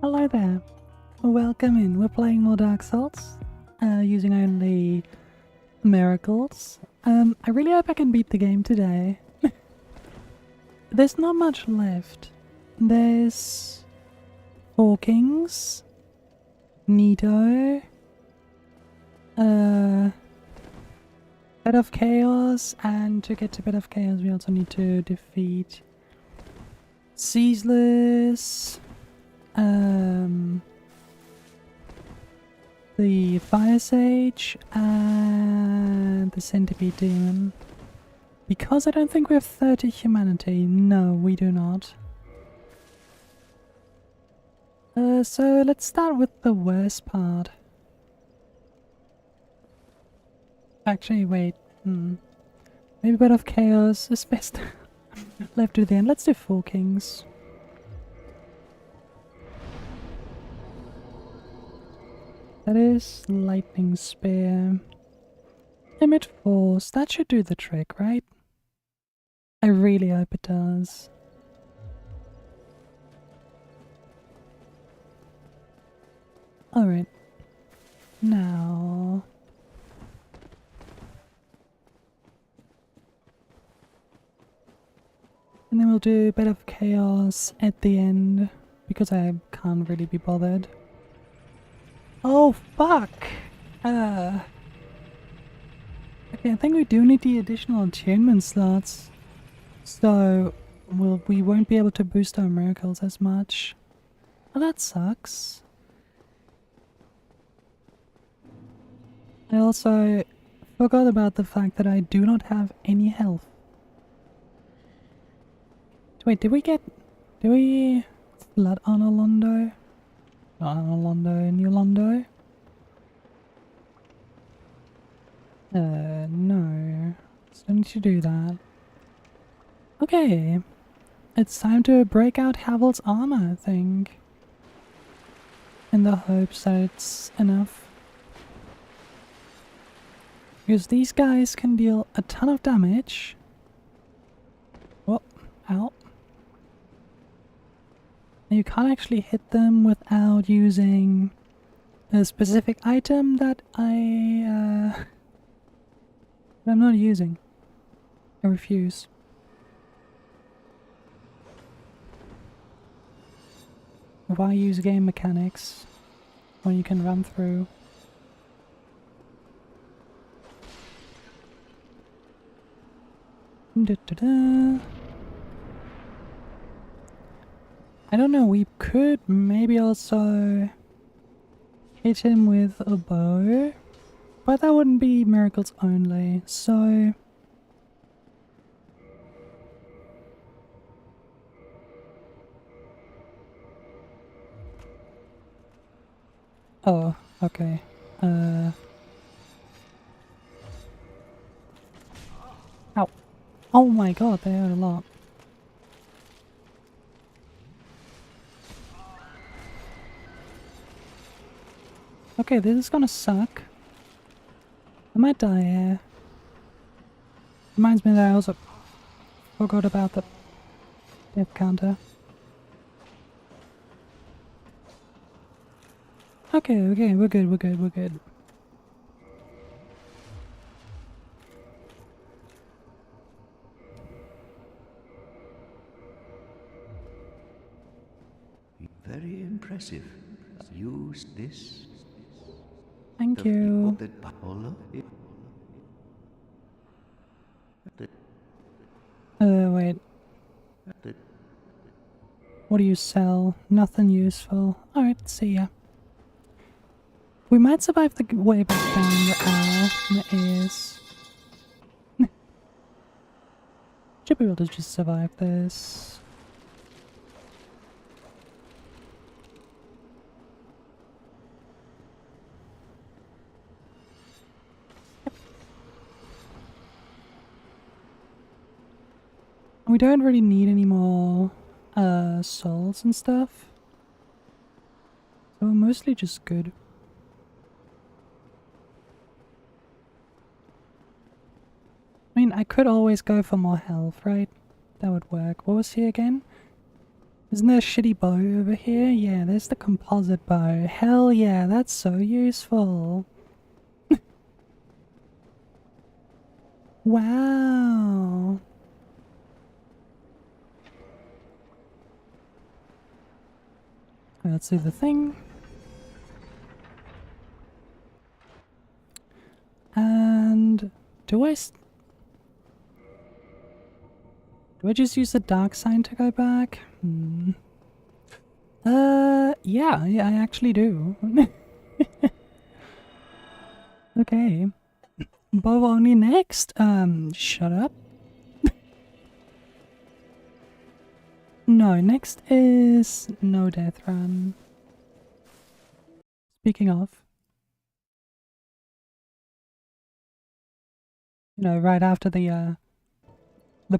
Hello there. Welcome in. We're playing more Dark Souls, using only miracles. I really hope I can beat the game today. There's not much left. There's Four Kings, Nito, Bed of Chaos, and to get to Bed of Chaos we also need to defeat Ceaseless, the Fire Sage, and the Centipede Demon. Because I don't think we have 30 humanity. No, we do not. So let's start with the worst part. Actually, wait. Maybe Bed of Chaos is best left to the end. Let's do Four Kings. That is Lightning Spear. Limit Force. That should do the trick, right? I really hope it does. Alright. Now... and then we'll do a bit of chaos at the end, because I can't really be bothered. Oh, fuck! Okay, I think we do need the additional attunement slots. So, we won't be able to boost our miracles as much. Well, that sucks. I also forgot about the fact that I do not have any health. Wait, did we flood on Alondo? Not on Alondo, New Londo? No. Still need to do that. Okay. It's time to break out Havel's armor, I think. In the hopes that it's enough. Because these guys can deal a ton of damage. Oh, ow. You can't actually hit them without using a specific item that I'm not using. I refuse. Why use game mechanics when you can run through? Da-da-da. I don't know, we could maybe also hit him with a bow, but that wouldn't be miracles only, so... oh, okay. Ow. Oh my god, they hurt a lot. Okay, this is gonna suck. I might die here. Reminds me that I also forgot about the death counter. Okay, we're good. Very impressive. Use this. Thank you. Wait. What do you sell? Nothing useful. Alright, see ya. We might survive the way back down the ears. Should be able to just survive this. We don't really need any more souls and stuff. So we're mostly just good. I mean, I could always go for more health, right? That would work. What was he again? Isn't there a shitty bow over here? Yeah, there's the composite bow. Hell yeah, that's so useful. Wow. Let's do the thing. And do I just use the dark sign to go back? Yeah, I actually do. Okay. Bow only next? Shut up. No, next is no death run. Speaking of. You know, right after the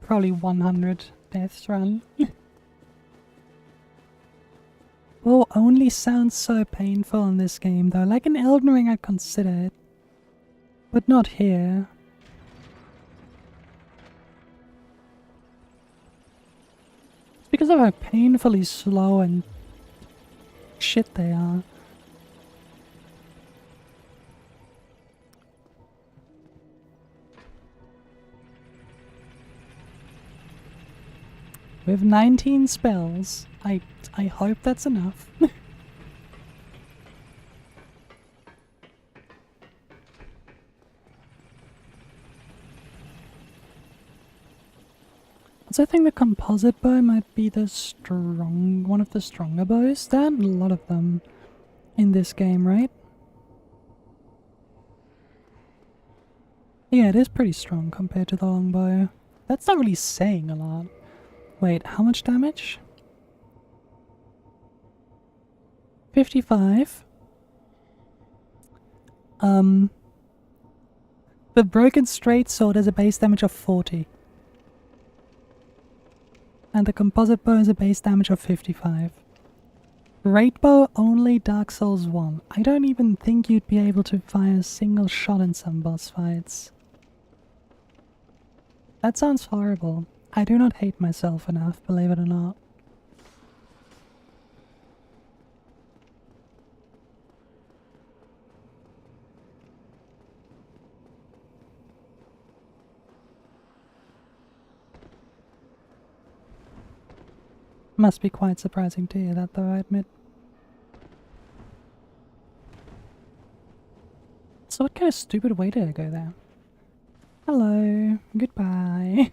probably 100 deaths run. Oh, only sounds so painful in this game though. Like in Elden Ring I'd consider it. But not here. It's because of how painfully slow and shit they are. We have 19 spells. I hope that's enough. So I think the composite bow might be the one of the stronger bows. There aren't a lot of them in this game, right? Yeah, it is pretty strong compared to the longbow. That's not really saying a lot. Wait, how much damage? 55. The broken straight sword has a base damage of 40. And the composite bow has a base damage of 55. Great bow only Dark Souls 1. I don't even think you'd be able to fire a single shot in some boss fights. That sounds horrible. I do not hate myself enough, believe it or not. Must be quite surprising to hear that though, I admit. So what kind of stupid way did I go there? Hello, goodbye.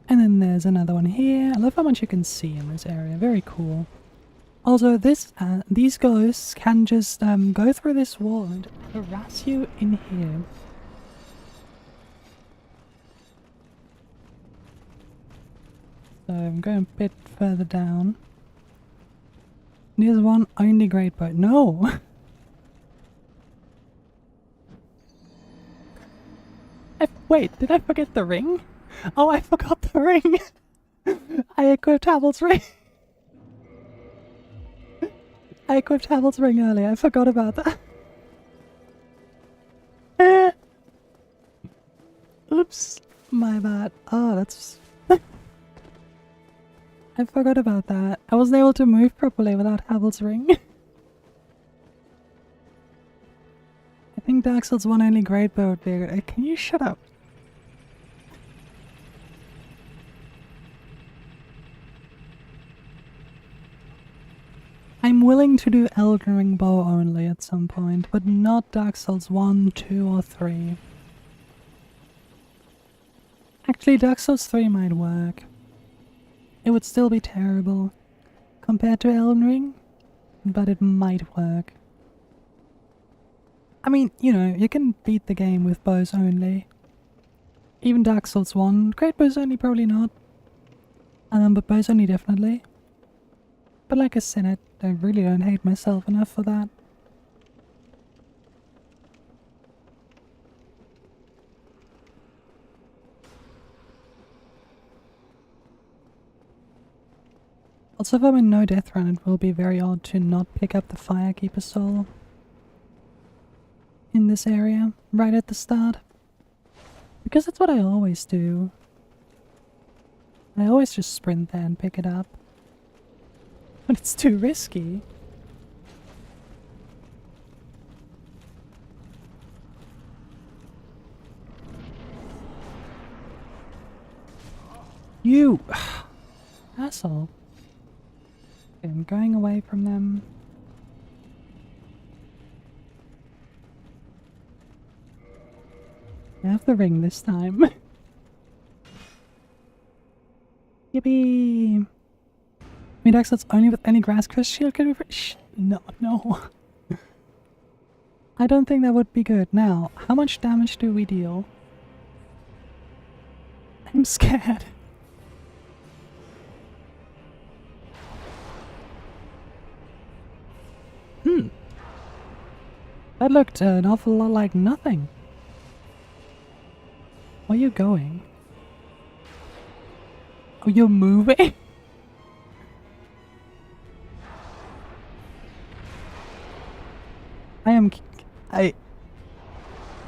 And then there's another one here. I love how much you can see in this area, very cool. Also, these ghosts can just go through this wall and harass you in here. So I'm going a bit further down. There's one only great boat. No! Wait, did I forget the ring? Oh, I forgot the ring! I equipped Havel's ring! I equipped Havel's ring earlier, I forgot about that. Oops, my bad. Oh, that's... I forgot about that. I wasn't able to move properly without Havel's ring. I think Dark Souls 1 only great bow would be good. Can you shut up? I'm willing to do Elden Ring bow only at some point, but not Dark Souls 1, 2 or 3. Actually, Dark Souls 3 might work. It would still be terrible compared to Elden Ring, but it might work. I mean, you know, you can beat the game with bows only. Even Dark Souls 1, great bows only probably not. But bows only definitely. But like I said, I really don't hate myself enough for that. Also, if I'm in no death run, it will be very odd to not pick up the Firekeeper soul in this area, right at the start. Because that's what I always do. I always just sprint there and pick it up. But it's too risky. You! Asshole. Okay, I'm going away from them. I have the ring this time. Yippee! I mean, Dark Souls only with any grass crest shield could be no, no. I don't think that would be good. Now, how much damage do we deal? I'm scared. That looked an awful lot like nothing. Where are you going? Oh, you're moving?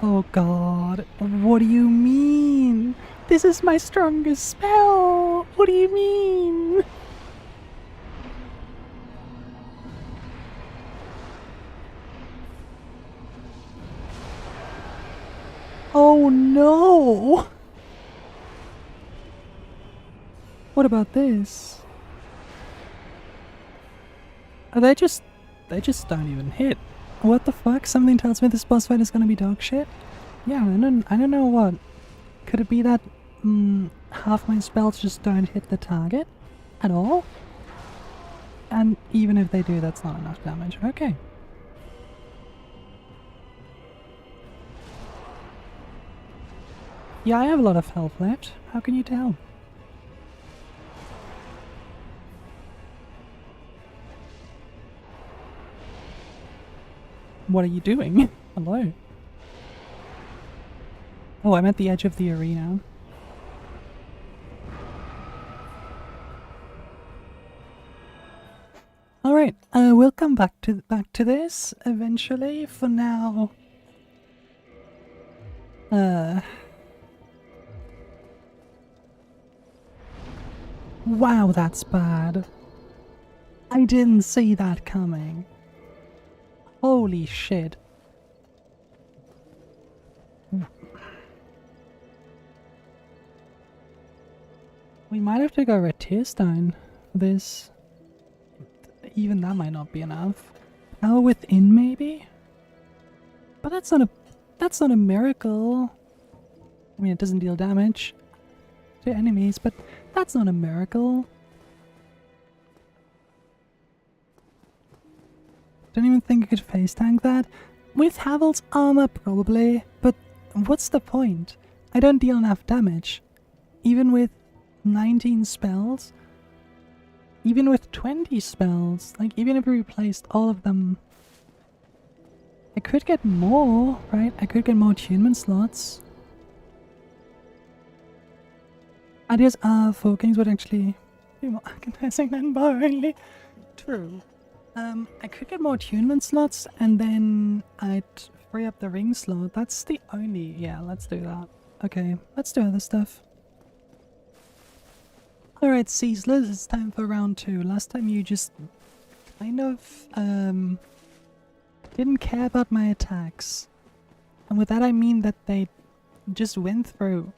Oh god, what do you mean? This is my strongest spell! What do you mean? Oh no! What about this? Oh, they just don't even hit. What the fuck? Something tells me this boss fight is gonna be dog shit? Yeah, I don't know what. Could it be that half my spells just don't hit the target at all? And even if they do, that's not enough damage. Okay. Yeah, I have a lot of health left. How can you tell? What are you doing? Hello? Oh, I'm at the edge of the arena. Alright, we'll come back to this eventually. For now... Wow, that's bad. I didn't see that coming. Holy shit. We might have to go red tear stone for this. Even that might not be enough. Power within, maybe? But that's not a miracle. I mean, it doesn't deal damage to enemies, but that's not a miracle. Don't even think I could face tank that. With Havel's armor, probably, but what's the point? I don't deal enough damage. Even with 19 spells? Even with 20 spells? Like, even if we replaced all of them, I could get more, right? I could get more attunement slots. Ideas are for kings would actually be more agonizing than bar only. True. I could get more attunement slots and then I'd free up the ring slot. That's the only... Yeah, let's do that. Okay, let's do other stuff. Alright, Caesar, it's time for round 2. Last time you just kind of, didn't care about my attacks. And with that I mean that they just went through.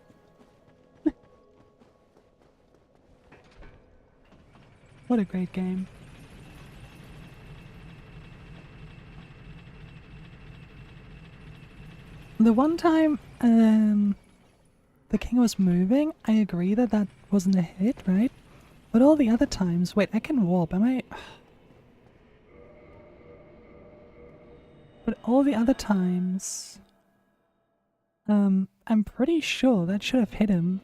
What a great game. The one time, the king was moving, I agree that that wasn't a hit, right? But all the other times... Wait, I can warp, am I... But all the other times... I'm pretty sure that should have hit him.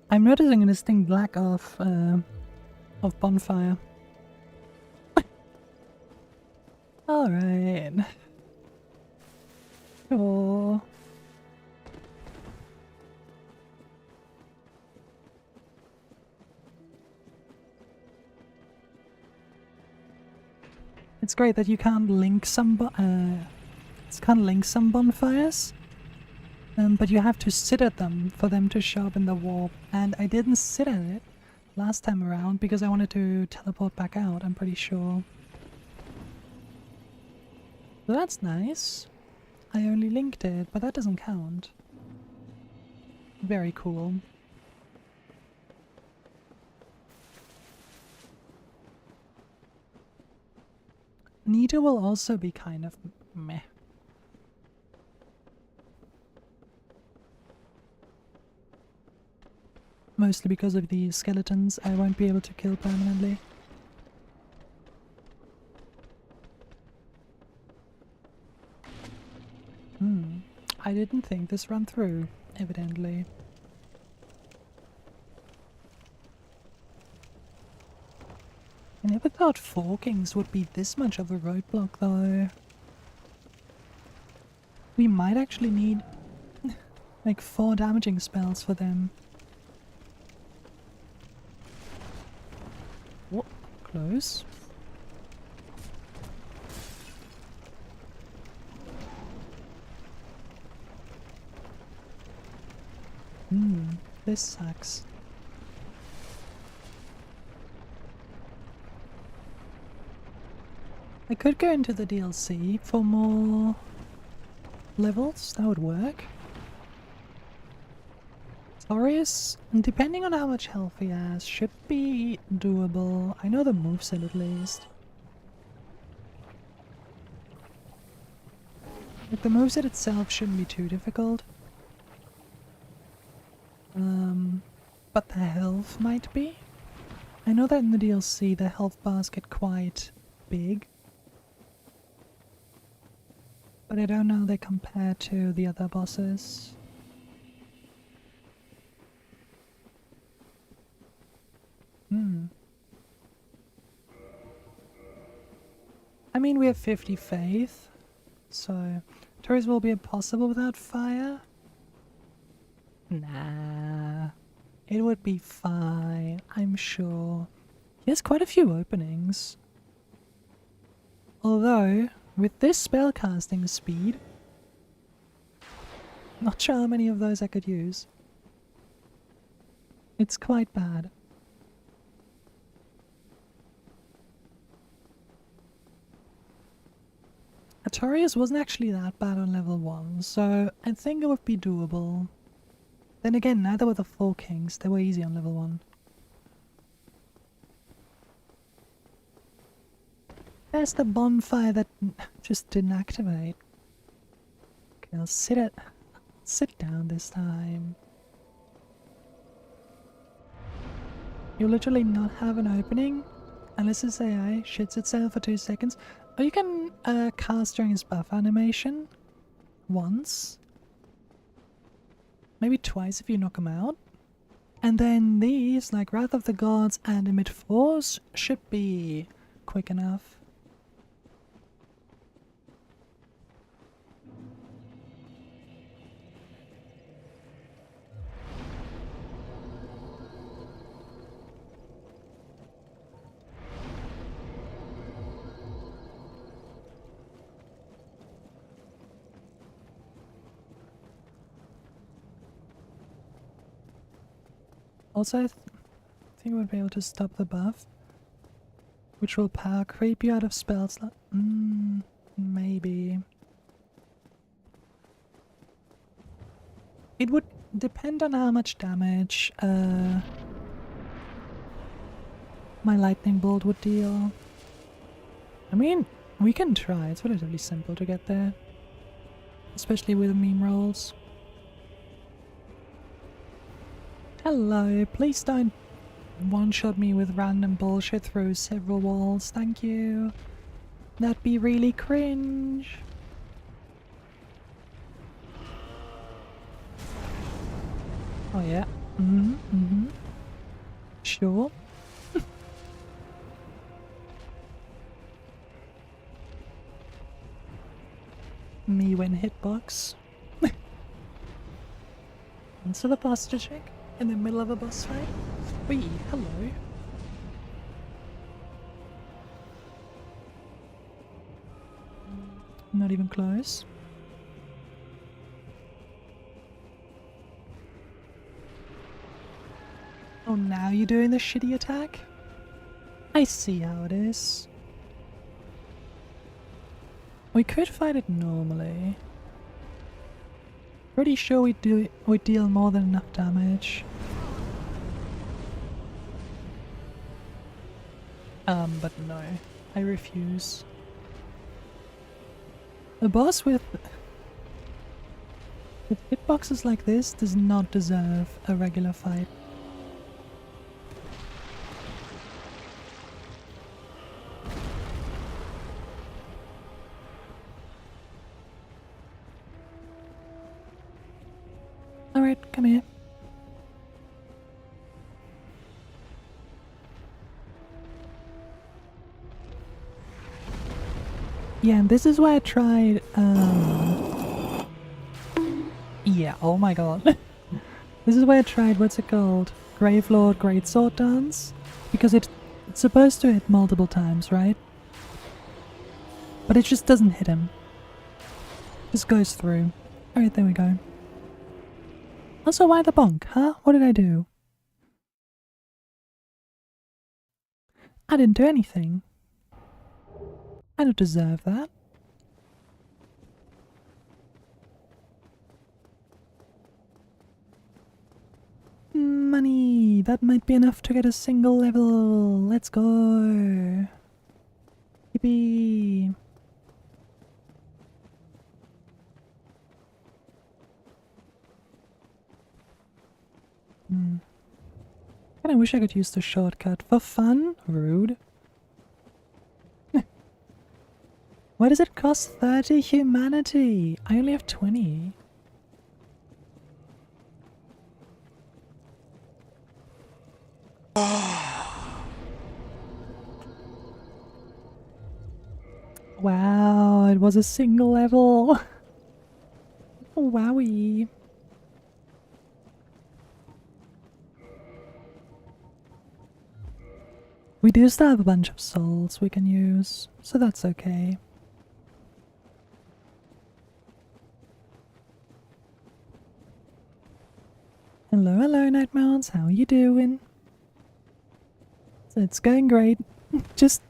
I'm noticing a distinct lack of bonfire. Alright. Sure. It's great that you can't link some bonfires, but you have to sit at them for them to show up in the warp. And I didn't sit at it last time around because I wanted to teleport back out, I'm pretty sure. So that's nice. I only linked it, but that doesn't count. Very cool. Nita will also be kind of meh. Mostly because of the skeletons I won't be able to kill permanently. I didn't think this run through, evidently. I never thought forkings would be this much of a roadblock, though. We might actually need like 4 damaging spells for them. Whoa, close. This sucks. I could go into the DLC for more levels, that would work. Torius, depending on how much health he has, should be doable. I know the moveset at least. Like, the moveset itself shouldn't be too difficult. But the health might be. I know that in the DLC the health bars get quite big. But I don't know how they compare to the other bosses. I mean, we have 50 faith, so Torius will be impossible without fire. Nah, it would be fine, I'm sure. He has quite a few openings. Although, with this spellcasting speed, not sure how many of those I could use. It's quite bad. Artorias wasn't actually that bad on level 1, so I think it would be doable. Then again, neither were the 4 kings, they were easy on level 1. There's the bonfire that just didn't activate. Okay, I'll sit down this time. You literally not have an opening unless this AI shits itself for 2 seconds. Or you can cast during his buff animation once. Maybe twice if you knock him out. And then these, like Wrath of the Gods and Emit Force, should be quick enough. Also, I think we'll be able to stop the buff, which will power creep you out of spell slot. Maybe. It would depend on how much damage my lightning bolt would deal. I mean, we can try. It's relatively simple to get there, especially with meme rolls. Hello, please don't one-shot me with random bullshit through several walls, thank you. That'd be really cringe. Oh yeah, sure. Me when hitbox. Answer the posture check. In the middle of a boss fight? Wee, hello. Not even close. Oh, now you're doing the shitty attack? I see how it is. We could fight it normally. Pretty sure we deal more than enough damage. But no, I refuse. A boss with hitboxes like this does not deserve a regular fight. Alright, come here. Yeah, and this is why I tried, yeah, oh my god. This is why I tried, what's it called? Gravelord Greatsword Dance? Because it's supposed to hit multiple times, right? But it just doesn't hit him. Just goes through. Alright, there we go. Also, why the bonk, huh? What did I do? I didn't do anything. I don't deserve that. Money! That might be enough to get a single level. Let's go. Yippee! Kinda wish I could use the shortcut. For fun? Rude. Why does it cost 30 humanity? I only have 20. Wow, it was a single level. Wowie. We do still have a bunch of souls we can use, so that's okay. Hello, hello, Nightmounts. How are you doing? It's going great. Just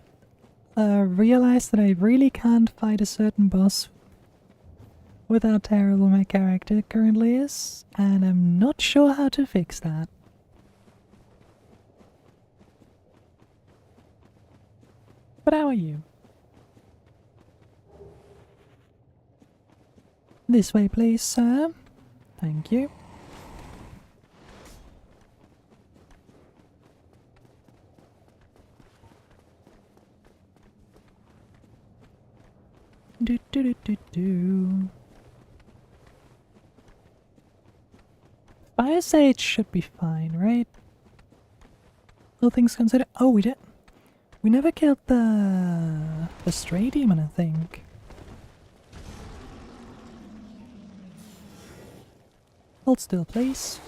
realized that I really can't fight a certain boss with how terrible my character currently is, and I'm not sure how to fix that. But how are you? This way, please, sir. Thank you. Do do do do do. Fire Sage should be fine, right? All things considered. Oh, we did. We never killed the stray demon, I think. Hold still, please.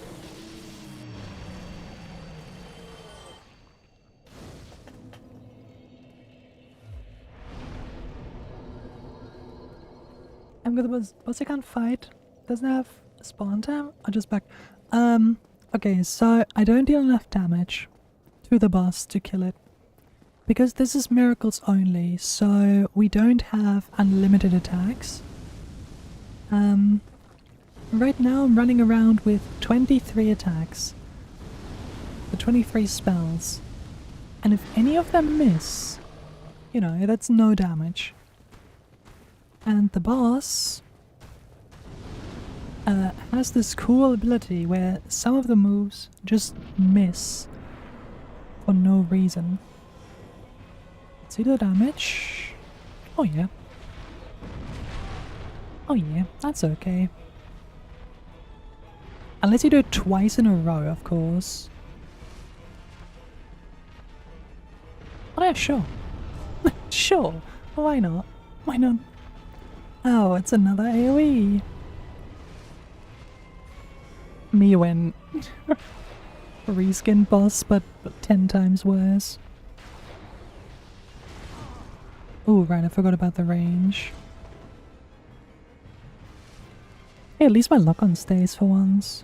I'm gonna boss I can't fight. Doesn't have spawn time? Or just back. Okay, so I don't deal enough damage to the boss to kill it. Because this is miracles only, so we don't have unlimited attacks. Right now I'm running around with 23 attacks. The 23 spells. And if any of them miss, you know, that's no damage. And the boss has this cool ability where some of the moves just miss for no reason. See the damage? Oh yeah. Oh yeah, that's okay. Unless you do it twice in a row, of course. Oh yeah, sure. Sure, why not? Why not? Oh, it's another AoE. Me when reskin boss, but 10 times worse. Oh, right, I forgot about the range. Hey, at least my lock-on stays for once.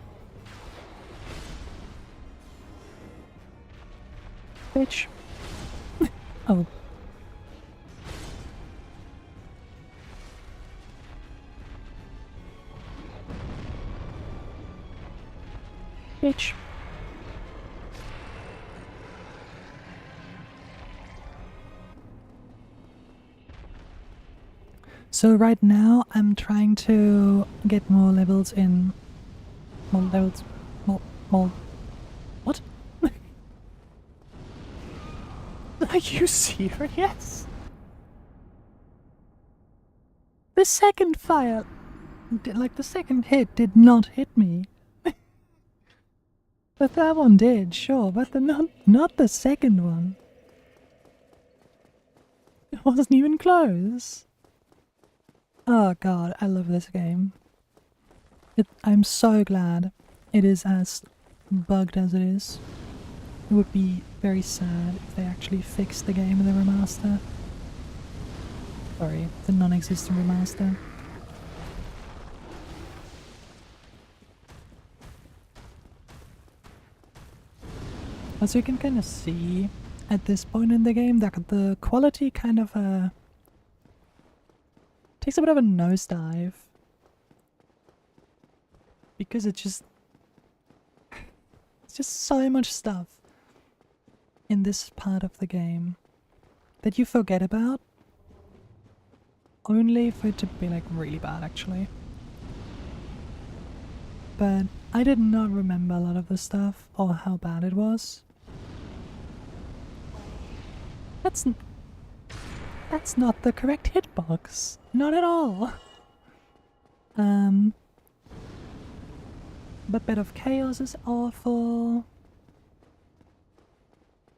Bitch. Oh. Bitch. So right now I'm trying to get more levels in... More levels... More... What? Are you serious? The second fire... Like, the second hit did not hit me. The third one did, sure, but not the second one. It wasn't even close. Oh god, I love this game. I'm so glad it is as bugged as it is. It would be very sad if they actually fixed the game in the remaster. Sorry, the non-existent remaster. As you can kind of see at this point in the game, that the quality kind of takes a bit of a nosedive. Because it's just so much stuff in this part of the game that you forget about, only for it to be like really bad actually. But I did not remember a lot of the stuff or how bad it was. That's not the correct hitbox. Not at all. But Bed of Chaos is awful.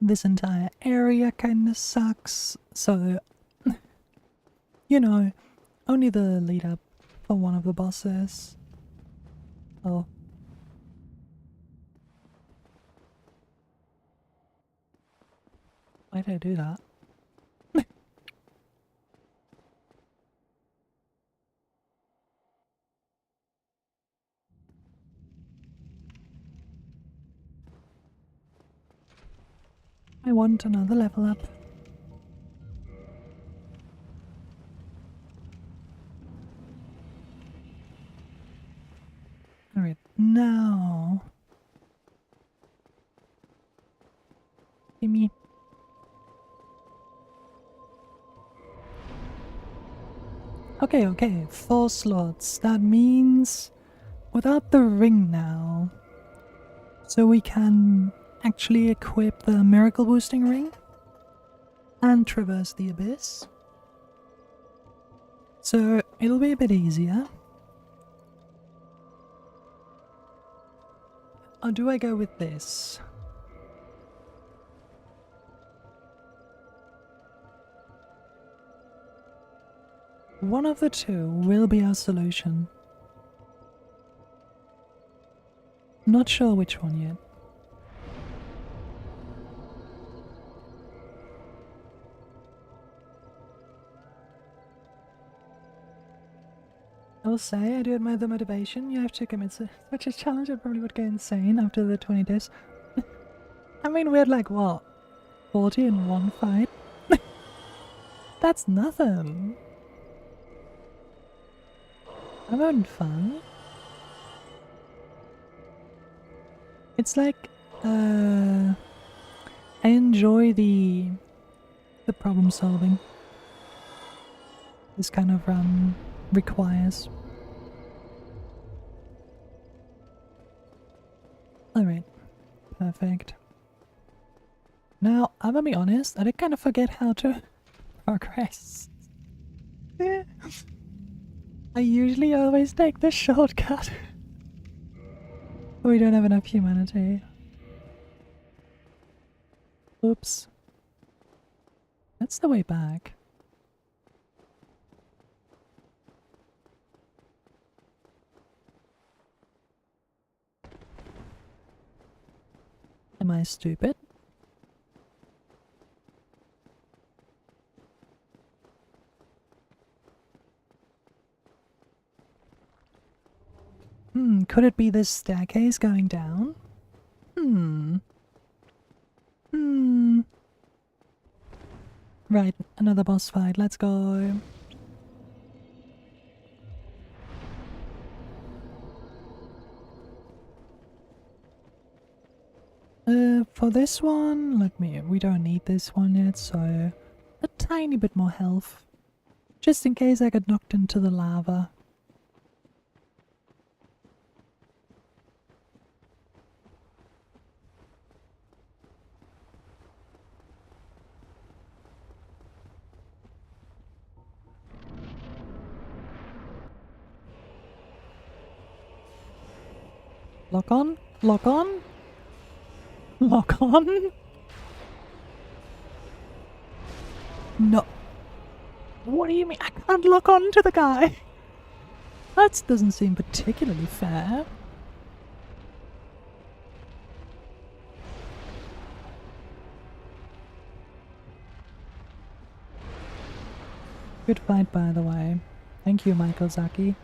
This entire area kinda sucks. So, you know, only the lead up for one of the bosses. Oh. Why did I do that? I want another level up. Alright, now... Gimme. Okay, 4 slots. That means without the ring now. So we can actually equip the miracle boosting ring and traverse the abyss. So it'll be a bit easier. Or do I go with this? One of the two will be our solution. Not sure which one yet. I will say, I do admire the motivation. You have to commit such a challenge. I probably would go insane after the 20 days. I mean, we had like, what? 40 in one fight? That's nothing. I'm having fun. It's like, I enjoy the problem solving this kind of run requires. Alright, perfect. Now, I'm gonna be honest, I did kind of forget how to progress. I usually always take the shortcut. We don't have enough humanity. Oops. That's the way back. Am I stupid? Could it be this staircase going down? Hmm. Right, another boss fight. Let's go. For this one, we don't need this one yet, so a tiny bit more health. Just in case I get knocked into the lava. Lock on? Lock on? Lock on? No. What do you mean? I can't lock on to the guy. That doesn't seem particularly fair. Good fight, by the way. Thank you, Michael Zaki.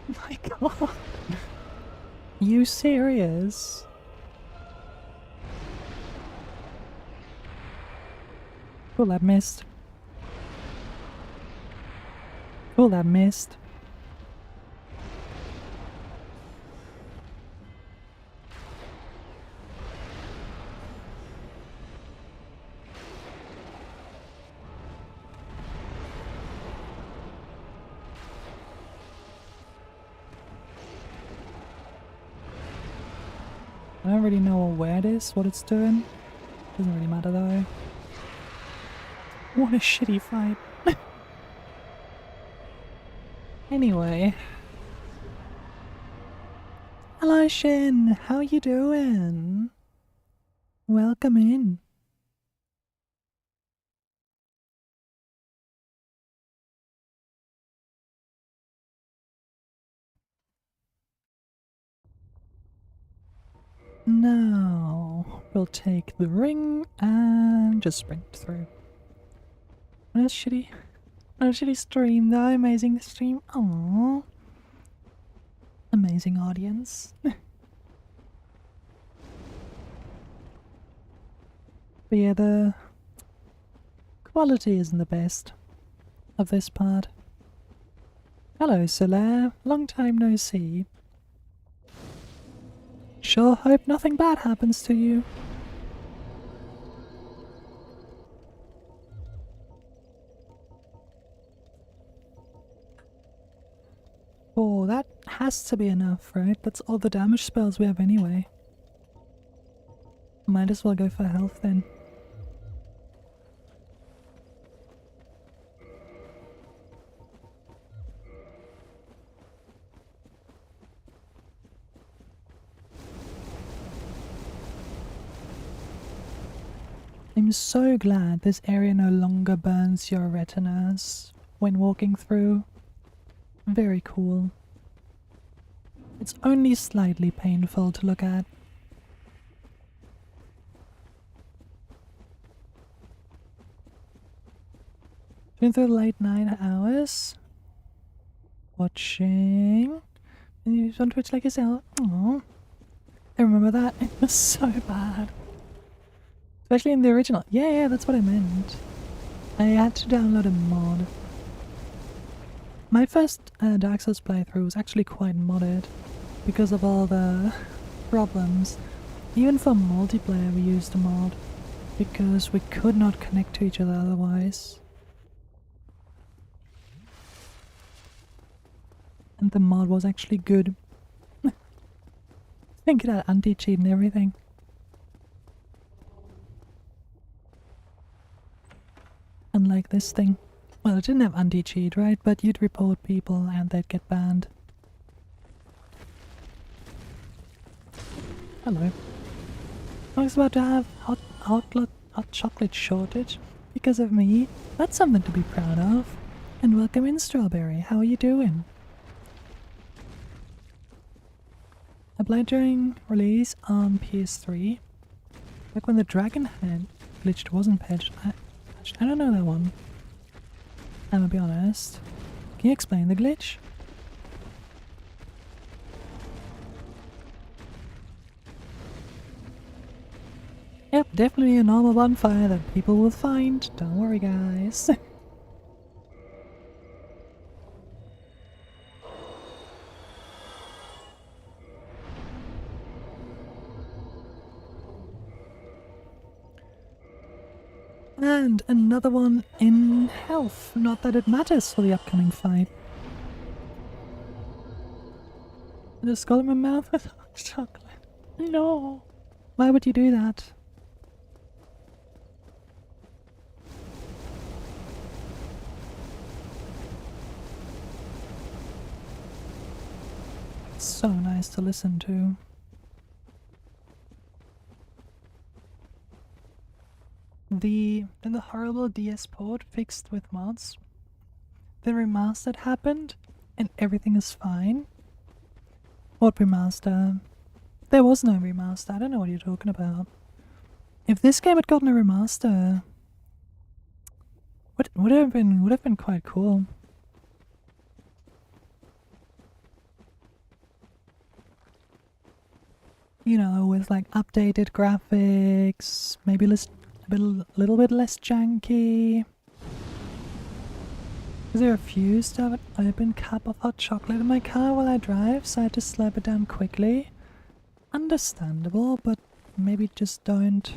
Oh my god. You serious? Cool, that missed. Cool, that missed. I don't really know where it is, what it's doing. Doesn't really matter though. What a shitty fight. Anyway. Hello Shin, how you doing? Welcome in. Now, we'll take the ring and just sprint through. What a shitty stream though, amazing stream. Aww. Amazing audience. But yeah, the quality isn't the best of this part. Hello Solaire, long time no see. Sure hope nothing bad happens to you. Oh, that has to be enough, right? That's all the damage spells we have anyway. Might as well go for health then. I'm so glad this area no longer burns your retinas when walking through. Very cool. It's only slightly painful to look at. Been through the late night hours. Watching. And you on Twitch like yourself. Aww. I remember that. It was so bad. Especially in the original. Yeah, that's what I meant. I had to download a mod. My first Dark Souls playthrough was actually quite modded because of all the problems. Even for multiplayer we used a mod because we could not connect to each other otherwise. And the mod was actually good. I think it had anti-cheat and everything. Unlike this thing. Well, it didn't have anti-cheat, right? But you'd report people and they'd get banned. Hello. I was about to have hot chocolate shortage because of me. That's something to be proud of. And welcome in, Strawberry. How are you doing? I played during release on PS3. Like when the dragon head glitched wasn't patched. I don't know that one. I'm gonna be honest. Can Can you explain the glitch? Yep, definitely a normal bonfire that people will find. Don't worry, guys. And another one in health. Not that it matters for the upcoming fight. I just got in my mouth with chocolate. No. Why would you do that? It's so nice to listen to. In the horrible DS port fixed with mods, the remastered happened and everything is fine. What remaster? There was no remaster. I don't know what you're talking about. If this game had gotten a remaster, would have been quite cool. You know, with like updated graphics, maybe a little bit less janky. Is there a fuse to have an open cup of hot chocolate in my car while I drive, so I had to slurp it down quickly? Understandable, but maybe just don't.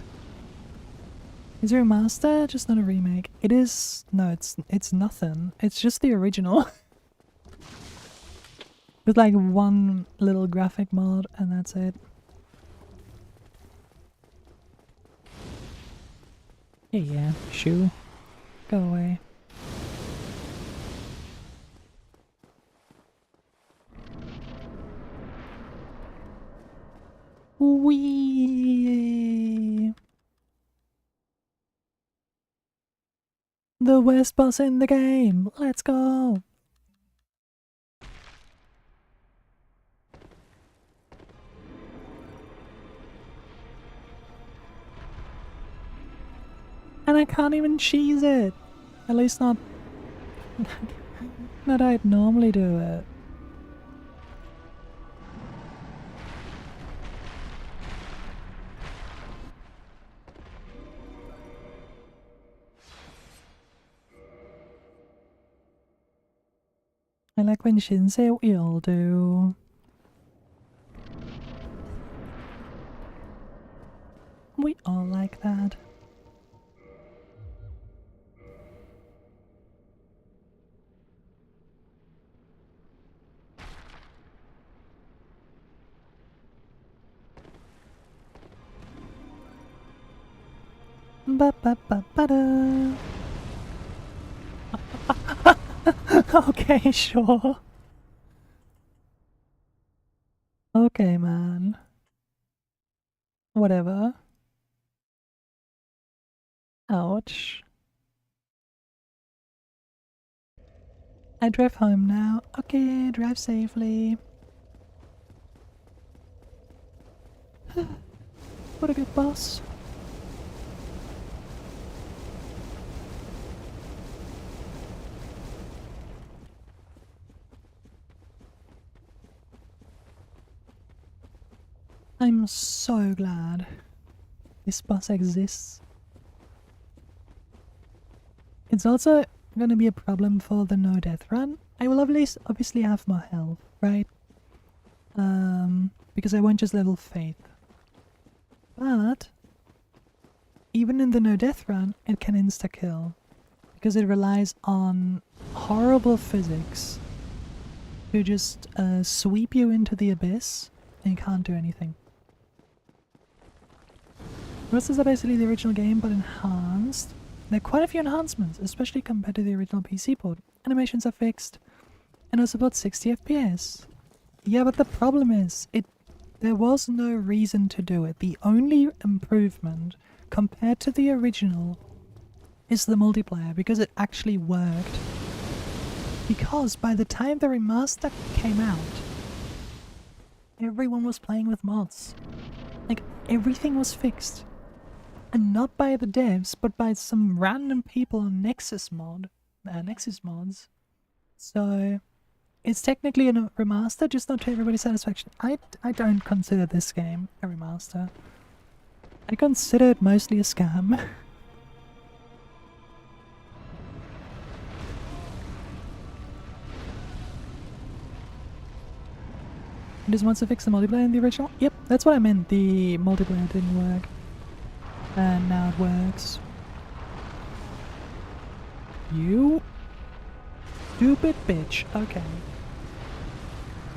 Is it a remaster? Just not a remake. It is. No, it's nothing. It's just the original. With like one little graphic mod, and that's it. Yeah, shoo. Go away. Wee. The worst boss in the game. Let's go. And I can't even cheese it. At least not that I'd normally do it. I like when Shin say what we all do. We all like that. Ba ba ba ba da. Okay, sure. Okay, man. Whatever. Ouch. I drive home now. Okay, drive safely. What a good boss. I'm so glad this boss exists. It's also gonna be a problem for the no death run. I will obviously have more health, right? Because I won't just level faith. But even in the no death run, it can insta kill because it relies on horrible physics to just sweep you into the abyss and you can't do anything. The rest is basically the original game but enhanced. There are quite a few enhancements, especially compared to the original PC port. Animations are fixed, and it supports 60 FPS. Yeah, but the problem is, there was no reason to do it. The only improvement compared to the original is the multiplayer, because it actually worked. Because by the time the remaster came out, everyone was playing with mods. Like, everything was fixed. And not by the devs, but by some random people on Nexus mods. So it's technically a remaster, just not to everybody's satisfaction. I don't consider this game a remaster. I consider it mostly a scam. It just wants to fix the multiplayer in the original? Yep, that's what I meant. The multiplayer didn't work. And now it works. You stupid bitch. Okay.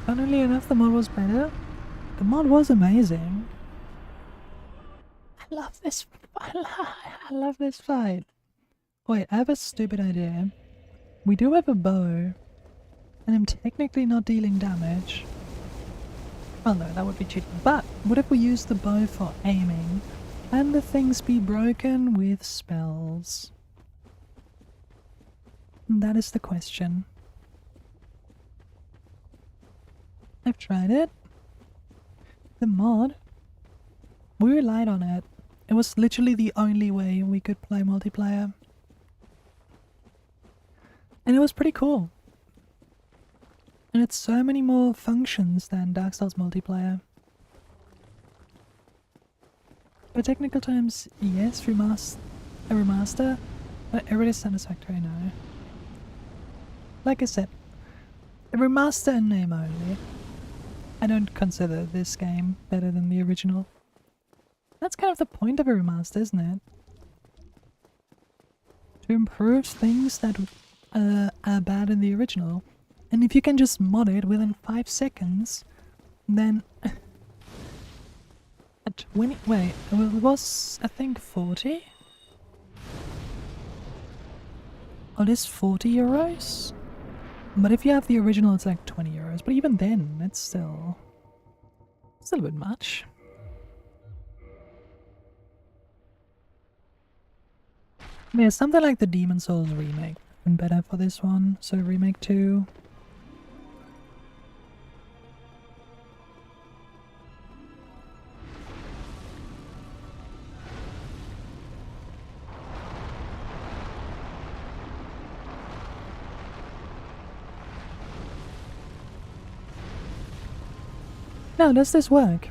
Funnily enough, the mod was better. The mod was amazing. I love this. I love this fight. Wait, I have a stupid idea. We do have a bow, and I'm technically not dealing damage. Well, no, that would be cheating. But what if we use the bow for aiming, and the things be broken with spells? That is the question. I've tried it. The mod, we relied on it. It was literally the only way we could play multiplayer. And it was pretty cool. And it's so many more functions than Dark Souls multiplayer. For technical terms, yes, a remaster, but everybody's satisfactory now. Like I said, a remaster in name only. I don't consider this game better than the original. That's kind of the point of a remaster, isn't it? To improve things that are bad in the original. And if you can just mod it within 5 seconds, then at 20, wait, it was I think 40? Oh, it is 40 euros? But if you have the original, it's like 20 euros. But even then, it's still a bit much. Yeah, something like the Demon Souls remake would be better for this one. So remake 2. Now, does this work?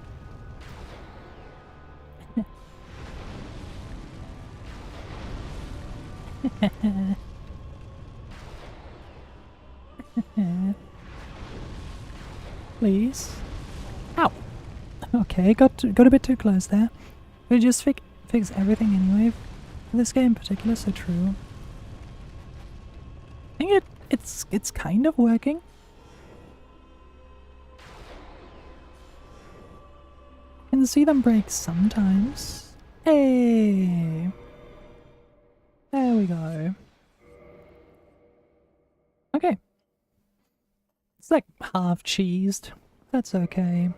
Please. Ow! Okay, got a bit too close there. We just fix everything anyway. For this game in particular, so true. I think it's kind of working. Can see them break sometimes. Hey! There we go. Okay. It's like half cheesed. That's okay.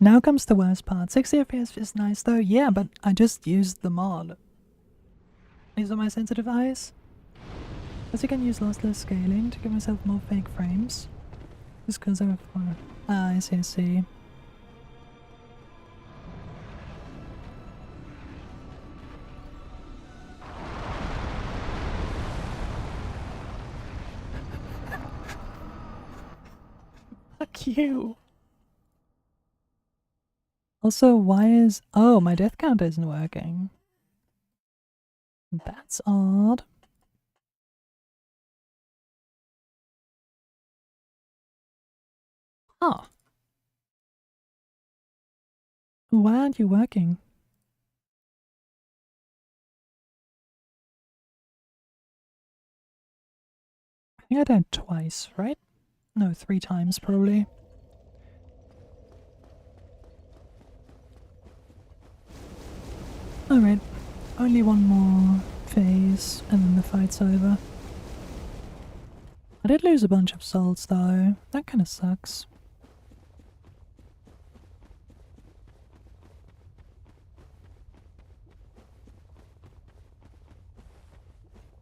Now comes the worst part. 60 FPS is nice though. Yeah, but I just used the mod. These are my sensitive eyes. As you can use lossless scaling to give myself more fake frames. Just because I'm a I see, I see. Fuck you. Also, why is... Oh, my death counter isn't working. That's odd. Oh. Why aren't you working? I think I died twice, right? No, 3 times probably. Alright, only one more phase and then the fight's over. I did lose a bunch of souls though, that kinda sucks.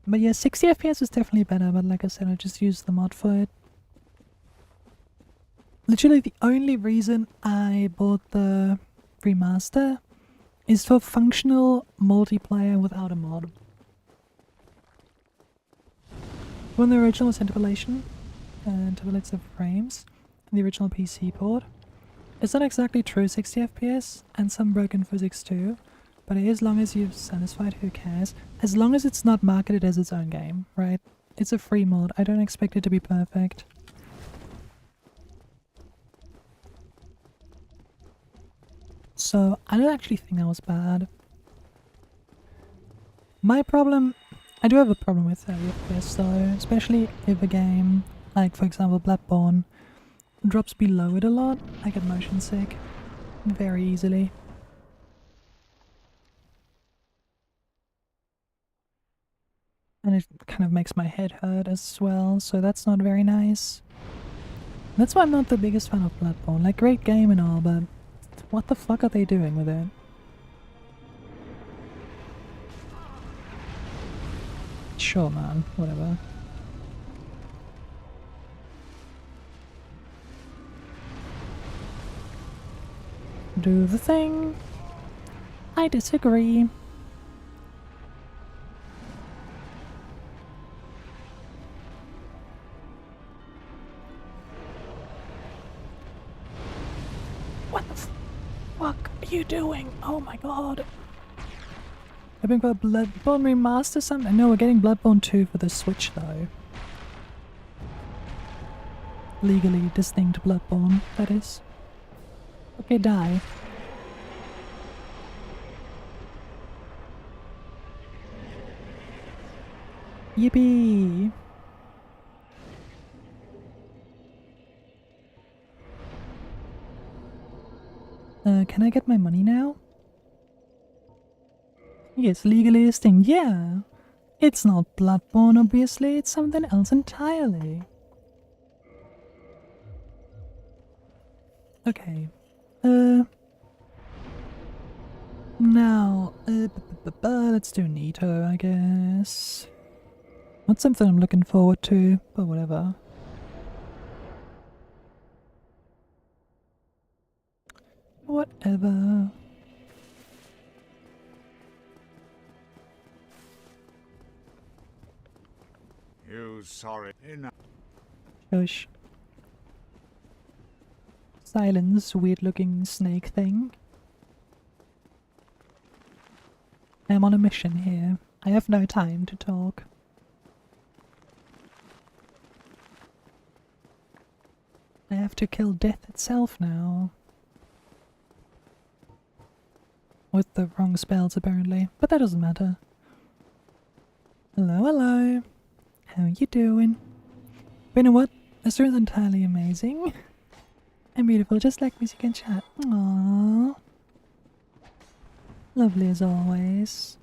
But yeah, 60 FPS is definitely better, but like I said, I just used the mod for it. Literally the only reason I bought the remaster is for functional multiplayer without a mod. When the original was interpolation, interpolates the frames, the original PC port, it's not exactly true 60 FPS, and some broken physics too, but as long as you've satisfied, who cares? As long as it's not marketed as its own game, right? It's a free mod, I don't expect it to be perfect. So, I don't actually think that was bad. My problem... I do have a problem with 30 FPS though, especially if a game, like for example Bloodborne, drops below it a lot. I get motion sick very easily. And it kind of makes my head hurt as well, so that's not very nice. That's why I'm not the biggest fan of Bloodborne. Like, great game and all, but what the fuck are they doing with it? Sure, man. Whatever. Do the thing. I disagree. What the fuck are you doing? Oh my god. Hoping for Bloodborne remaster something? No, we're getting Bloodborne 2 for the Switch though. Legally distinct Bloodborne, that is. Okay, die. Yippee! Can I get my money now? Yes, legally distinct, yeah! It's not Bloodborne, obviously, it's something else entirely. Okay. Now, let's do Nito, I guess. Not something I'm looking forward to, but whatever. Whatever. You sorry enough. Shush. Silence, weird looking snake thing. I am on a mission here. I have no time to talk. I have to kill death itself now. With the wrong spells apparently, but that doesn't matter. Hello, hello. How you doing? But you know what? This room's entirely amazing. And beautiful, just like music and chat. Aww. Lovely as always.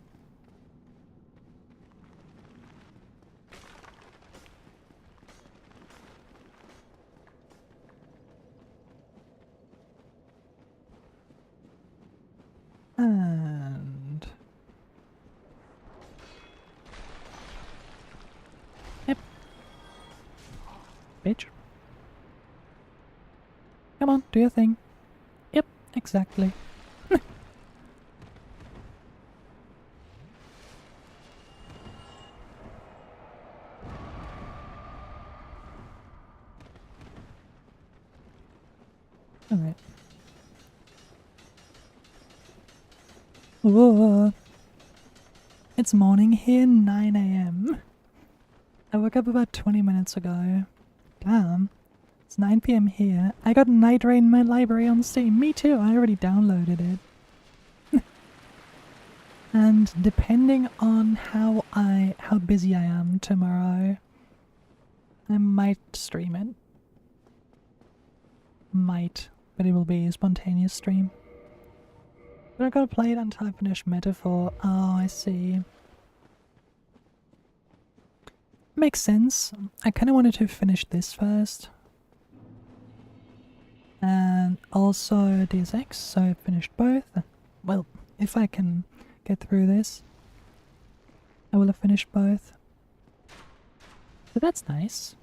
And... Yep. Bitch. Come on, do your thing. Yep, exactly. Alright. Whoa. It's morning here, 9 AM. I woke up about 20 minutes ago. Damn. It's 9 PM here. I got Night Rain in my library on Steam. Me too, I already downloaded it. And depending on how busy I am tomorrow, I might stream it. Might, but it will be a spontaneous stream. But I gotta play it until I finish Metaphor. Oh, I see. Makes sense. I kinda wanted to finish this first. And also Deus Ex, so I finished both. Well, if I can get through this, I will have finished both. So that's nice.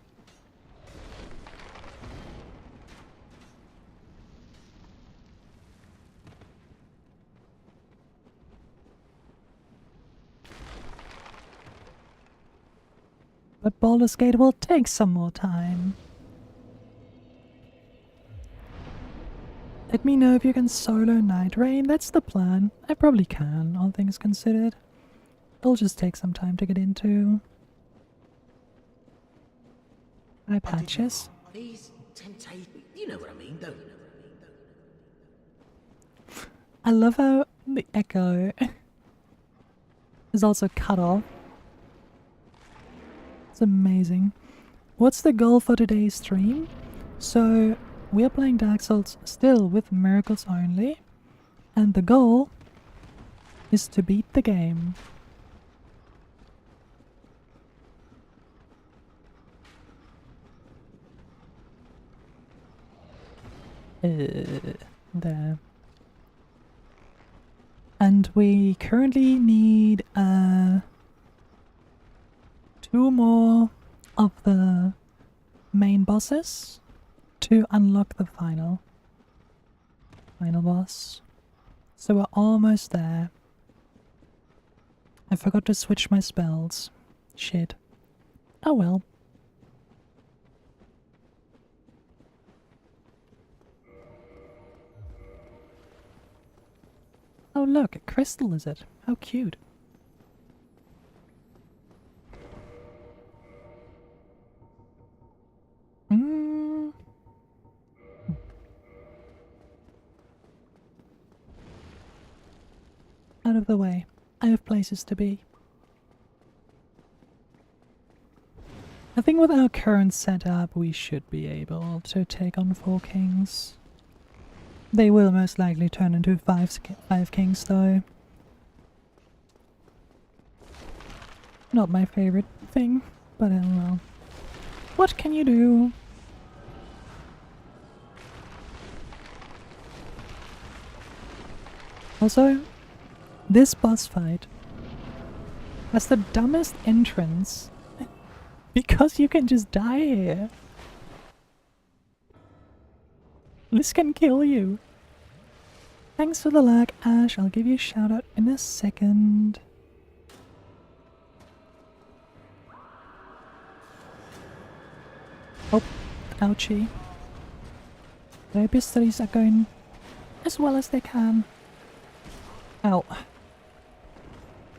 But Baldur's Gate will take some more time. Let me know if you can solo Night Rain. That's the plan. I probably can, all things considered. It'll just take some time to get into. Hi, Patches. These temptations, you know what I mean, don't you? I love how the echo is also cut off. It's amazing. What's the goal for today's stream? So, we are playing Dark Souls still with miracles only, and the goal is to beat the game. There. And we currently need 2 more of the main bosses to unlock the final boss. So we're almost there. I forgot to switch my spells. Shit. Oh well. Oh look, a crystal lizard. How cute. Out of the way. I have places to be. I think with our current setup we should be able to take on 4 kings. They will most likely turn into 5 kings though. Not my favorite thing, but oh well. What can you do? Also, this boss fight has the dumbest entrance because you can just die here. This can kill you. Thanks for the lag, Ash. I'll give you a shout out in a second. Oh, ouchie. I hope your studies are going as well as they can. Ow.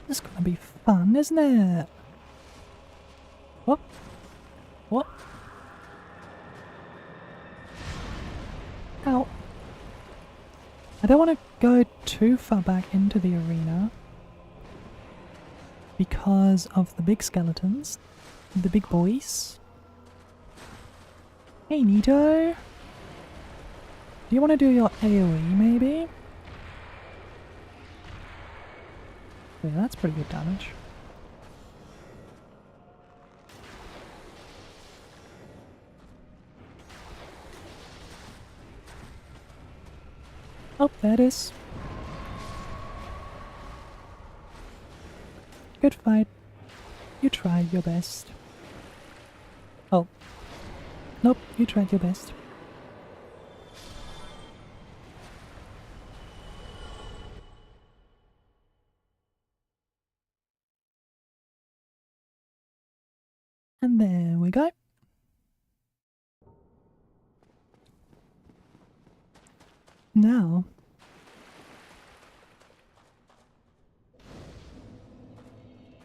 This is gonna be fun, isn't it? What? What? Ow. I don't want to go too far back into the arena because of the big skeletons, the big boys. Hey Nito! Do you want to do your AoE maybe? Yeah, that's pretty good damage. Oh, there it is. Good fight. You tried your best. Oh. Nope, you tried your best. And there we go. Now,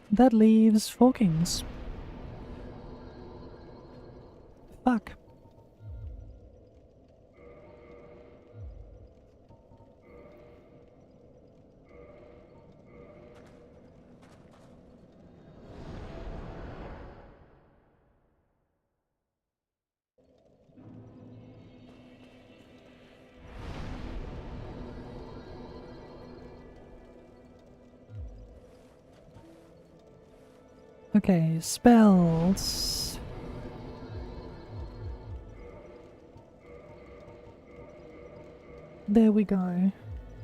that leaves 4 kings. Fuck. Okay, spells. There we go.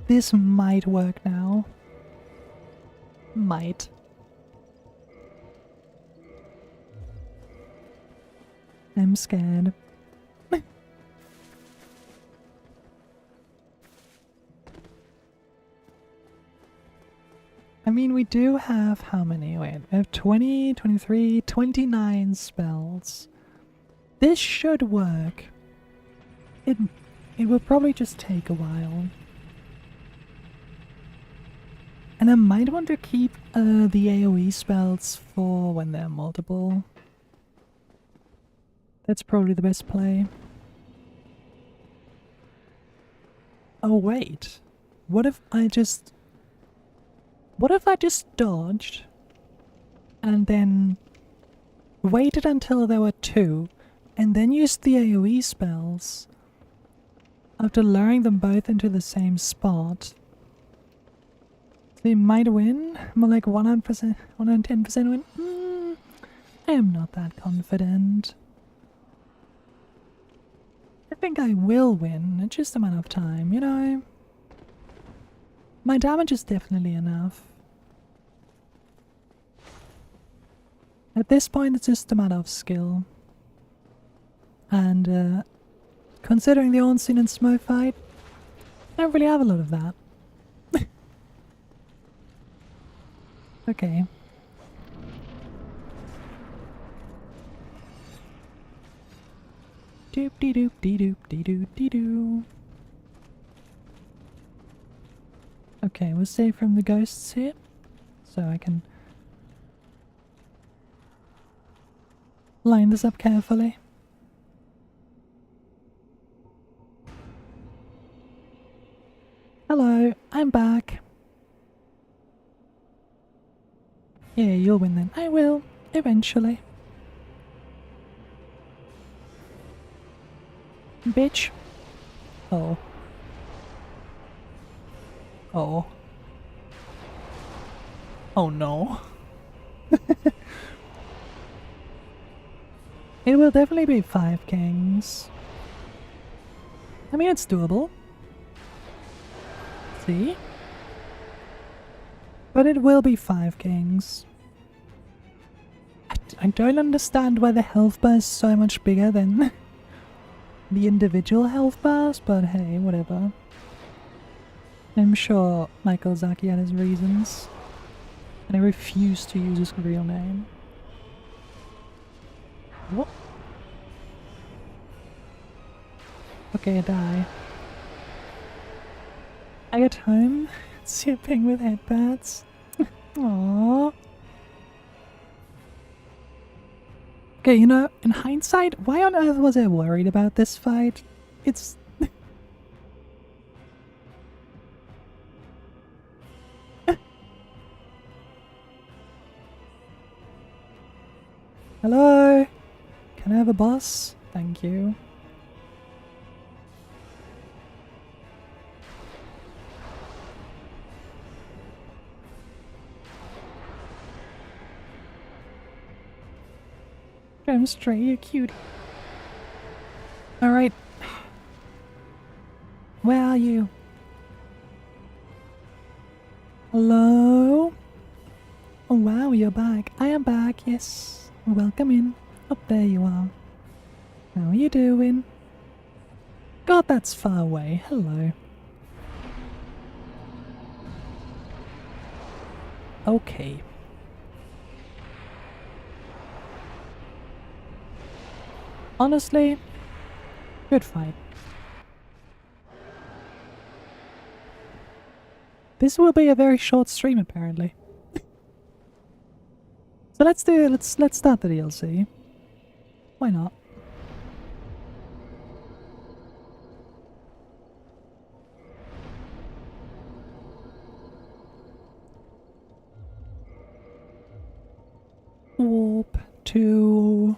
This might work now. Might. I'm scared. I mean, we do have how many? Wait, we have 20, 23, 29 spells. This should work. It will probably just take a while. And I might want to keep the AoE spells for when they're multiple. That's probably the best play. Oh wait, what if I just dodged and then waited until there were two and then used the AoE spells after luring them both into the same spot? They might win, more like 100%, 110% win. I am not that confident. I think I will win, it's just a matter of time, you know? My damage is definitely enough. At this point, it's just a matter of skill. And, considering the Ornstein and Smo fight, I don't really have a lot of that. Okay. Doop dee doop dee doop dee doop dee doo. Okay, we're safe from the ghosts here, so I can line this up carefully. Hello, I'm back. Yeah, you'll win then. I will, eventually. Bitch. Oh. Oh. Oh no. It will definitely be 5 kings. I mean, it's doable. See? But it will be 5 kings. I don't understand why the health bar is so much bigger than the individual health bars, but hey, whatever. I'm sure Michael Zaki had his reasons. And I refuse to use his real name. What? Okay, I die. I get home, sipping with headpads. Aww. Okay, you know, in hindsight, why on earth was I worried about this fight? It's... Hello? Can I have a boss? Thank you. I'm straight, you're cute. Alright. Where are you? Hello? Oh wow, you're back. I am back, yes. Welcome in. Up there you are. How are you doing? God, that's far away. Hello. Okay. Honestly, good fight. This will be a very short stream apparently. So let's start the DLC. Why not? Warp to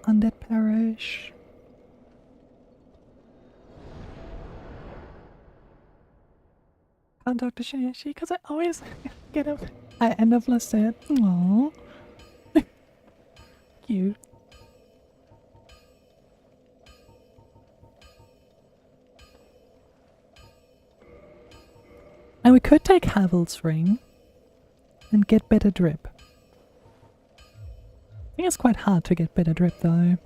Undead Parish. Can't talk to Shinichi because I always get up. I end up listed. Aww. Cute. And we could take Havel's ring and get better drip. I think it's quite hard to get better drip though.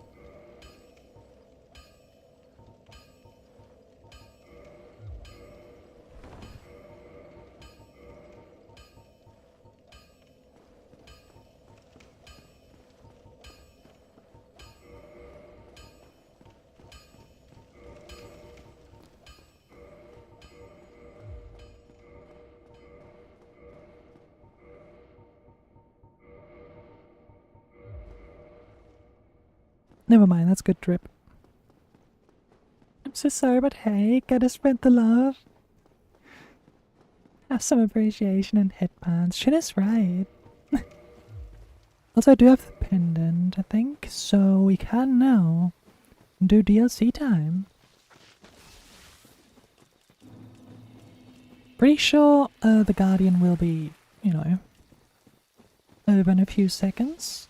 Never mind, that's good drip. I'm so sorry, but hey, gotta spread the love. Have some appreciation and headbands. Shit is right. Also, I do have the pendant, I think, so we can now do DLC time. Pretty sure the Guardian will be, you know, over in a few seconds.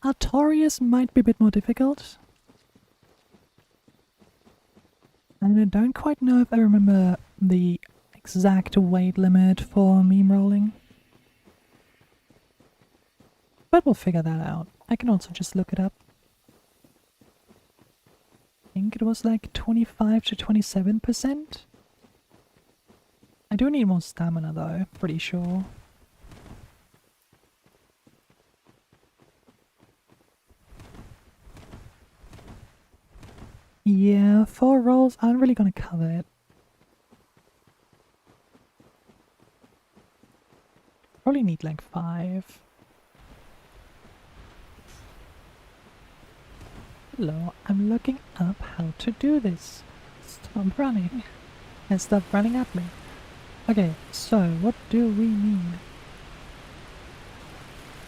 Artorias might be a bit more difficult. And I don't quite know if I remember the exact weight limit for meme rolling. But we'll figure that out. I can also just look it up. I think it was like 25 to 27%. I do need more stamina though, pretty sure. Yeah, 4 rolls aren't really gonna cover it. Probably need like 5. Hello, I'm looking up how to do this. Stop running. And stop running at me. Okay, so what do we need?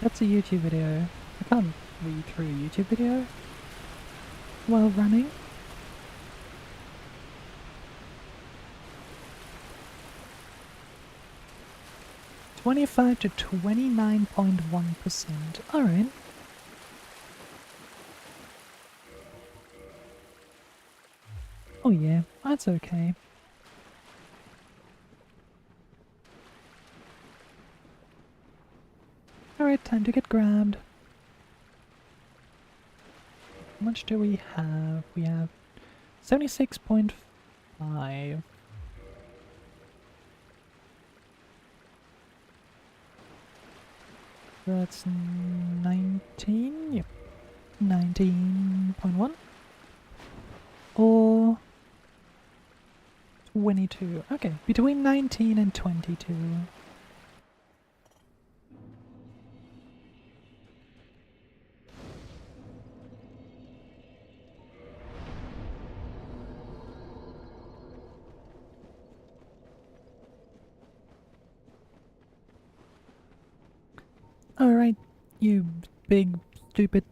That's a YouTube video. I can't read through a YouTube video while running. $25 to 29.1%. Alright. Oh yeah, that's okay. Alright, time to get grabbed. How much do we have? We have 76.5. That's 19? Yep. 19.1? Or 22. Okay, between 19 and 22. Alright, you big, stupid...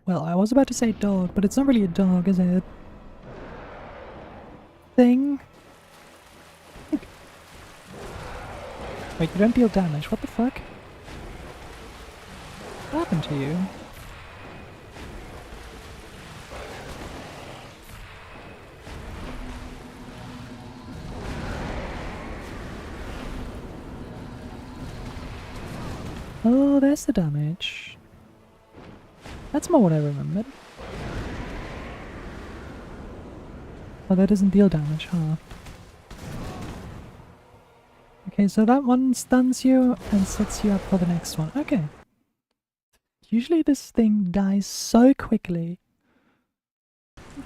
Well, I was about to say dog, but it's not really a dog, is it? Thing? Wait, you don't deal damage, what the fuck? What happened to you? Oh, there's the damage. That's more what I remembered. Oh, that doesn't deal damage, huh? Okay, so that one stuns you and sets you up for the next one. Okay. Usually this thing dies so quickly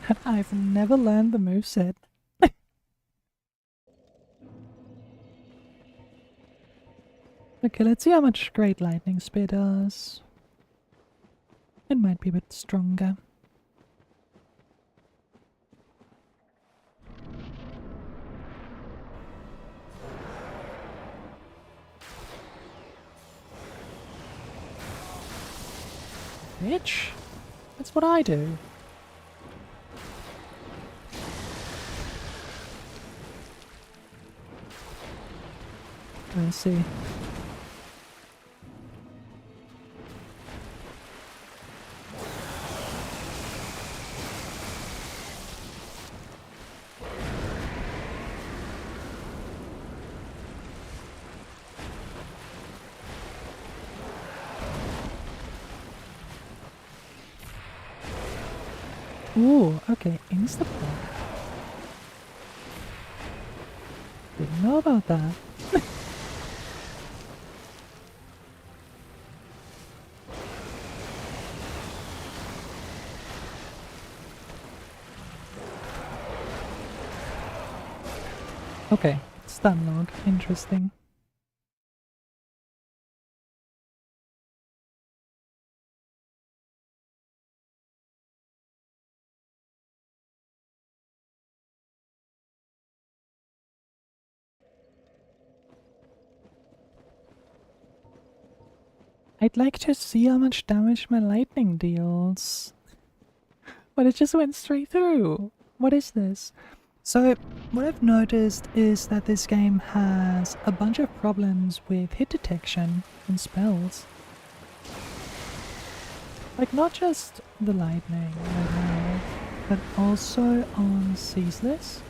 that I've never learned the moveset. Okay, let's see how much Great Lightning Spear does. It might be a bit stronger. Bitch! That's what I do. Let's see. Ooh, okay, insta-block. Didn't know about that. Okay, stun log, interesting. I'd like to see how much damage my lightning deals. But it just went straight through. What is this? So, what I've noticed is that this game has a bunch of problems with hit detection and spells. Like, not just the lightning right now, but also on Ceaseless.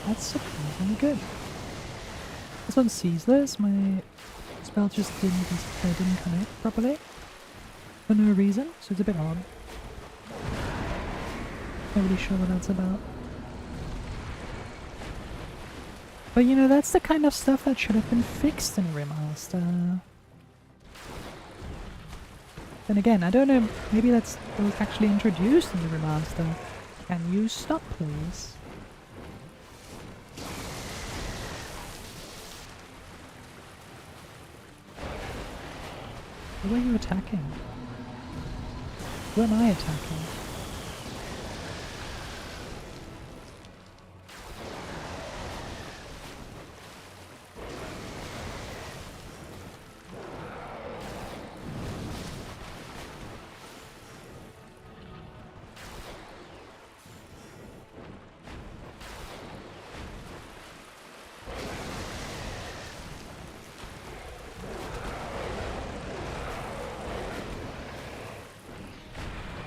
That's surprisingly good. This on Ceaseless, my spell just didn't connect properly. For no reason, so it's a bit odd. Not really sure what that's about. But you know, that's the kind of stuff that should have been fixed in a remaster. Then again, I don't know, maybe that's was actually introduced in the remaster. Can you stop, please? Who are you attacking? Who am I attacking?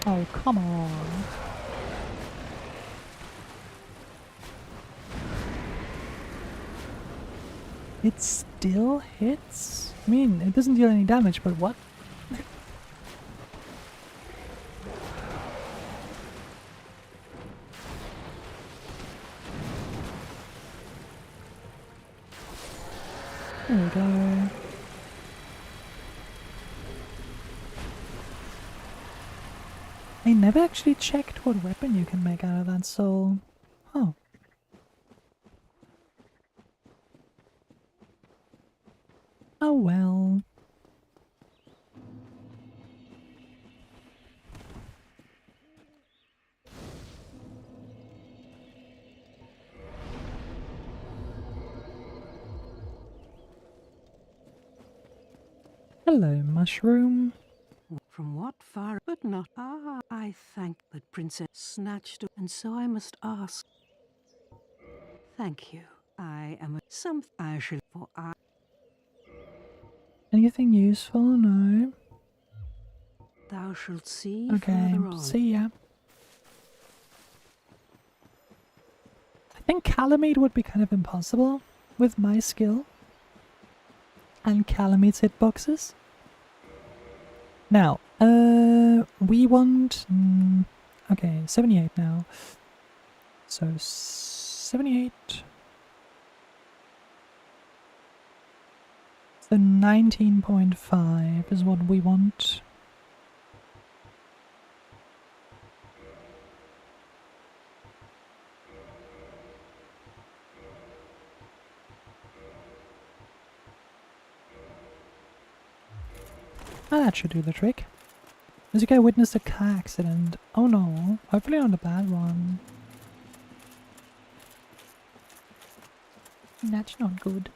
Oh, come on. It still hits? I mean, it doesn't deal any damage, but what? There we go. I never actually checked what weapon you can make out of that soul. Huh. Oh well. Hello, mushroom. From what far, but not. Ah, I thank, but Princess snatched, and so I must ask. Thank you. I am I shall, for I. Anything useful? No. Thou shalt see Okay, further on. see ya. I think Calamite would be kind of impossible with my skill. And Calamite's hitboxes. Now, we want... okay, 78 now. So, 78... So 19.5 is what we want. Oh, that should do the trick. This guy witnessed a car accident. Oh no, hopefully not a bad one. That's not good.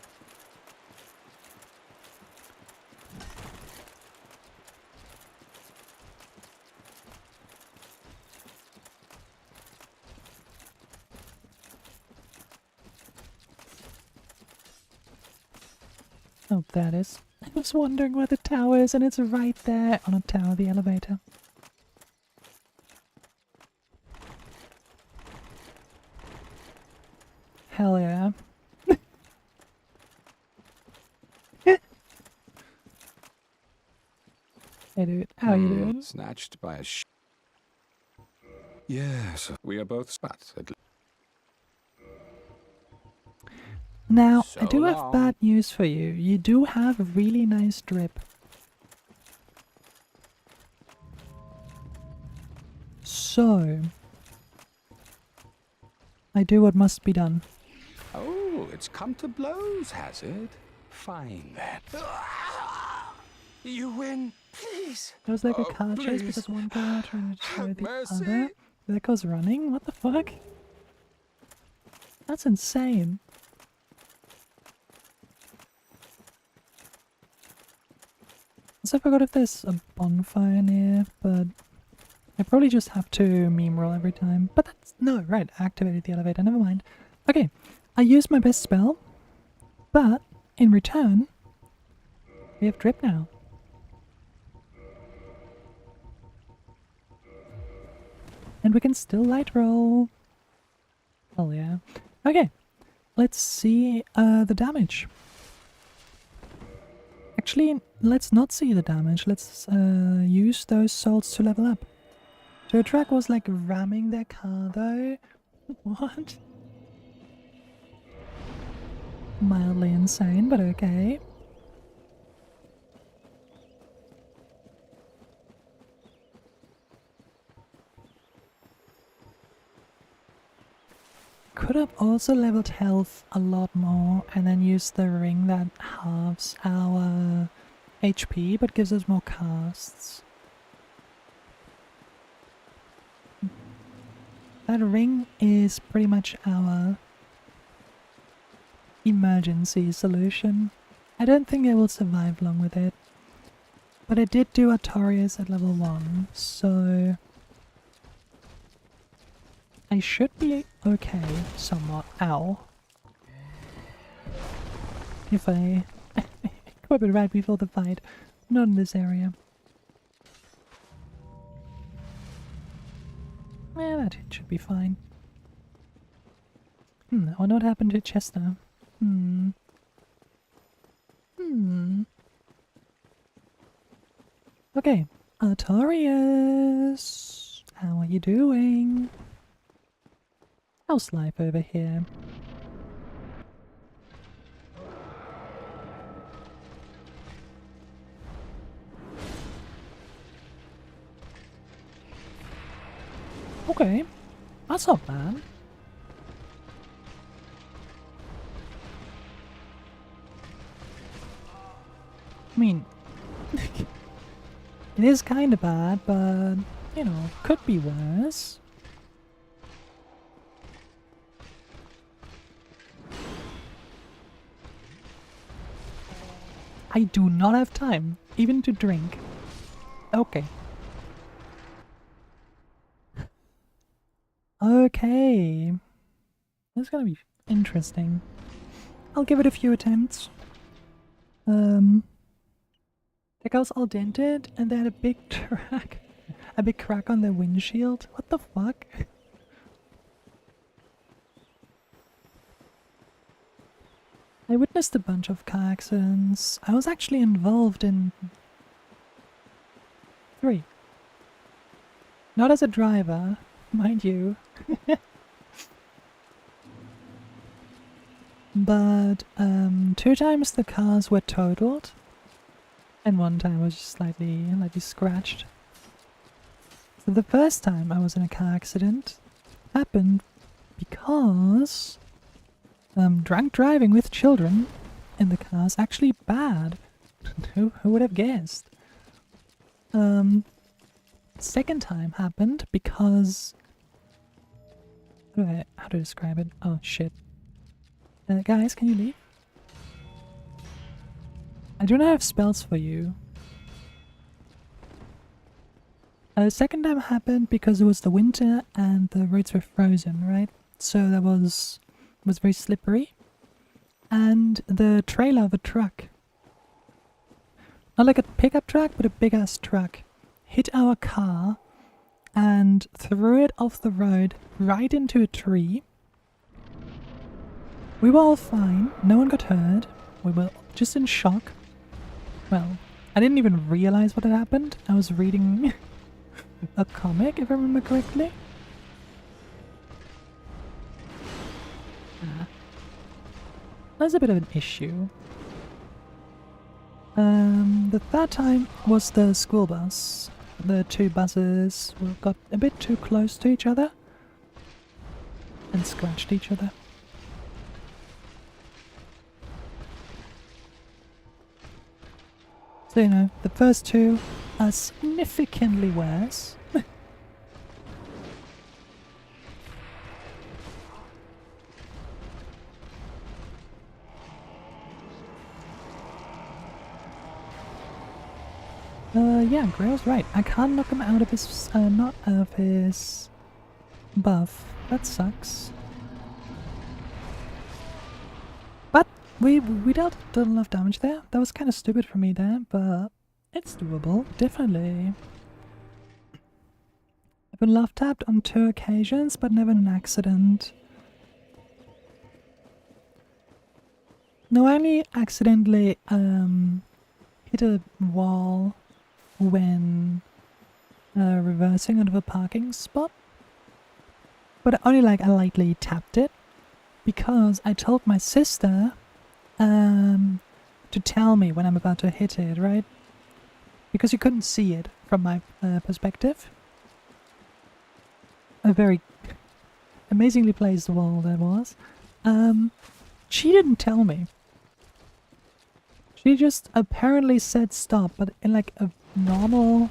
Oh, that is. I was wondering where the tower is, and it's right there on a tower, the elevator. Hell yeah. Hey dude, how you doing? Snatched by a Yes, we are both spots. Now, So I do have long. bad news for you. You do have a really nice drip. So, I do what must be done. Oh, it's come to blows, has it? Fine then. You win, please. There was like a Oh, car chase please. because one car tried to show the Mercy. other. That goes running? What the fuck? That's insane. Also, I forgot if there's a bonfire near, but I probably just have to meme roll every time. But that's... no, right, I activated the elevator, never mind. Okay, I used my best spell, but in return, we have drip now. And we can still light roll. Hell yeah. Okay, let's see the damage. Actually, let's not see the damage. Let's use those souls to level up. Joe Track was like ramming their car though. What? Mildly insane, but okay. Could have also leveled health a lot more and then used the ring that halves our HP but gives us more casts. That ring is pretty much our emergency solution. I don't think I will survive long with it. But I did do Artorias at level 1, so I should be okay, somewhat. Ow. If I equip it right before the fight. Not in this area. Yeah, that should be fine. I wonder what happened to Chester. Okay, Artorias! How are you doing? How's life over here? Okay, that's not bad. I mean, it is kind of bad, but, you know, could be worse. I do not have time, even to drink. Okay. Okay. This is gonna be interesting. I'll give it a few attempts. The guy's all dented and they had a big a big crack on their windshield. What the fuck? I witnessed a bunch of car accidents. I was actually involved in 3. Not as a driver, mind you. But 2 times the cars were totaled. And 1 time was just slightly scratched. So the first time I was in a car accident happened because drunk driving with children in the car is actually bad. Who would have guessed? Second time happened because... how to describe it? Oh shit. Guys, can you leave? I do not have spells for you. Second time happened because it was the winter and the roads were frozen, right? So that was very slippery. And the trailer of a truck, not like a pickup truck, but a big ass truck, hit our car and threw it off the road right into a tree. We were all fine, no one got hurt, we were just in shock. Well, I didn't even realize what had happened. I was reading a comic, if I remember correctly. That's a bit of an issue. The third time was the school bus. The 2 buses got a bit too close to each other and scratched each other. So, you know, the first 2 are significantly worse. Yeah, Grail's right. I can't knock him out of his, not out of his buff. That sucks. But we dealt a lot of damage there. That was kind of stupid for me there, but it's doable, definitely. I've been love tapped on 2 occasions, but never in an accident. No, I only accidentally hit a wall when reversing out of a parking spot. But only like I lightly tapped it because I told my sister to tell me when I'm about to hit it, right? Because you couldn't see it from my perspective. A very amazingly placed wall that was. She didn't tell me. She just apparently said stop, but in like a normal...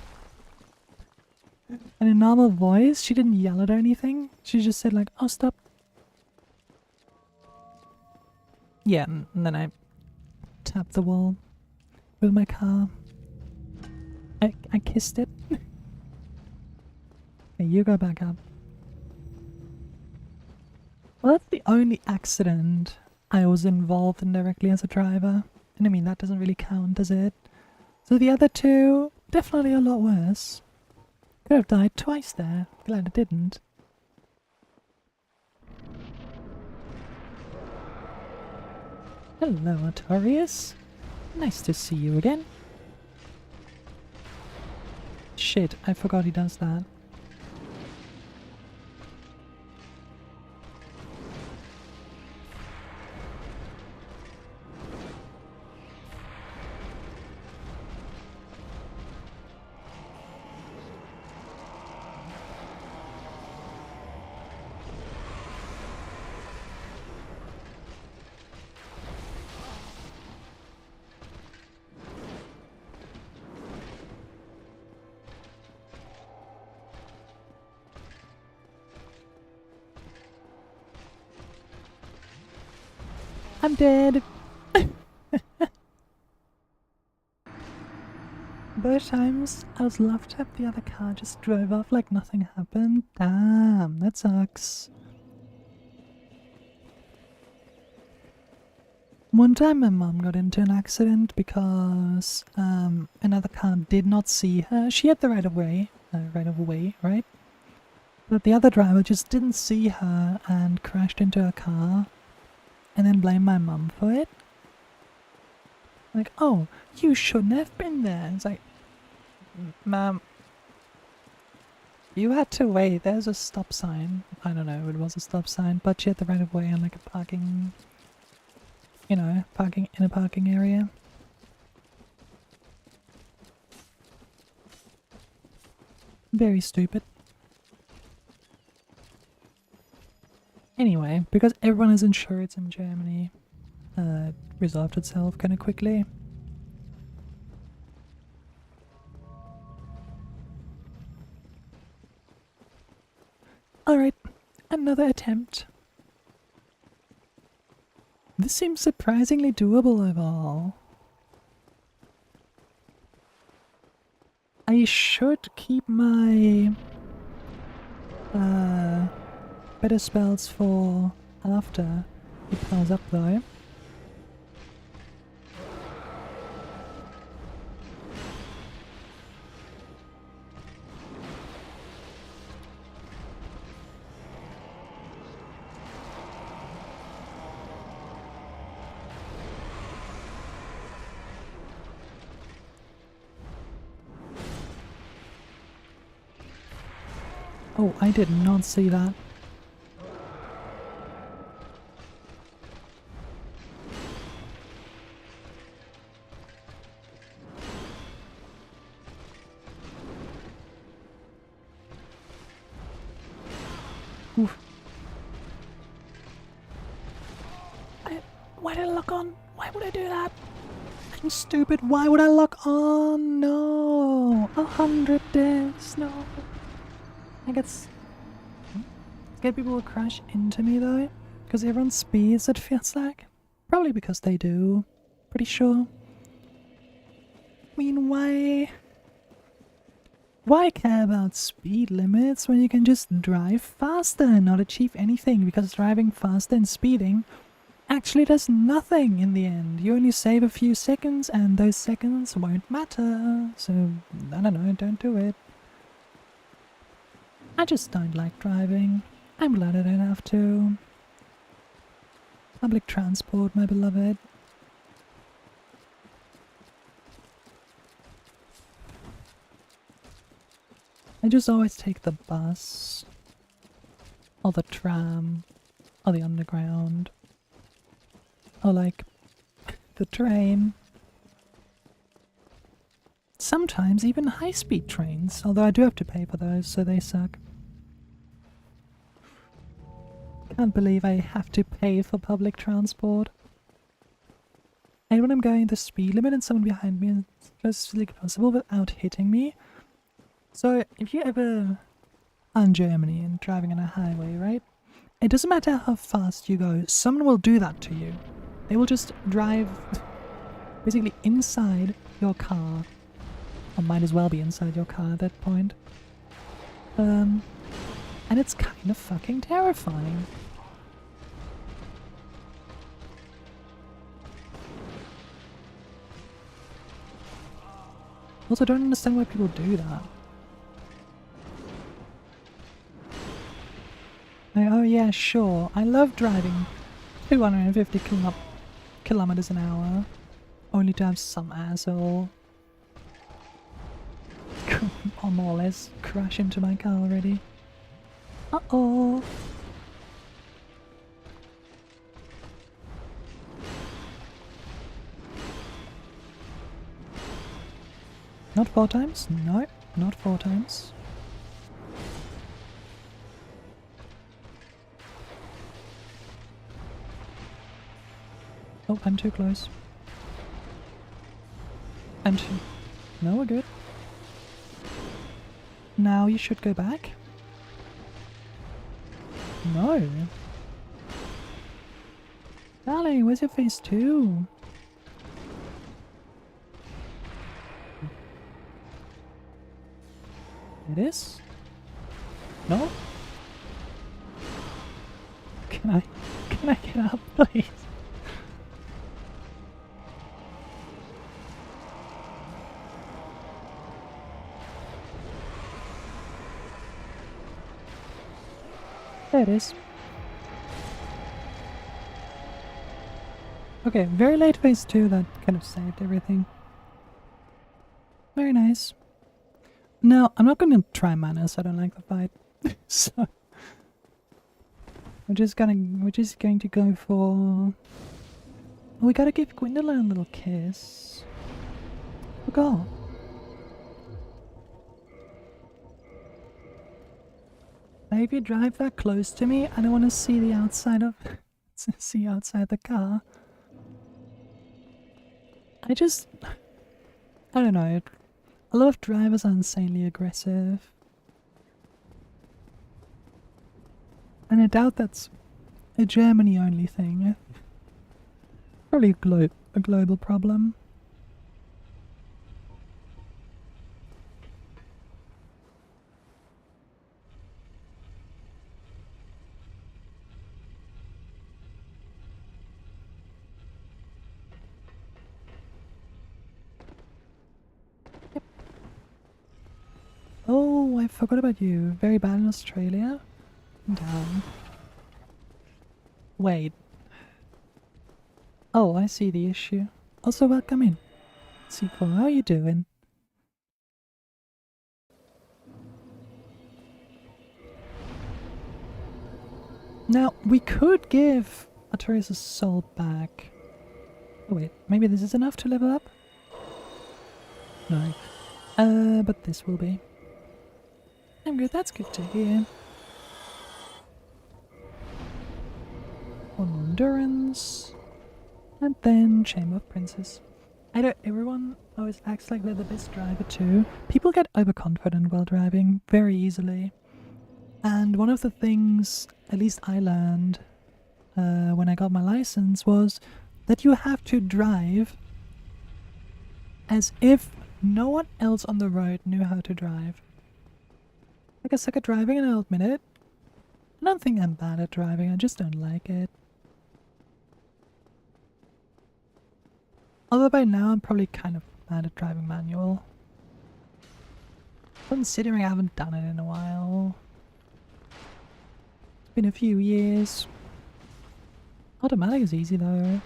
in a normal voice. She didn't yell it or anything. She just said like, oh, stop. Yeah, and then I tapped the wall with my car. I kissed it. Okay, you go back up. Well, that's the only accident I was involved in directly as a driver. And I mean, that doesn't really count, does it? So the other 2, definitely a lot worse. Could have died twice there. Glad I didn't. Hello, Artorius. Nice to see you again. Shit, I forgot he does that. I'm dead. Both times I was love tapped, the other car just drove off like nothing happened. Damn, that sucks. One time my mom got into an accident because another car did not see her. She had the right of way, right? But the other driver just didn't see her and crashed into her car and then blamed my mum for it. Like, oh, you shouldn't have been there. It's like, ma'am, you had to wait. There's a stop sign. I don't know, it was a stop sign, but she had the right of way on like a parking, you know, parking in a parking area. Very stupid. Anyway, because everyone has insurance in Germany, resolved itself kind of quickly. Alright, another attempt. This seems surprisingly doable overall. I should keep my better spells for after it powers up though. Oh, I did not see that. Oof. Why did I lock on? Why would I do that? I'm stupid. Why would I lock on? No. 100 deaths. No. I get scared people will crash into me though, because everyone speeds, it feels like. Probably because they do. Pretty sure. I mean, why Why care about speed limits when you can just drive faster and not achieve anything? Because driving faster and speeding actually does nothing in the end. You only save a few seconds and those seconds won't matter. So, I don't know, don't do it. I just don't like driving. I'm glad I don't have to. Public transport, my beloved. I just always take the bus, or the tram, or the underground, or like the train. Sometimes even high-speed trains, although I do have to pay for those, so they suck. Can't believe I have to pay for public transport. And when I'm going the speed limit and someone behind me is as close as possible without hitting me. So if you ever are in Germany and driving on a highway, right? It doesn't matter how fast you go, someone will do that to you. They will just drive basically inside your car. Or might as well be inside your car at that point. And it's kind of fucking terrifying. Also, I don't understand why people do that. Like, oh yeah, sure, I love driving 250 kilometers an hour, only to have some asshole or more or less crash into my car already. Uh-oh. Not 4 times? No, not 4 times. Oh, I'm too close. I'm too... No, we're good. Now you should go back. No. Darling, where's your phase 2? It is? No? Can I get up, please? There it is. Okay, very late phase 2, that kind of saved everything. Very nice. Now, I'm not gonna try manners, I don't like the fight. So we're just going to go for... Oh, we gotta give Gwendolyn a little kiss. Forgot. If you drive that close to me, I don't want to see the outside of... see outside the car. I don't know. A lot of drivers are insanely aggressive. And I doubt that's a Germany-only thing. Probably a global problem. Oh, I forgot about you. Very bad in Australia. Down. Wait. Oh, I see the issue. Also, welcome in. C4, how are you doing? Now, we could give Artorias' soul back. Oh wait, maybe this is enough to level up? No. But this will be. I'm good, that's good to hear. One more endurance. And then Chamber of Princes. I know everyone always acts like they're the best driver too. People get overconfident while driving very easily. And one of the things, at least I learned when I got my license, was that you have to drive as if no one else on the road knew how to drive. Like, I suck at driving and I'll admit it. I don't think I'm bad at driving, I just don't like it. Although by now I'm probably kind of bad at driving manual. Considering I haven't done it in a while. It's been a few years. Automatic is easy though.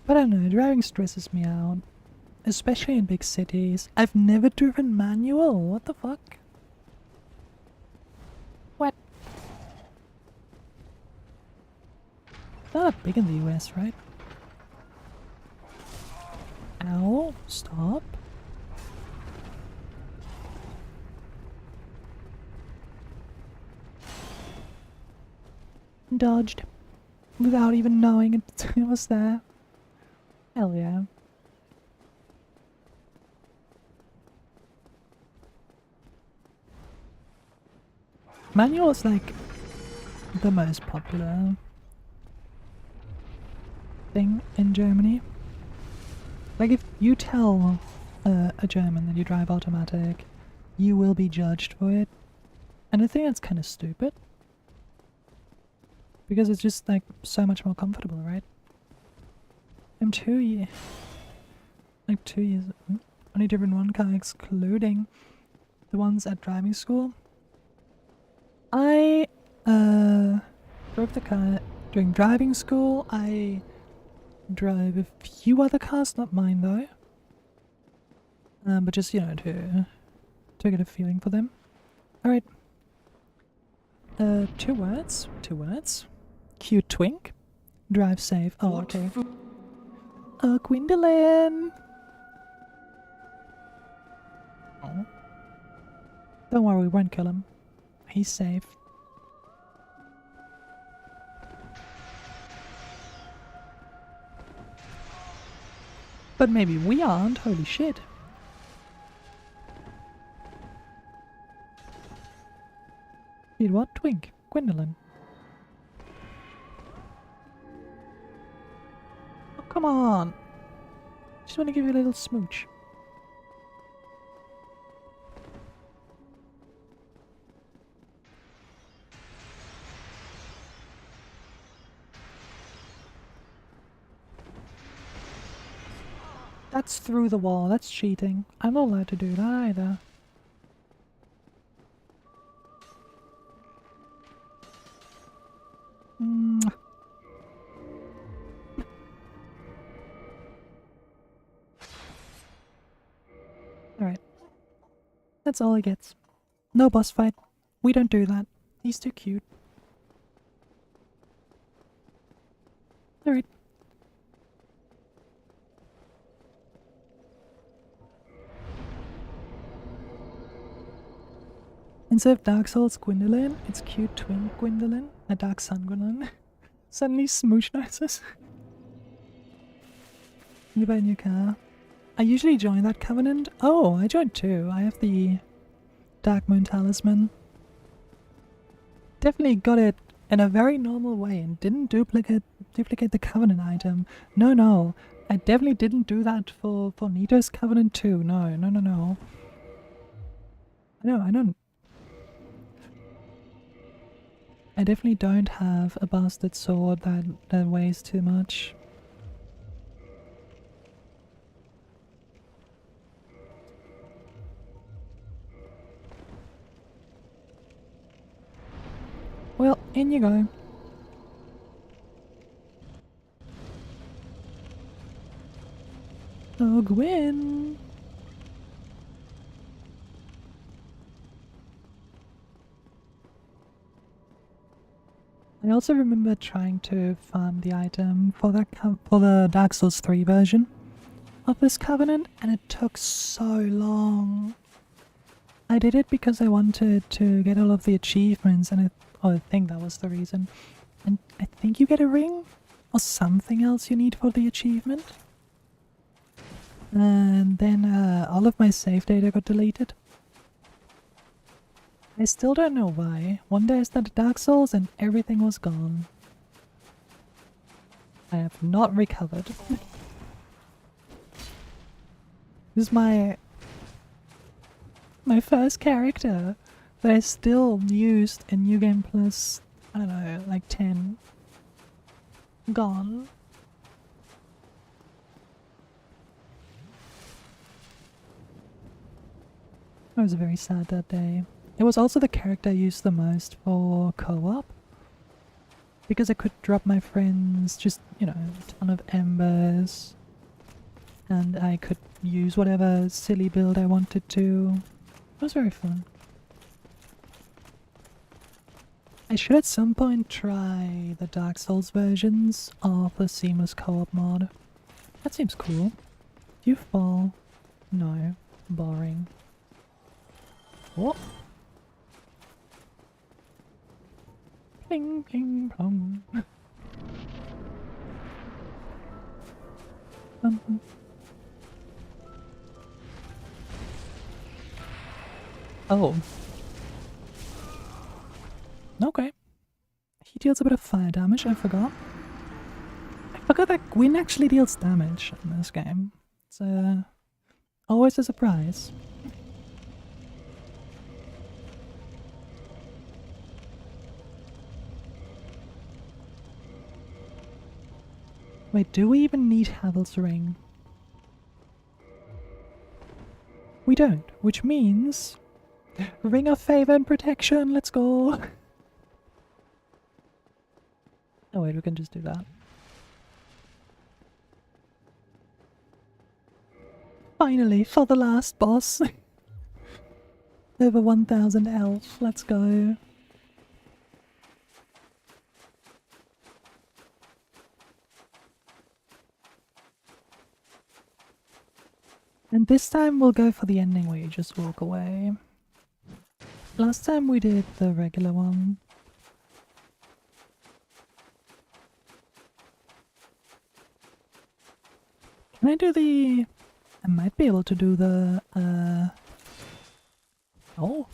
But I don't know, driving stresses me out. Especially in big cities. I've never driven manual, what the fuck? What? Not that big in the US, right? Ow, stop. Dodged. Without even knowing it was there. Hell yeah. Manual is like the most popular thing in Germany. Like if you tell a German that you drive automatic, you will be judged for it. And I think that's kind of stupid. Because it's just like so much more comfortable, right? I'm 2 years... Like 2 years... Only driven one car excluding the ones at driving school. I drove the car during driving school. I drove a few other cars, not mine though. But just, you know, to get a feeling for them. Alright. 2 words. 2 words. Cute twink. Drive safe. Oh, okay. Oh, Gwendolyn! Oh. Don't worry, we won't kill him. He's safe. But maybe we aren't, holy shit. Did what? Twink. Gwendolyn. Oh, come on. Just want to give you a little smooch. That's through the wall, that's cheating. I'm not allowed to do that either. Alright. That's all he gets. No boss fight. We don't do that. He's too cute. Alright. Instead of Dark Souls Gwendolyn, it's cute twin Gwendolyn, a Dark Sun Gwendolyn. Suddenly smooch noises. You buy a new car. I usually join that covenant. Oh, I joined too. I have the Dark Moon Talisman. Definitely got it in a very normal way and didn't duplicate the covenant item. No. I definitely didn't do that for Nito's covenant too. No. I don't. I definitely don't have a bastard sword that weighs too much. Well, in you go. Oh, Gwen! I also remember trying to farm the item for the Dark Souls 3 version of this covenant, and it took so long. I did it because I wanted to get all of the achievements, and I think that was the reason. And I think you get a ring or something else you need for the achievement. And then all of my save data got deleted. I still don't know why. One day I started Dark Souls and everything was gone. I have not recovered. This is my first character that I still used in New Game Plus, I don't know, like 10. Gone. I was very sad that day. It was also the character I used the most for co-op. Because I could drop my friends just, you know, a ton of embers. And I could use whatever silly build I wanted to. It was very fun. I should at some point try the Dark Souls versions of the seamless co-op mod. That seems cool. Do you fall? No. Boring. What? Pling pling plong. Oh. Okay. He deals a bit of fire damage, I forgot. I forgot that Gwyn actually deals damage in this game. It's always a surprise. Wait, do we even need Havel's ring? We don't, which means... Ring of favor and protection, let's go! Oh wait, we can just do that. Finally, for the last boss! Over 1000 health, let's go. And this time we'll go for the ending where you just walk away. Last time we did the regular one. Can I do the... I might be able to do the, oh.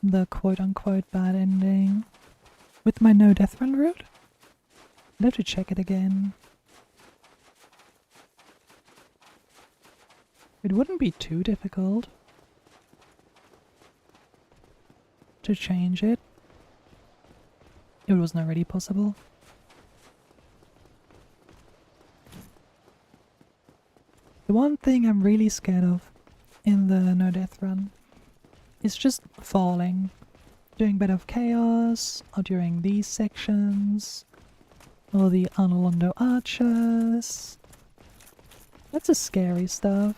The quote-unquote bad ending. With my no death run route? I'd have to check it again. It wouldn't be too difficult to change it. It wasn't already possible. The one thing I'm really scared of in the no death run is just falling during Bed of Chaos or during these sections or the Arnolondo Archers. That's the scary stuff.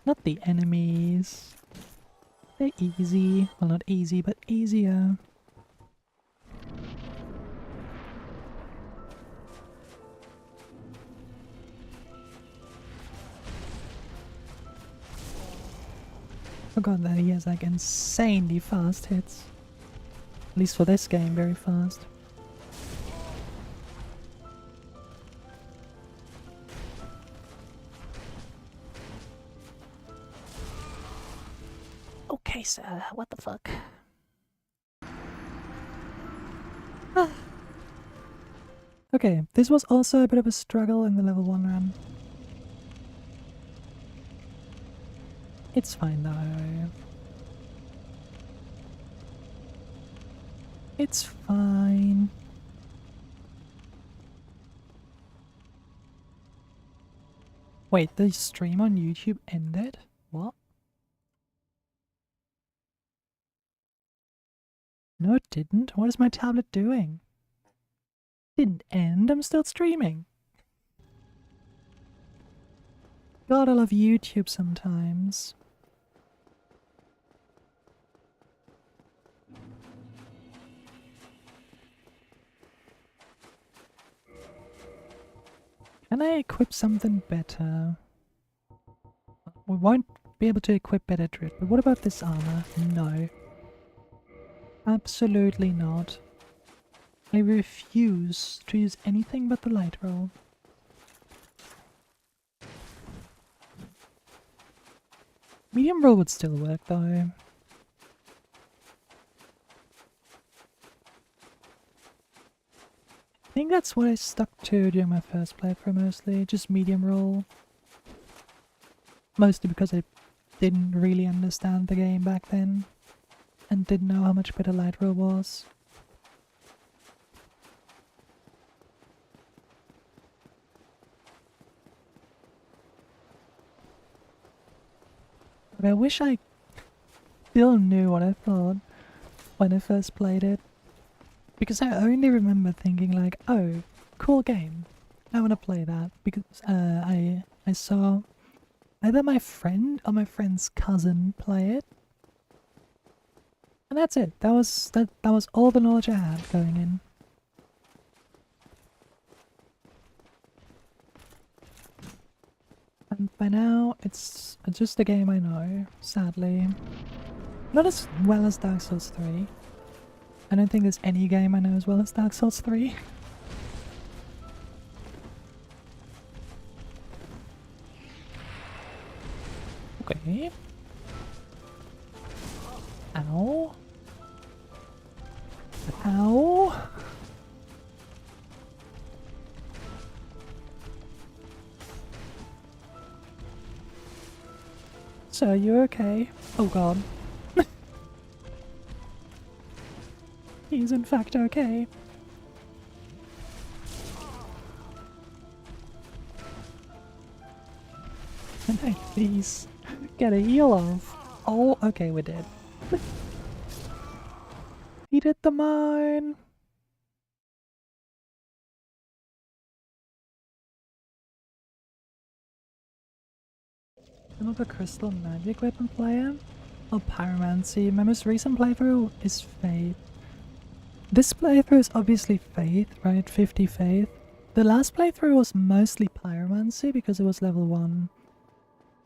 Not the enemies. They're easy. Well, not easy, but easier. Forgot that he has like insanely fast hits. At least for this game, very fast. Okay, sir, what the fuck? Okay, this was also a bit of a struggle in the level 1 run. It's fine though. It's fine. Wait, the stream on YouTube ended? What? No, it didn't. What is my tablet doing? Didn't end. I'm still streaming. God, I love YouTube sometimes. Can I equip something better? We won't be able to equip better Drit, but what about this armor? No. Absolutely not. I refuse to use anything but the light roll. Medium roll would still work though. think that's what I stuck to during my first playthrough mostly, just medium roll. Mostly because I didn't really understand the game back then and didn't know how much better light roll was. But I wish I still knew what I thought when I first played it. Because I only remember thinking like, oh, cool game. I want to play that. Because I saw either my friend or my friend's cousin play it. And that's it. That was all the knowledge I had going in. And by now, it's just a game I know, sadly. Not as well as Dark Souls 3. I don't think there's any game I know as well as Dark Souls 3. Okay. Ow. Ow. So, you okay? Oh god. He's in fact okay. Can I please get a heal off? Oh, okay, we're dead. He did the mine! I'm a crystal magic weapon player? Or pyromancy? My most recent playthrough is Faith. This playthrough is obviously Faith, right? 50 Faith. The last playthrough was mostly pyromancy because it was level 1.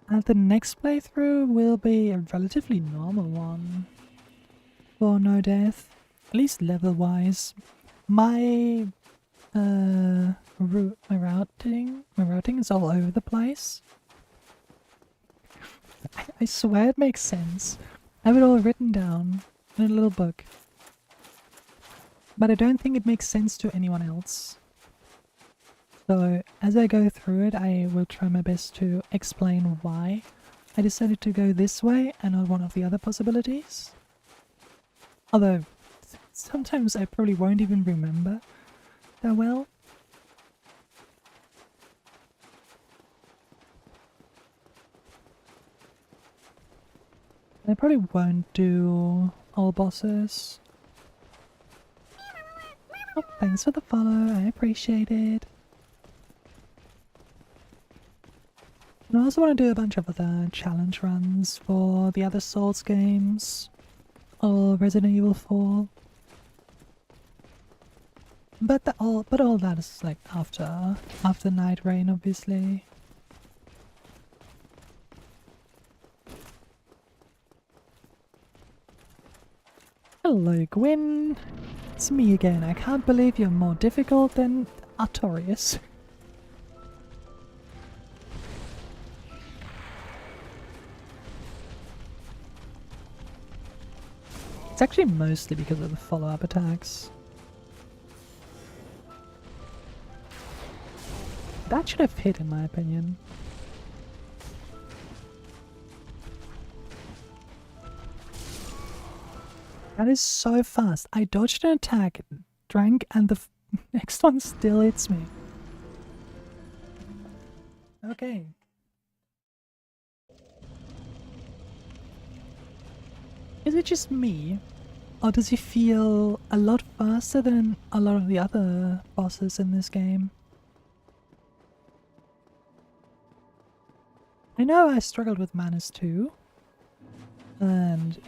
And the next playthrough will be a relatively normal one. For no death. At least level wise. My routing is all over the place. I swear it makes sense. I have it all written down in a little book. But I don't think it makes sense to anyone else. So as I go through it, I will try my best to explain why I decided to go this way and not one of the other possibilities. Although sometimes I probably won't even remember that well. I probably won't do all bosses. Oh, thanks for the follow, I appreciate it. And I also want to do a bunch of other challenge runs for the other Souls games. Or Resident Evil 4. But all that is like after Night Rain, obviously. Hello, Gwyn. It's me again. I can't believe you're more difficult than Artorias. It's actually mostly because of the follow-up attacks. That should have hit, in my opinion. That is so fast. I dodged an attack, drank, and the next one still hits me. Okay. Is it just me? Or does he feel a lot faster than a lot of the other bosses in this game? I know I struggled with Manus too. And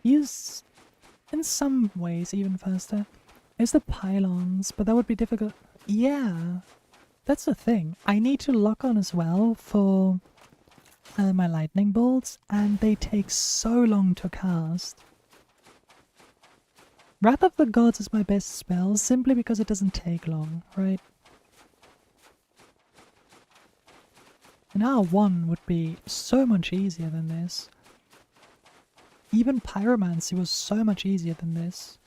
he's in some ways even faster. It's the pylons, but that would be difficult. Yeah, that's the thing. I need to lock on as well for my lightning bolts, and they take so long to cast. Wrath of the Gods is my best spell simply because it doesn't take long, right? And R1 would be so much easier than this. Even Pyromancy was so much easier than this.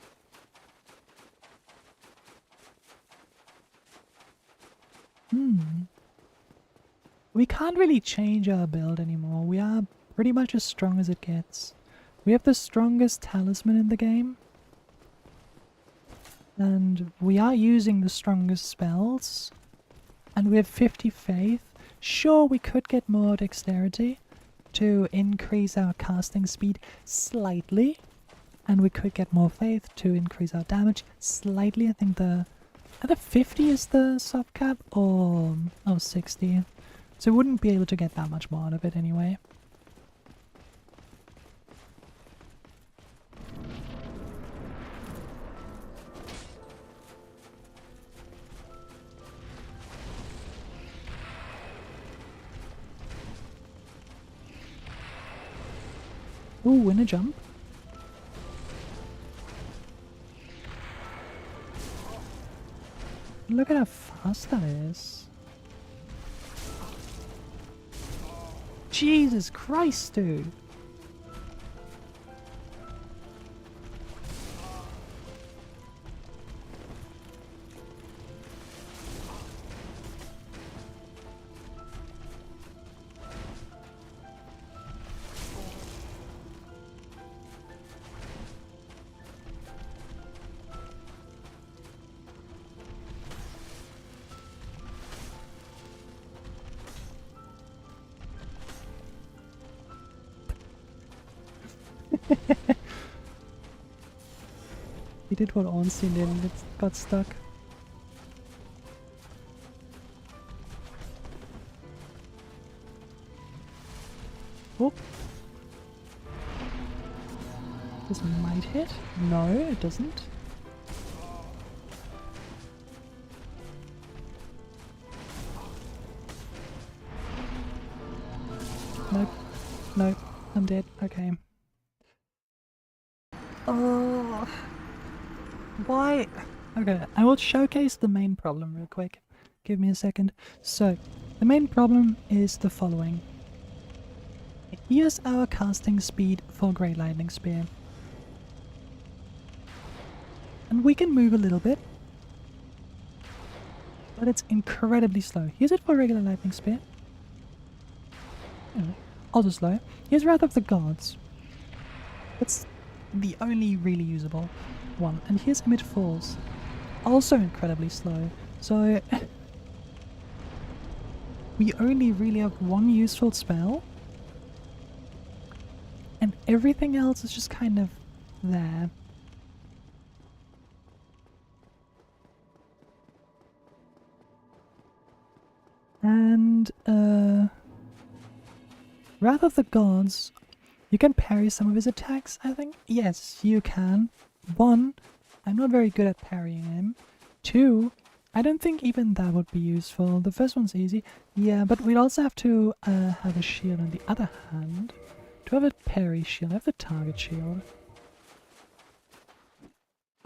We can't really change our build anymore. We are pretty much as strong as it gets. We have the strongest talisman in the game. And we are using the strongest spells. And we have 50 faith. Sure, we could get more dexterity to increase our casting speed slightly. And we could get more faith to increase our damage slightly. I think the... Either 50 is the soft cap or 60. So we wouldn't be able to get that much more out of it anyway. Ooh, in a jump. Look at how fast that is. Jesus Christ, dude. He did what Ornstein did and it got stuck. Oh. This might hit. No, it doesn't. Nope. Nope. I'm dead. Okay. Oh. Why? Okay, I will showcase the main problem real quick. Give me a second. So, the main problem is the following. Here's our casting speed for Great Lightning Spear. And we can move a little bit. But it's incredibly slow. Here's it for regular Lightning Spear. Anyway, also slow. Here's Wrath of the Gods. That's the only really usable one. And here's Image Falls. Also incredibly slow. So we only really have one useful spell. And everything else is just kind of there. And Wrath of the Gods, you can parry some of his attacks, I think. Yes, you can. 1, I'm not very good at parrying him. 2, I don't think even that would be useful. The first one's easy. Yeah, but we'd also have to have a shield on the other hand. Do I have a parry shield? I have the target shield.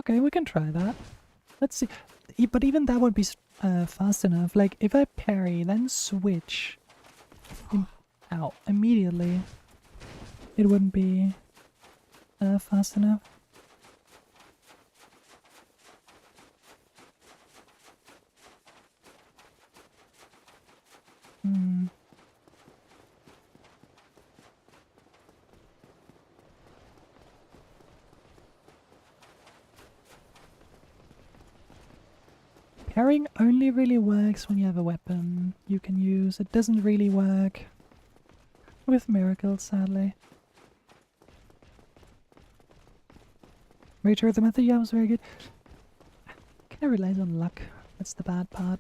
Okay, we can try that. Let's see. But even that would be fast enough. Like, if I parry, then switch out immediately, it wouldn't be fast enough. Parrying only really works when you have a weapon you can use. It doesn't really work with miracles, sadly. Return of the method, yeah, was very good. Can I rely on luck? That's the bad part.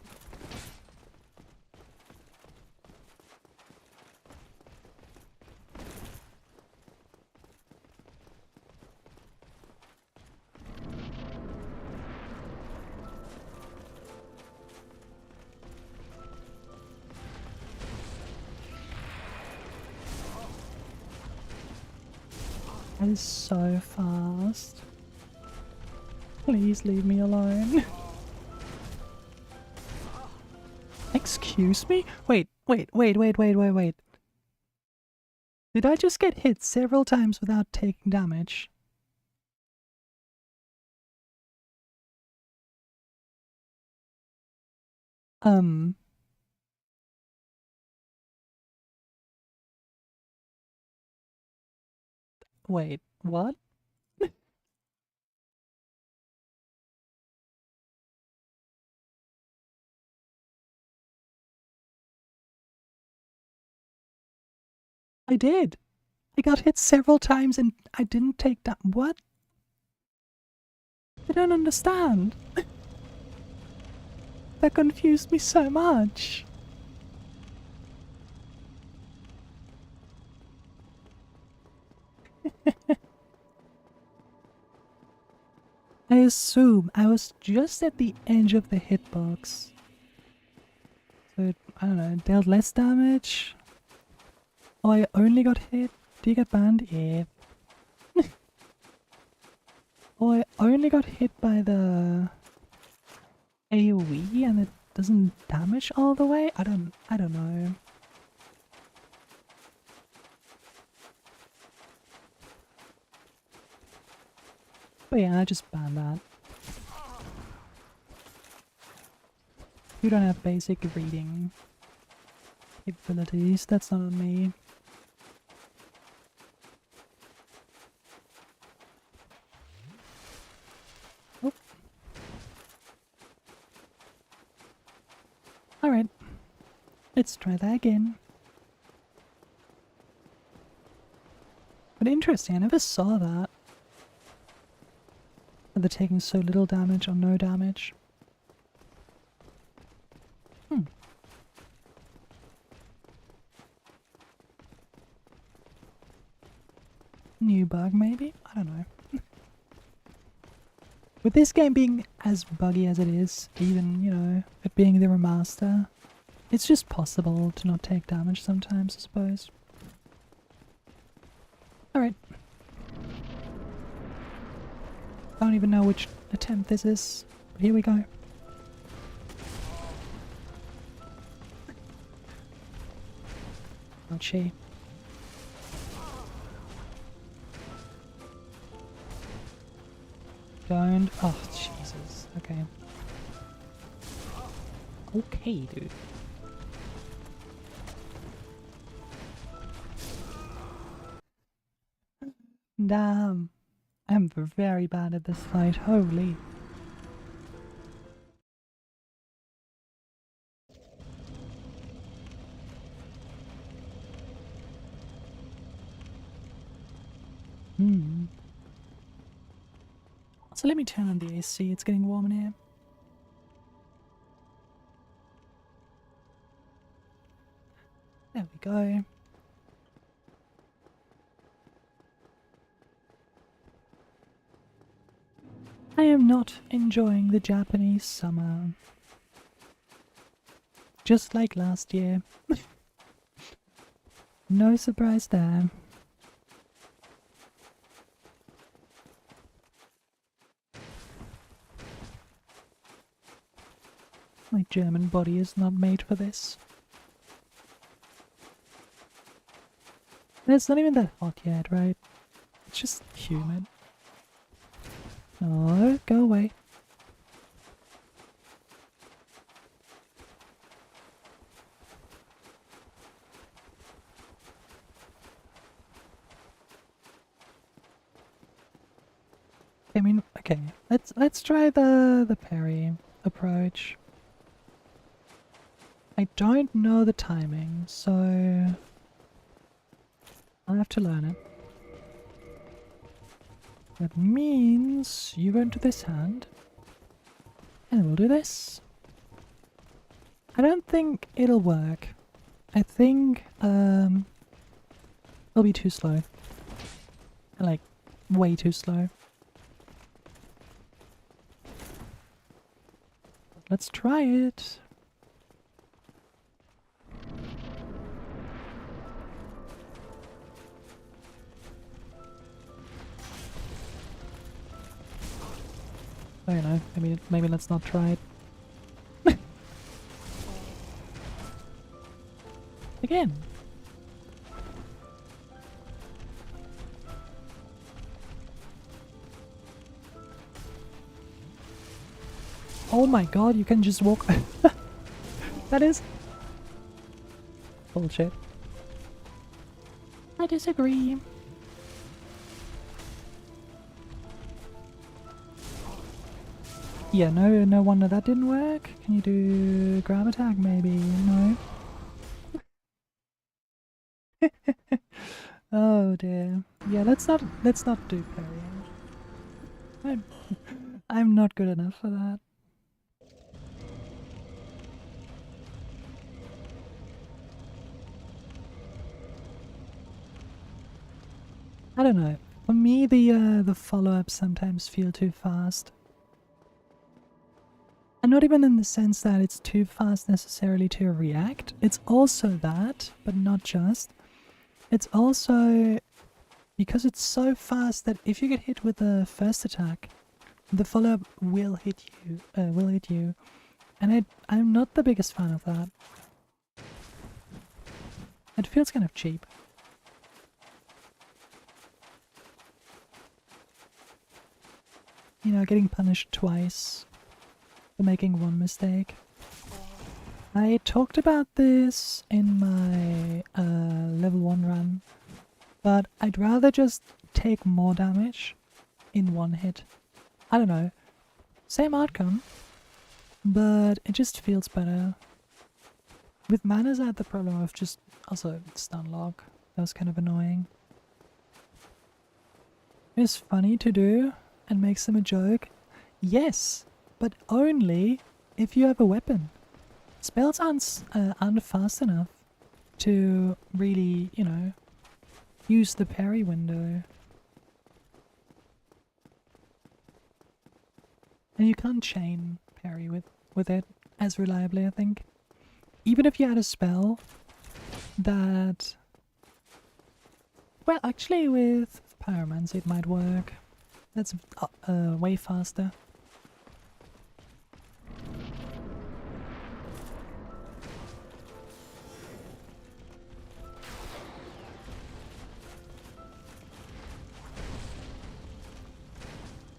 That is so fast. Please leave me alone. Excuse me? Wait. Did I just get hit several times without taking damage? Wait, what? I did. I got hit several times and I didn't take that. What? I don't understand. That confused me so much. I assume I was just at the edge of the hitbox. So it, I don't know, dealt less damage? Oh, I only got hit? Do you get banned? Yeah. Oh, I only got hit by the AoE and it doesn't damage all the way? I don't know. But yeah, I just banned that. You don't have basic reading capabilities, that's not on me. Oh. Alright. Let's try that again. But interesting, I never saw that. They're taking so little damage or no damage. New bug maybe? I don't know. With this game being as buggy as it is, even, you know, it being the remaster, it's just possible to not take damage sometimes, I suppose. Alright. I don't even know which attempt this is, but here we go. Ouchie. Don't. Oh, Jesus. Okay. Okay, dude. Damn. I'm very bad at this fight. Holy. So let me turn on the AC, it's getting warm in here. There we go. I am not enjoying the Japanese summer. Just like last year. No surprise there. My German body is not made for this. And it's not even that hot yet, right? It's just humid. No, go away. I mean, okay, let's try the parry approach. I don't know the timing, so I'll have to learn it. That means you go into this hand, and we'll do this. I don't think it'll work. I think it'll be too slow. Like, way too slow. Let's try it. I don't know, maybe let's not try it. Again. Oh my god, you can just walk. That is bullshit. I disagree. Yeah, no wonder that didn't work. Can you do grab attack maybe? No. Oh dear. Yeah, let's not do parry. I'm not good enough for that. I don't know. For me, the follow-ups sometimes feel too fast. And not even in the sense that it's too fast necessarily to react. It's also that, but not just. It's also because it's so fast that if you get hit with the first attack, the follow-up will hit you. And I'm not the biggest fan of that. It feels kind of cheap. You know, getting punished twice for making one mistake. I talked about this in my level 1 run, but I'd rather just take more damage in one hit. I don't know, same outcome, but it just feels better. With manners I had the problem of just also stun lock. That was kind of annoying. It's funny to do and makes them a joke. Yes, but only if you have a weapon. Spells aren't fast enough to really, you know, use the parry window. And you can't chain parry with it as reliably, I think. Even if you had a spell that... Well, actually with Pyromancy it might work. That's way faster.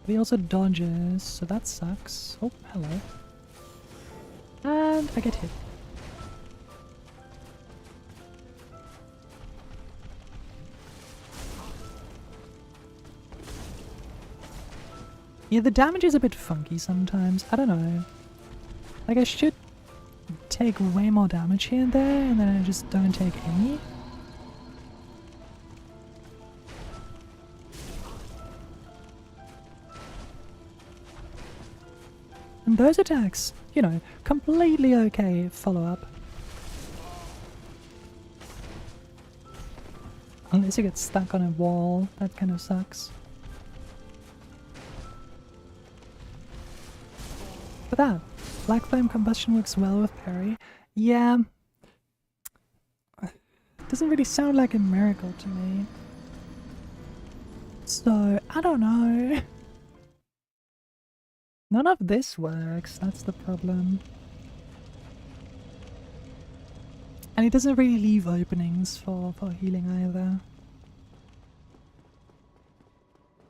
He also dodges, so that sucks. Oh, hello. And I get hit. Yeah, the damage is a bit funky sometimes. I don't know. Like, I should take way more damage here and there, and then I just don't take any. And those attacks, you know, completely okay follow-up. Unless you get stuck on a wall, that kind of sucks. But that, Black Flame Combustion works well with parry. Yeah. Doesn't really sound like a miracle to me. So, I don't know. None of this works, that's the problem. And it doesn't really leave openings for healing either.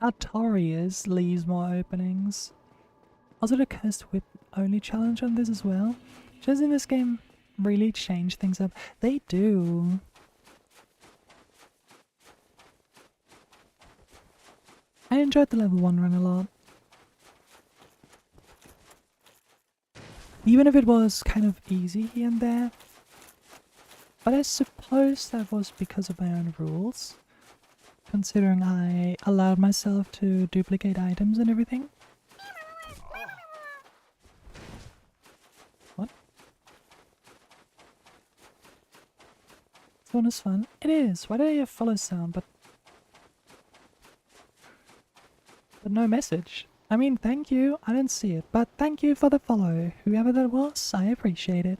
Artorias leaves more openings. Also, the Cursed Whip only challenge on this as well. Doesn't this game really change things up? They do. I enjoyed the level 1 run a lot. Even if it was kind of easy here and there. But I suppose that was because of my own rules. Considering I allowed myself to duplicate items and everything. What? This one is fun. It is. Why do I hear follow sound but no message? I mean, thank you. I didn't see it, but thank you for the follow. Whoever that was, I appreciate it.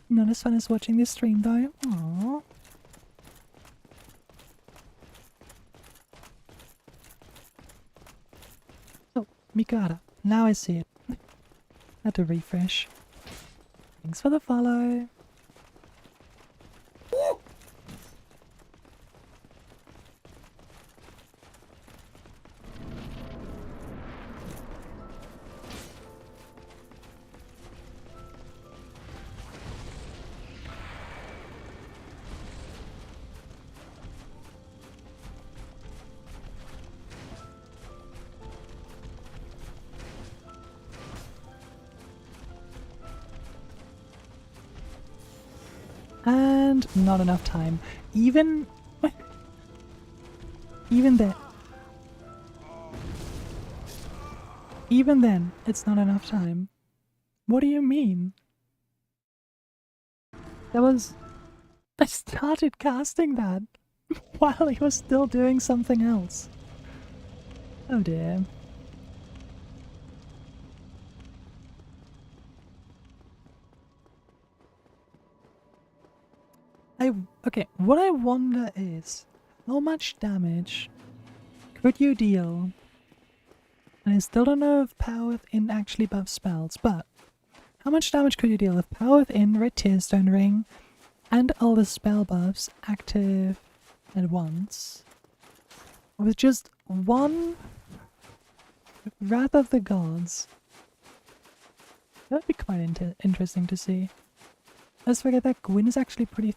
Not as fun as watching this stream though. Aww. Oh, Mikata. Now I see it. Had to refresh. Thanks for the follow. And not enough time. Even then. Even then, it's not enough time. What do you mean? That was... I started casting that while he was still doing something else. Oh dear. Okay, what I wonder is, how much damage could you deal? And I still don't know if Power Within actually buffs spells, but how much damage could you deal if Power Within, Red Tearstone Ring, and all the spell buffs active at once? With just one Wrath of the Gods. That would be quite interesting to see. Let's forget that Gwyn is actually pretty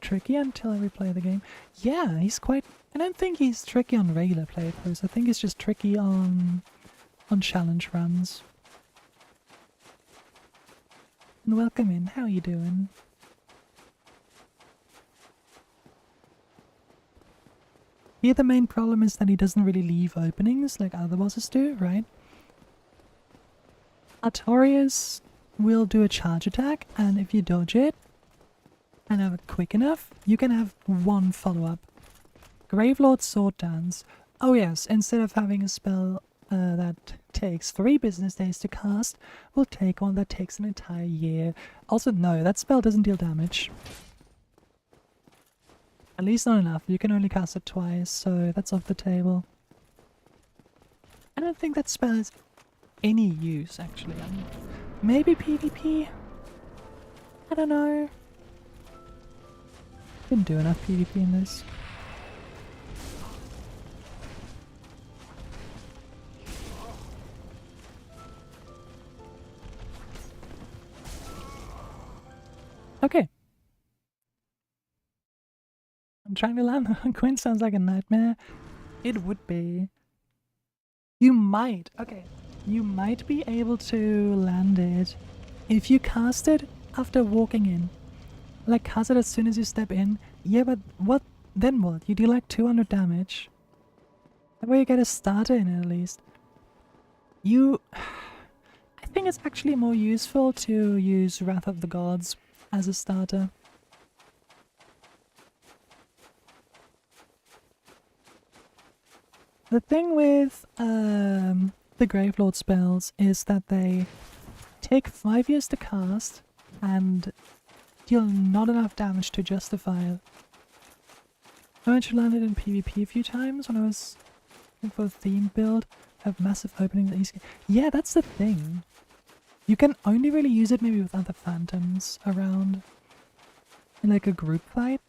tricky until I replay the game. Yeah, he's quite... I don't think he's tricky on regular playthroughs. I think he's just tricky on challenge runs. And welcome in. How are you doing? Here the main problem is that he doesn't really leave openings like other bosses do, right? Artorias will do a charge attack, and if you dodge it and have it quick enough, you can have one follow-up. Gravelord's Sword Dance. Oh yes, instead of having a spell that takes 3 business days to cast, we'll take one that takes an entire year. Also, no, that spell doesn't deal damage. At least not enough. You can only cast it twice, so that's off the table. I don't think that spell has any use, actually. Maybe PvP? I don't know. Didn't do enough PvP in this. Okay. I'm trying to land. Quinn sounds like a nightmare. It would be. You might. Okay. You might be able to land it if you cast it after walking in. Like, cast it as soon as you step in. Yeah, but what? Then what? You deal like 200 damage. That way you get a starter in it at least. I think it's actually more useful to use Wrath of the Gods as a starter. The thing with the Gravelord spells is that they take 5 years to cast and deal not enough damage to justify it. I managed to land it in PvP a few times when I was looking for a theme build. Have massive openings. Yeah, that's the thing. You can only really use it maybe with other phantoms around in like a group fight.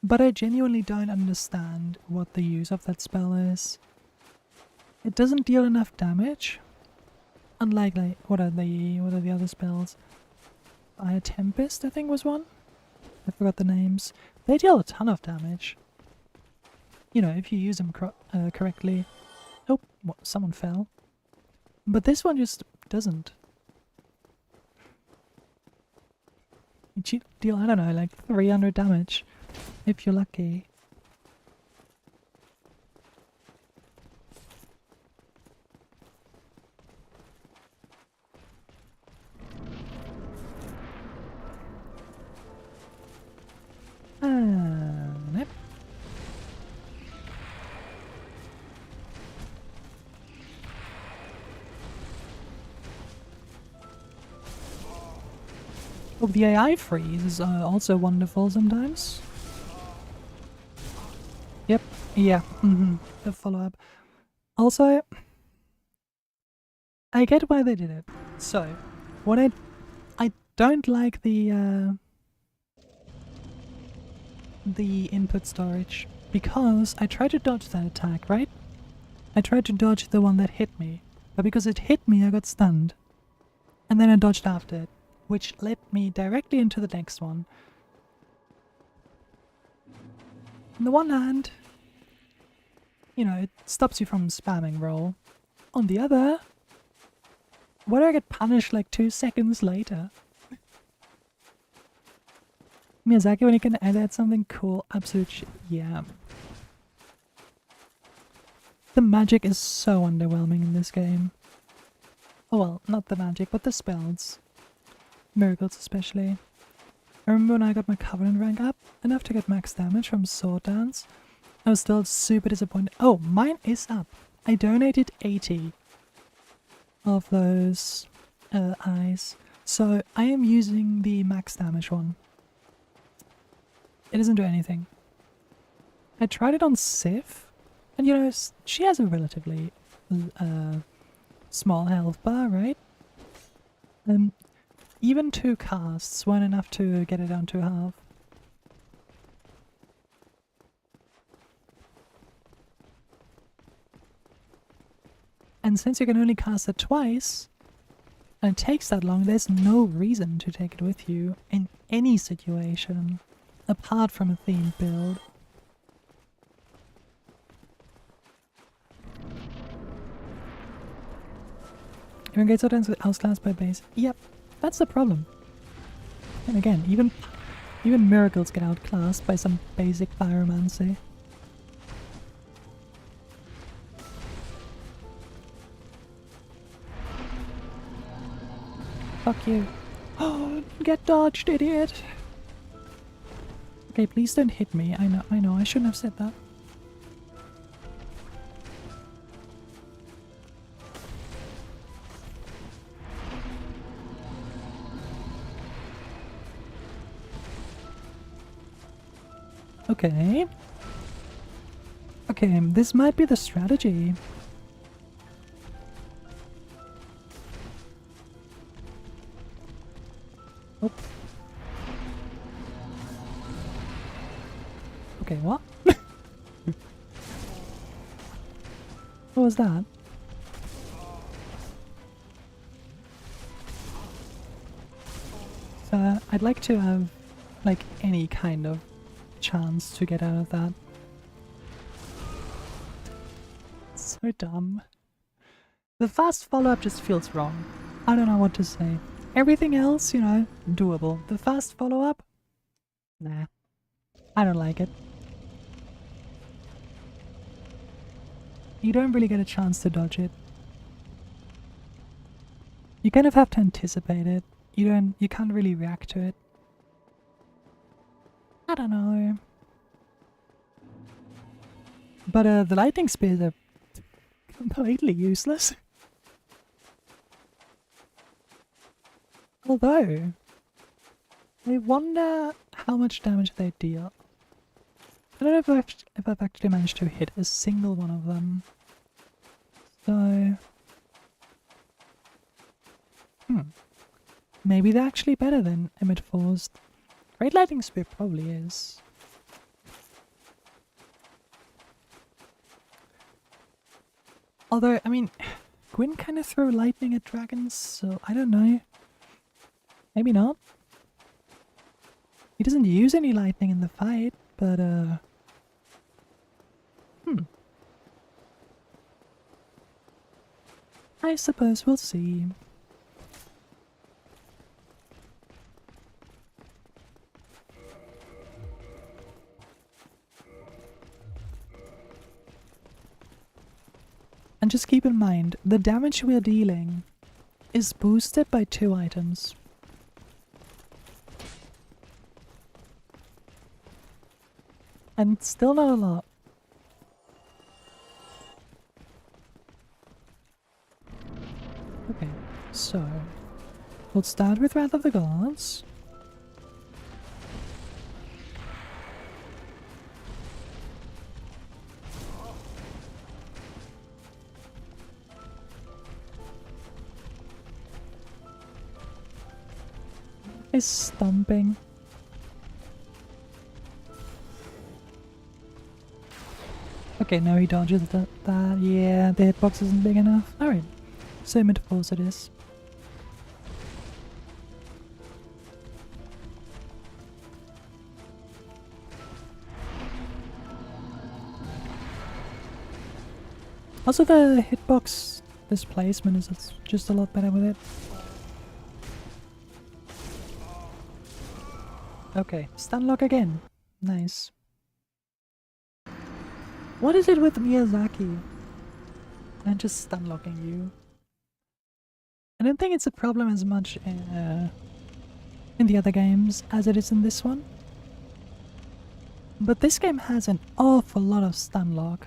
But I genuinely don't understand what the use of that spell is. It doesn't deal enough damage. Unlike, like, what are the other spells? Fire Tempest, I think, was one. I forgot the names. They deal a ton of damage. You know, if you use them correctly. Oh, what, someone fell. But this one just doesn't. You deal, I don't know, like 300 damage. If you're lucky. Yep. Oh, the AI freeze is also wonderful sometimes. Yep, yeah, the follow-up. Also, I get why they did it. So, what I don't like the input storage, because I tried to dodge that attack, right? I tried to dodge the one that hit me, but because it hit me I got stunned. And then I dodged after it, which led me directly into the next one. On the one hand, you know, it stops you from spamming roll. On the other, why do I get punished like 2 seconds later? Miyazaki, when you can edit something cool, absolute shit. Yeah. The magic is so underwhelming in this game. Oh well, not the magic, but the spells. Miracles especially. I remember when I got my Covenant rank up, enough to get max damage from Sword Dance. I was still super disappointed. Oh, mine is up. I donated 80 of those eyes. So I am using the max damage one. It doesn't do anything. I tried it on Sif, and you know, she has a relatively small health bar, right? Even 2 casts weren't enough to get it down to half. And since you can only cast it twice, and it takes that long, there's no reason to take it with you in any situation, apart from a themed build. Even get sometimes outclassed by base. Yep, that's the problem. And again, even miracles get outclassed by some basic pyromancy. Fuck you. Oh, get dodged, idiot. Okay, please don't hit me. I know, I shouldn't have said that. Okay. Okay, this might be the strategy. Oh. Okay, what? What was that? So, I'd like to have, like, any kind of chance to get out of that. So dumb. The fast follow-up just feels wrong. I don't know what to say. Everything else, you know, doable. The fast follow-up? Nah. I don't like it. You don't really get a chance to dodge it. You kind of have to anticipate it. You can't really react to it. I don't know. But the lightning spears are completely useless. Although, I wonder how much damage they deal. I don't know if I've actually managed to hit a single one of them. So, maybe they're actually better than Emmet 4's. Great Lightning Spear probably is. Although, I mean, Gwyn kind of throw lightning at dragons, so I don't know. Maybe not. He doesn't use any lightning in the fight, but I suppose we'll see. And just keep in mind, the damage we are dealing is boosted by 2 items. And still not a lot. Okay, so we'll start with Wrath of the Gods. Is stomping. Okay, now he dodges that. Yeah, the hitbox isn't big enough. Alright, so mid-force it is. Also, the hitbox displacement is just a lot better with it. Okay, stun lock again. Nice. What is it with Miyazaki? And just stun locking you. I don't think it's a problem as much in the other games as it is in this one. But this game has an awful lot of stun lock.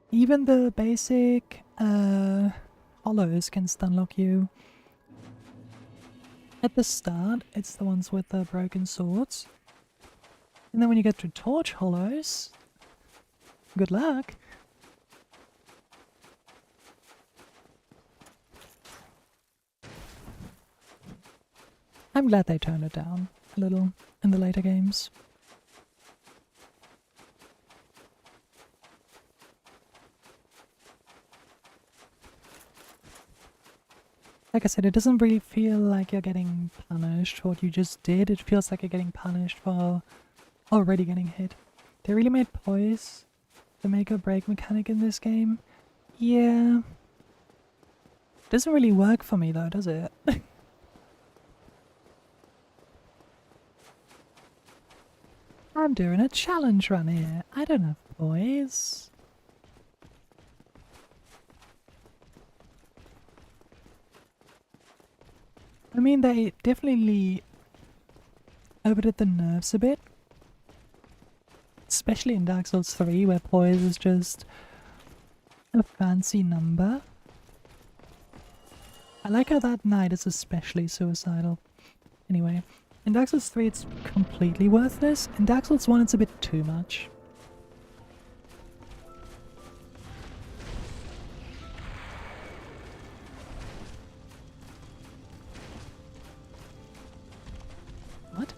Even the basic hollows can stun lock you. At the start, it's the ones with the broken swords. And then when you get to torch hollows, good luck. I'm glad they toned it down a little in the later games. Like I said, it doesn't really feel like you're getting punished for what you just did. It feels like you're getting punished for already getting hit. They really made poise the make or break mechanic in this game. Yeah. Doesn't really work for me though, does it? I'm doing a challenge run here. I don't have poise. I mean, they definitely overdid the nerves a bit. Especially in Dark Souls 3, where poise is just a fancy number. I like how that knight is especially suicidal. Anyway, in Dark Souls 3 it's completely worthless. In Dark Souls 1 it's a bit too much. What?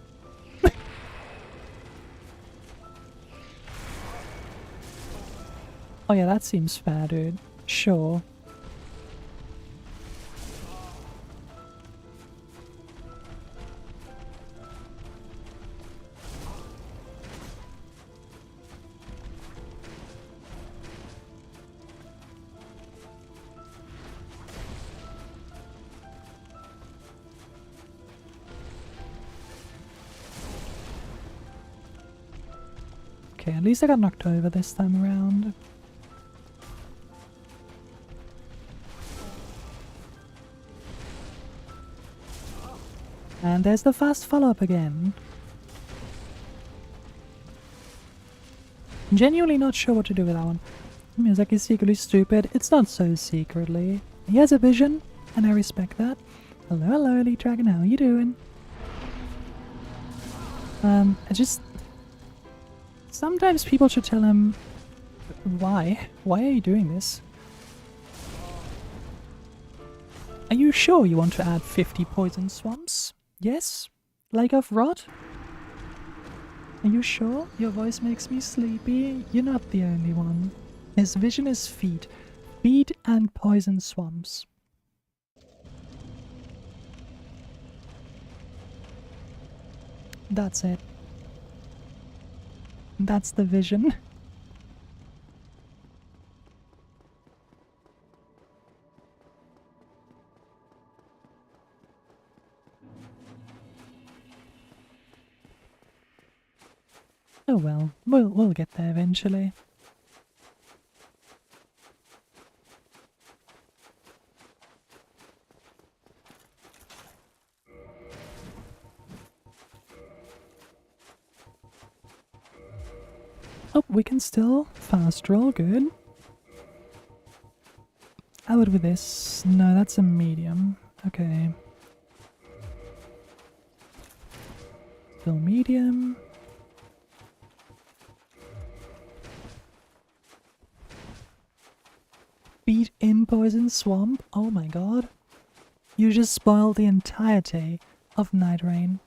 Oh yeah, that seems fair, dude. Sure. Okay, at least I got knocked over this time around. And there's the fast follow-up again. Genuinely not sure what to do with that one. Miyazaki's secretly stupid. It's not so secretly. He has a vision, and I respect that. Hello, hello, Elite Dragon, how you doing? I just... Sometimes people should tell him... Why? Why are you doing this? Are you sure you want to add 50 poison swamps? Yes? Like of rot? Are you sure? Your voice makes me sleepy. You're not the only one. His vision is feet. Feet and poison swamps. That's it. That's the vision. Oh well, we'll get there eventually. Oh, we can still fast roll, good. How would with this? No, that's a medium. Okay. Still medium. Beat in poison swamp? Oh my god. You just spoiled the entirety of Night Rain.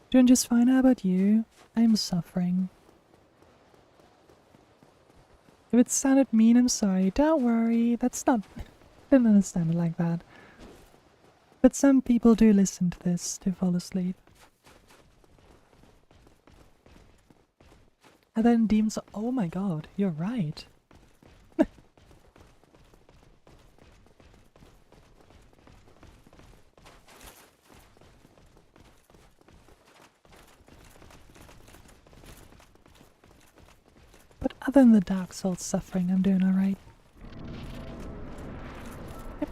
Doing just fine, how about you? I'm suffering. If it sounded mean, I'm sorry. Don't worry, that's not... I didn't understand it like that. But some people do listen to this to fall asleep. And then demons... Oh my god, you're right. Other than the Dark Souls suffering, I'm doing alright. Yep.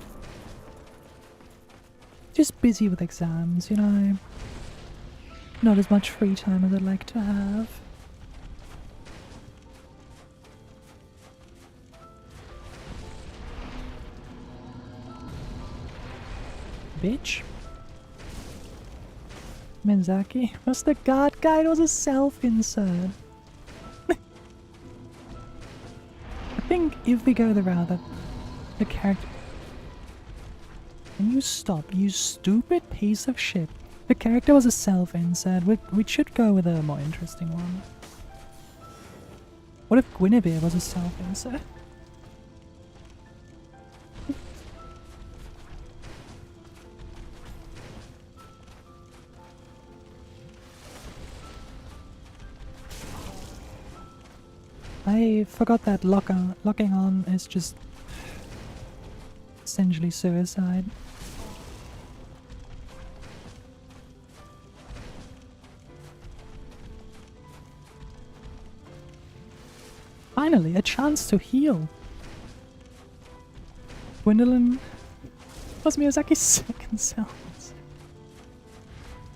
Just busy with exams, you know. Not as much free time as I'd like to have. Bitch. Menzaki? What's the guard guide? Was a self-insert. I think if we go the route that the character... Can you stop, you stupid piece of shit? The character was a self-insert. We should go with a more interesting one. What if Guinevere was a self-insert? I forgot that locking on is just essentially suicide. Finally, a chance to heal. Gwendolyn was Miyazaki's second self.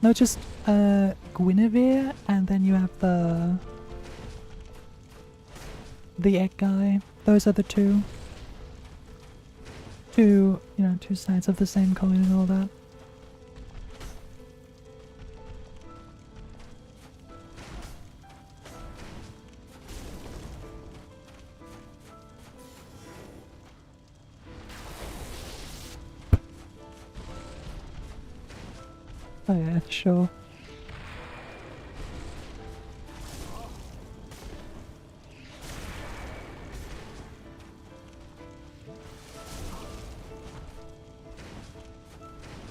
No, just Guinevere, and then you have the egg guy. Those are the two, you know, two sides of the same coin and all that. Oh yeah, sure.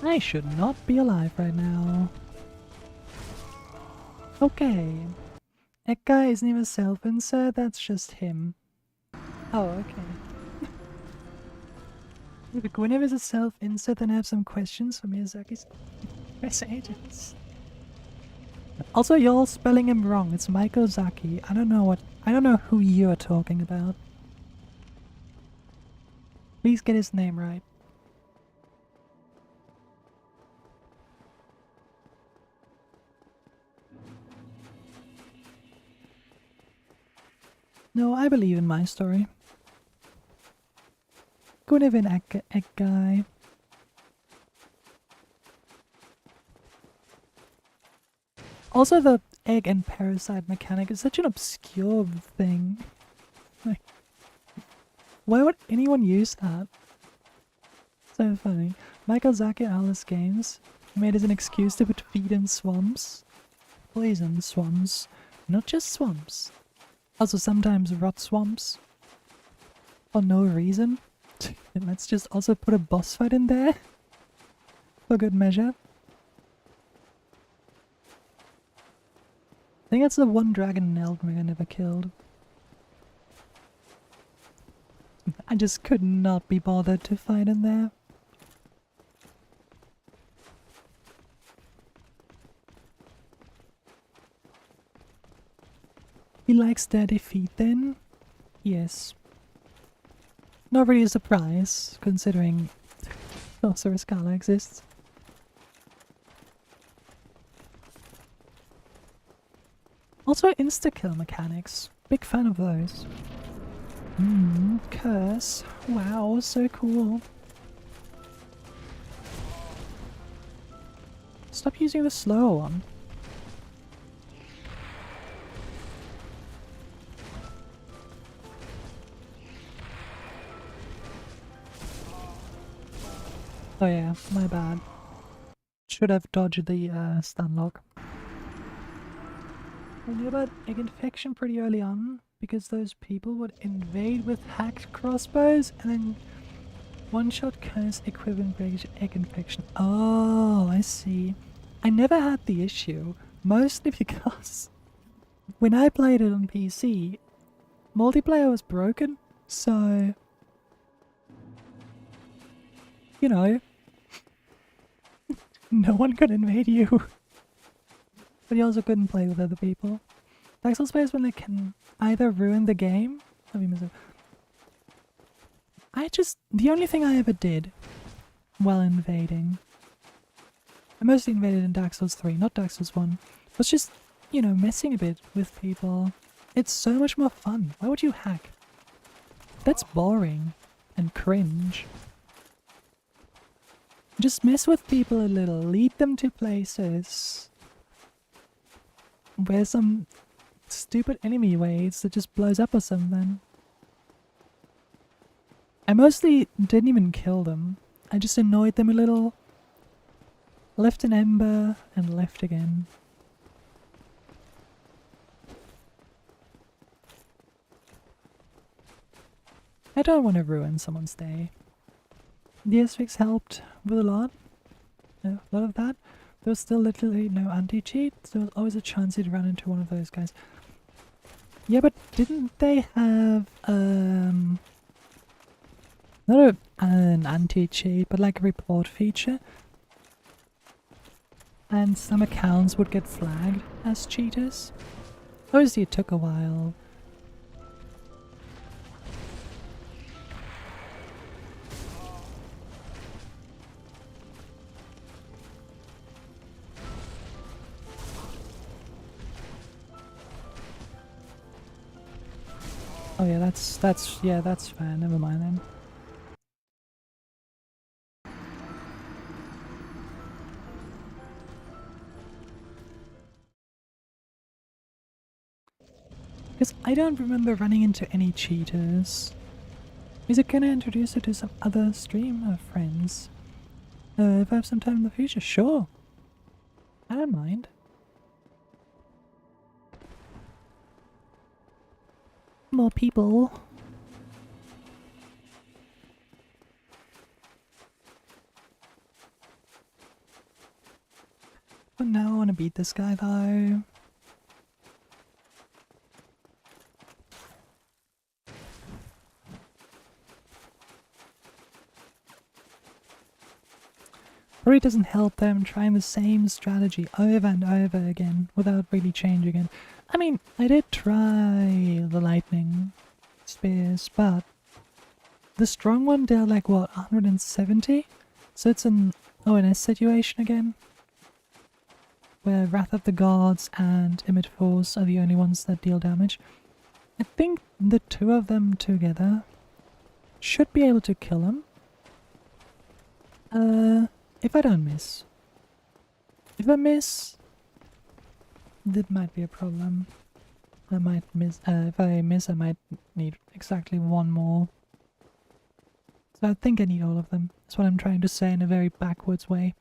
I should not be alive right now. Okay. That guy isn't even self-insert, that's just him. Oh, okay. If Guinevere is a self-insert, then I have some questions for Miyazaki's press agents. Also, you're spelling him wrong. It's Michael Zaki. I don't know who you're talking about. Please get his name right. No, I believe in my story. Guinevere egg guy. Also, the egg and parasite mechanic is such an obscure thing. Like, why would anyone use that? So funny. Michael Zaki and Alice Games made as an excuse to put feed in swamps. Poison swamps. Not just swamps. Also sometimes rot swamps. For no reason. Let's just also put a boss fight in there. For good measure. I think that's the one dragon in Eldring I never killed. I just could not be bothered to fight in there. He likes their defeat then? Yes. Not really a surprise, considering Sorcerer's Scala exists. Also insta-kill mechanics. Big fan of those. Curse. Wow, so cool. Stop using the slower one. Oh yeah, my bad. Should have dodged the stun lock. I knew about egg infection pretty early on, because those people would invade with hacked crossbows and then one-shot curse equivalent breakage egg infection. Oh, I see. I never had the issue, mostly because when I played it on PC, multiplayer was broken, so... You know, no one could invade you. But you also couldn't play with other people. Dark Souls players, when they can either ruin the game. The only thing I ever did while invading, I mostly invaded in Dark Souls 3, not Dark Souls 1, was just, you know, messing a bit with people. It's so much more fun. Why would you hack? That's boring and cringe. Just mess with people a little, lead them to places where some stupid enemy waits that just blows up or something. I mostly didn't even kill them. I just annoyed them a little, left an ember, and left again. I don't want to ruin someone's day. The S-Fix helped with a lot of that. There was still literally no anti-cheat, so there was always a chance you'd run into one of those guys. Yeah, but didn't they have, not an anti-cheat, but like a report feature? And some accounts would get flagged as cheaters. Obviously it took a while. Oh yeah, that's fair, never mind then. Because I don't remember running into any cheaters. Is it gonna introduce you to some other stream friends? If I have some time in the future, sure. I don't mind. More people. But now I want to beat this guy though. Probably doesn't help them trying the same strategy over and over again without really changing it. I mean, I did try the lightning spears, but the strong one dealt like what, 170? So it's an ONS situation again, where Wrath of the Gods and Emit Force are the only ones that deal damage. I think the two of them together should be able to kill him. If I don't miss. If I miss, that might be a problem. I might miss, if I miss, I might need exactly one more. So I think I need all of them. That's what I'm trying to say in a very backwards way.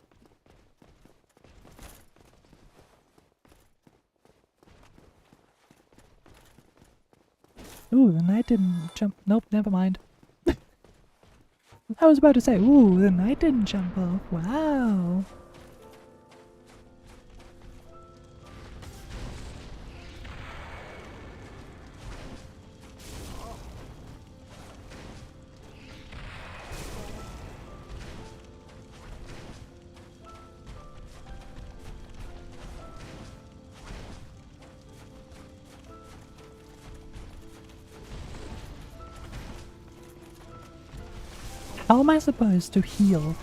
Ooh, the knight didn't jump. Nope, never mind. I was about to say, ooh, the knight didn't jump off. Wow. How am I supposed to heal?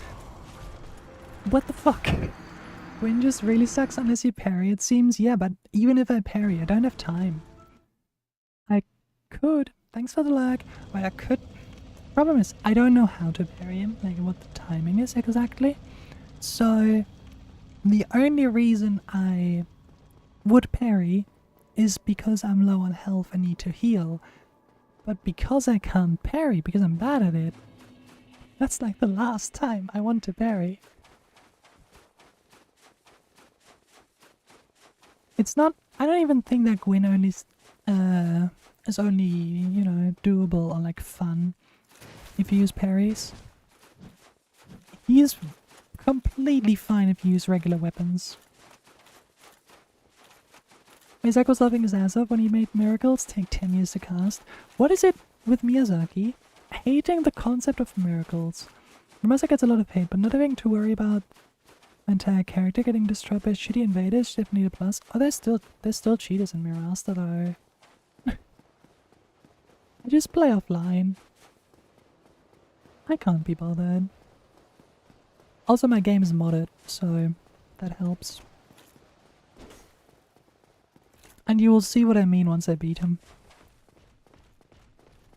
What the fuck? Wind just really sucks unless you parry, it seems. Yeah, but even if I parry, I don't have time. I could. Thanks for the lag. But I could. Problem is, I don't know how to parry him, like what the timing is exactly. So, the only reason I would parry is because I'm low on health and need to heal. But because I can't parry, because I'm bad at it, that's like the last time I want to parry. It's not, I don't even think that Gwyn only is only, you know, doable or like fun if you use parries. He is completely fine if you use regular weapons. Miyazaki was laughing his ass off when he made miracles take 10 years to cast. What is it with Miyazaki? Hating the concept of miracles. Miyazaki gets a lot of hate, but not having to worry about My entire character getting destroyed by shitty invaders, definitely a plus. Oh, there's still cheaters in Mirasta though. I just play offline. I can't be bothered. Also, my game is modded, so that helps. And you will see what I mean once I beat him.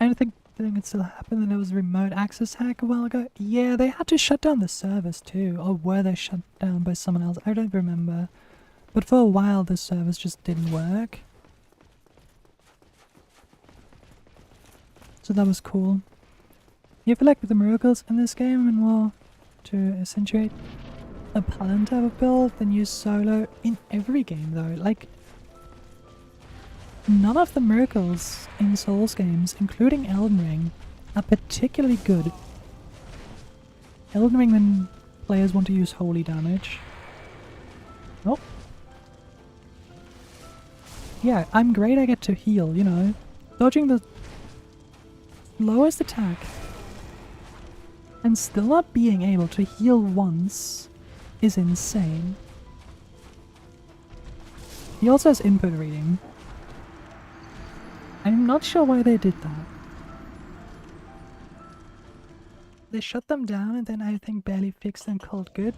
I don't think it still happened, and there was a remote access hack a while ago. Yeah, they had to shut down the servers too. Or were they shut down by someone else? I don't remember. But for a while the servers just didn't work. So that was cool. You feel like with the miracles in this game and more to accentuate a paladin type of build than use solo in every game though. Like, none of the miracles in Souls games, including Elden Ring, are particularly good. Elden Ring when players want to use holy damage. Oh. Yeah, I'm great, I get to heal, you know. Dodging the lowest attack and still not being able to heal once is insane. He also has input reading. I'm not sure why they did that. They shut them down and then I think barely fixed and called good.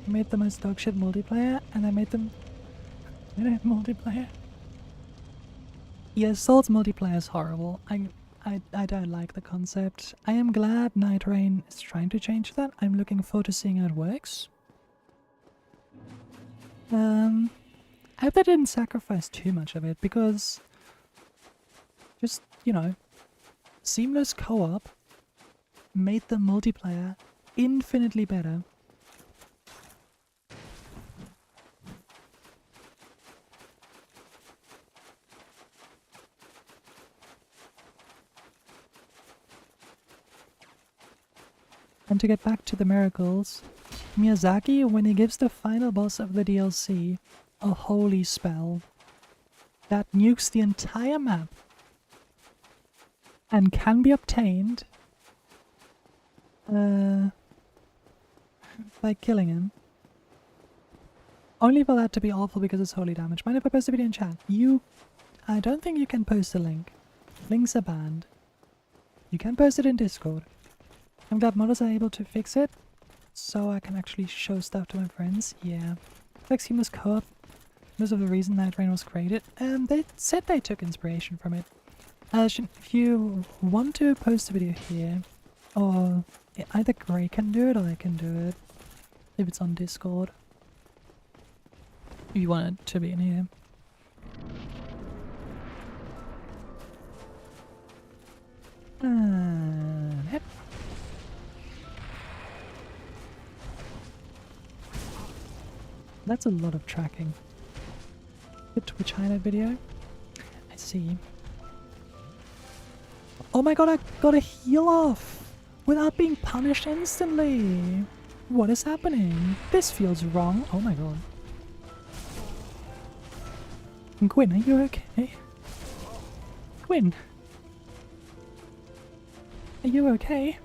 They made the most dogshit multiplayer and I made them... They don't have multiplayer. Yeah, Souls multiplayer is horrible. I don't like the concept. I am glad Night Rain is trying to change that. I'm looking forward to seeing how it works. I hope they didn't sacrifice too much of it because... Just, you know, seamless co-op made the multiplayer infinitely better. And to get back to the miracles, Miyazaki, when he gives the final boss of the DLC a holy spell that nukes the entire map and can be obtained by killing him. Only for that to be awful because it's holy damage. Mind if I post a video in chat? I don't think you can post a link. Links are banned. You can post it in Discord. I'm glad modders are able to fix it, so I can actually show stuff to my friends. Yeah. Like seamless co-op. Most of the reason Night Rain was created. They said they took inspiration from it. If you want to post a video here, or either Gray can do it or I can do it, if it's on Discord. If you want it to be in here. Yep. That's a lot of tracking. Good Twitch highlight video. I see. Oh my god, I got a heal off without being punished instantly. What is happening? This feels wrong. Oh my god. Gwyn, are you okay? Gwyn. Are you okay?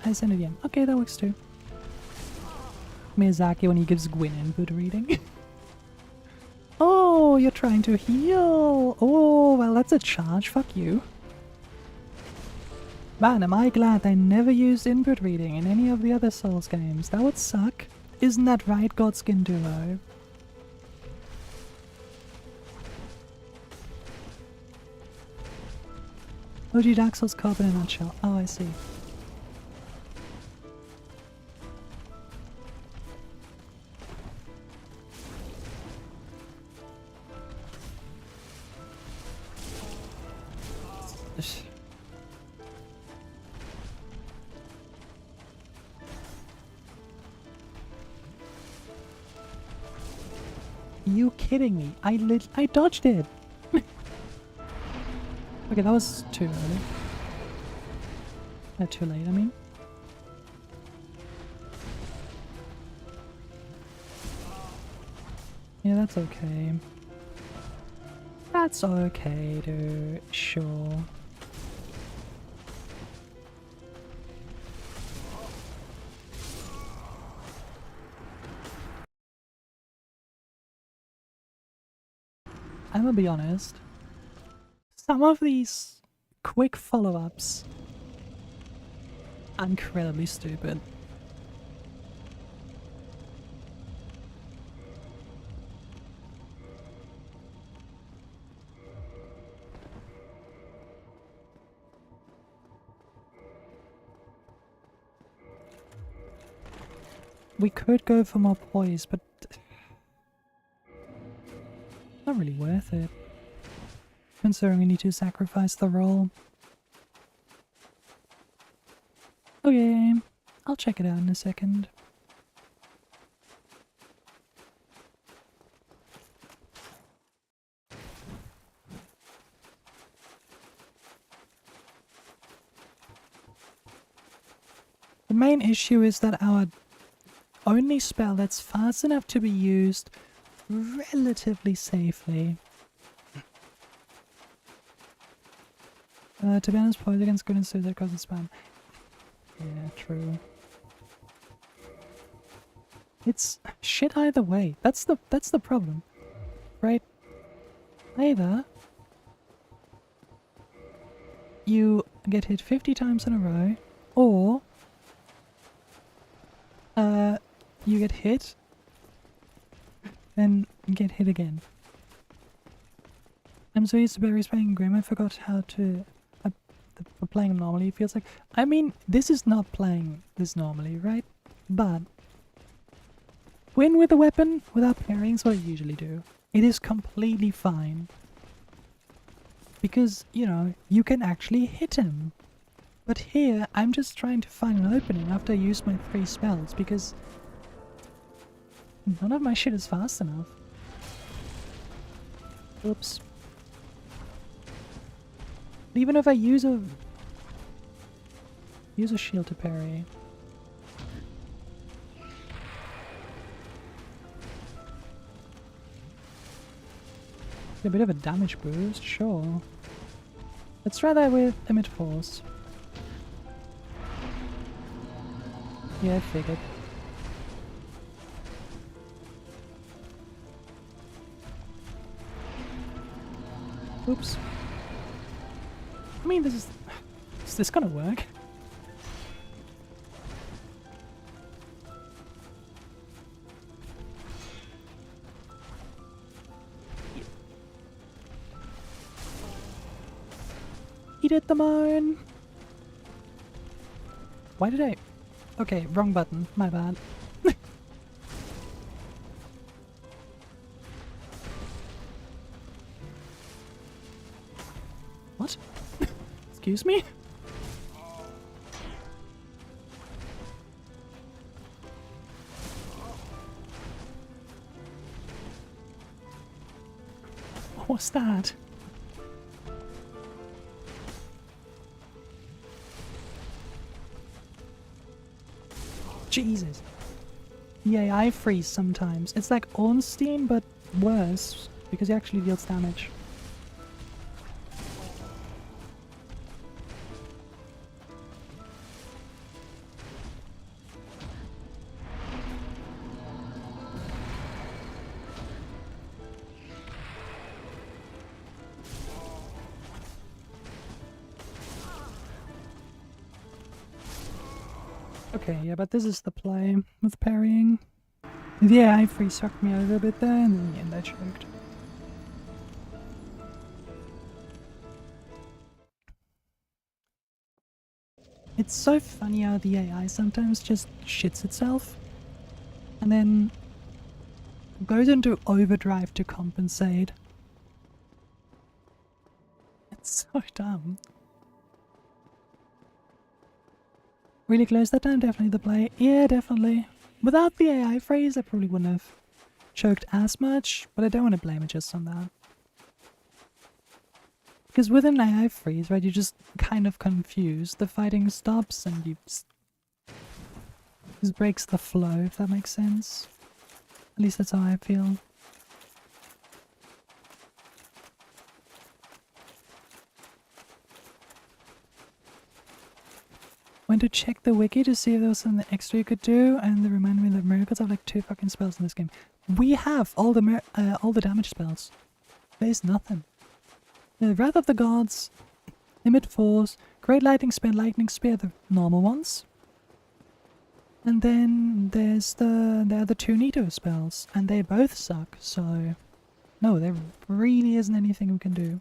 I send it again. Okay, that works too. Miyazaki when he gives Gwyn input reading. Oh, you're trying to heal. Oh, well, that's a charge. Fuck you. Man, am I glad they never used input reading in any of the other Souls games. That would suck. Isn't that right, Godskin Duo? OG Dark Souls co-op in a nutshell. Oh, I see. You kidding me? I dodged it. Okay, that was too early. Too late, I mean. Yeah, that's okay. That's okay, dude. Sure. I'm gonna be honest. Some of these quick follow-ups are incredibly stupid. We could go for more poise, but not really worth it. Considering we need to sacrifice the roll. Okay, I'll check it out in a second. The main issue is that our only spell that's fast enough to be used relatively safely. To be honest, poise against good and suicide causes spam. Yeah, true. It's shit either way. That's the problem. Right? Either you get hit 50 times in a row, or you get hit and get hit again. I'm so used to berries playing Grim, I forgot how to playing them normally. It feels like, I mean, this is not playing this normally, right? But win with a weapon without parrying is what I usually do. It is completely fine. Because, you know, you can actually hit him. But here, I'm just trying to find an opening after I use my 3 spells, because none of my shit is fast enough. Oops. Even if I use a shield to parry. A bit of a damage boost, sure. Let's try that with Emit Force. Yeah, I figured. Oops. I mean, is this gonna work? Eat it, the mine! Why did I... Okay, wrong button. My bad. What? Excuse me? What was that? Jesus. The AI freeze sometimes. It's like Ornstein, but worse, because he actually deals damage. Okay, yeah, but this is the play with parrying. The AI freeze sucked me out a little bit there, and in the end I choked. It's so funny how the AI sometimes just shits itself, and then goes into overdrive to compensate. It's so dumb. Really close that time, definitely the play. Yeah, definitely. Without the AI phrase, I probably wouldn't have choked as much, but I don't want to blame it just on that. Because with an AI freeze, right, you're just kind of confused. The fighting stops and you just breaks the flow, if that makes sense. At least that's how I feel. Went to check the wiki to see if there was something extra you could do, and they reminded me that miracles have like 2 fucking spells in this game. We have all the damage spells. There's nothing. The Wrath of the Gods, Limit Force, Great Lightning Spear, the normal ones. And then there's the other 2 Nito spells, and they both suck, so no, there really isn't anything we can do,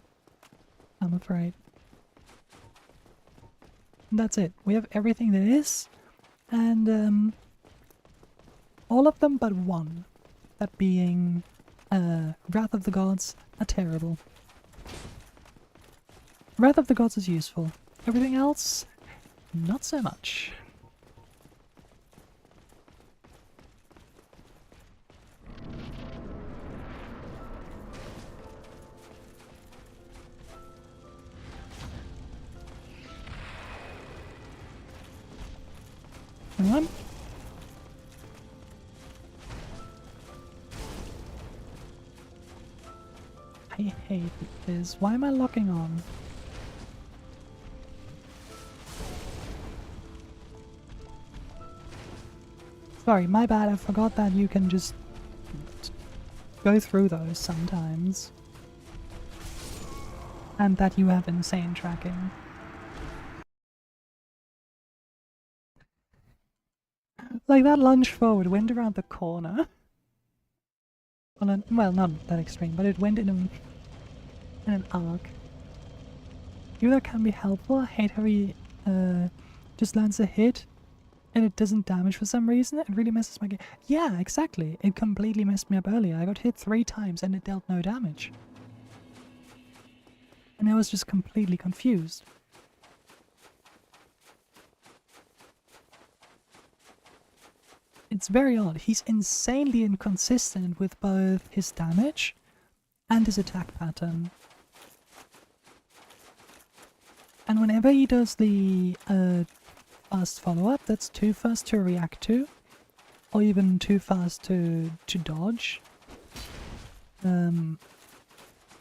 I'm afraid. And that's it. We have everything there is, and all of them but one. That being Wrath of the Gods are terrible. Wrath of the Gods is useful. Everything else, not so much. Hang on. I hate this. Why am I locking on? Sorry, my bad. I forgot that you can just go through those sometimes. And that you have insane tracking. Like that lunge forward went around the corner. Well, not that extreme, but it went in an arc. Even though it can be helpful, I hate how he just lands a hit and it doesn't damage for some reason. It really messes my game. Yeah, exactly. It completely messed me up earlier. I got hit 3 times and it dealt no damage. And I was just completely confused. It's very odd. He's insanely inconsistent with both his damage and his attack pattern. And whenever he does the fast follow-up, that's too fast to react to, or even too fast to dodge. I don't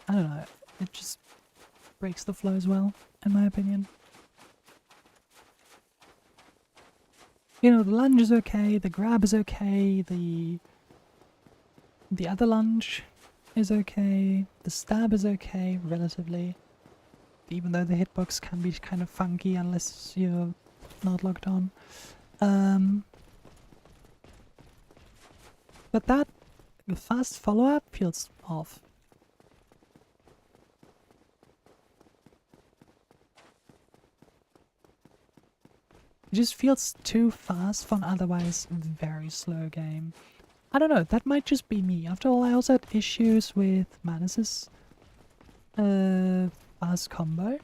know. It just breaks the flow as well, in my opinion. You know, the lunge is okay, the grab is okay, the other lunge is okay, the stab is okay, relatively. Even though the hitbox can be kind of funky unless you're not locked on. But that fast follow-up feels off. It just feels too fast for an otherwise very slow game. I don't know, that might just be me. After all, I also had issues with Manus's fast combo.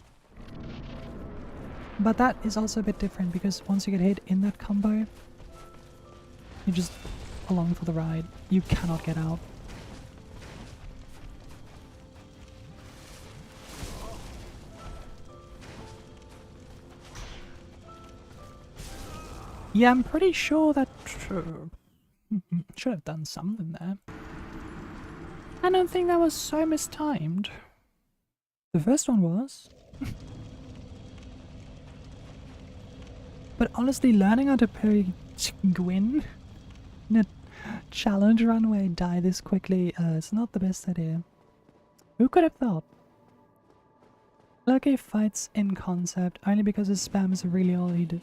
But that is also a bit different because once you get hit in that combo, you're just along for the ride. You cannot get out. Yeah, I'm pretty sure that should have done something there. I don't think that was so mistimed. The first one was. But honestly, learning how to parry Gwyn in a challenge run where I die this quickly is not the best idea. Who could have thought? Lucky fights in concept only because his spam is really all he did.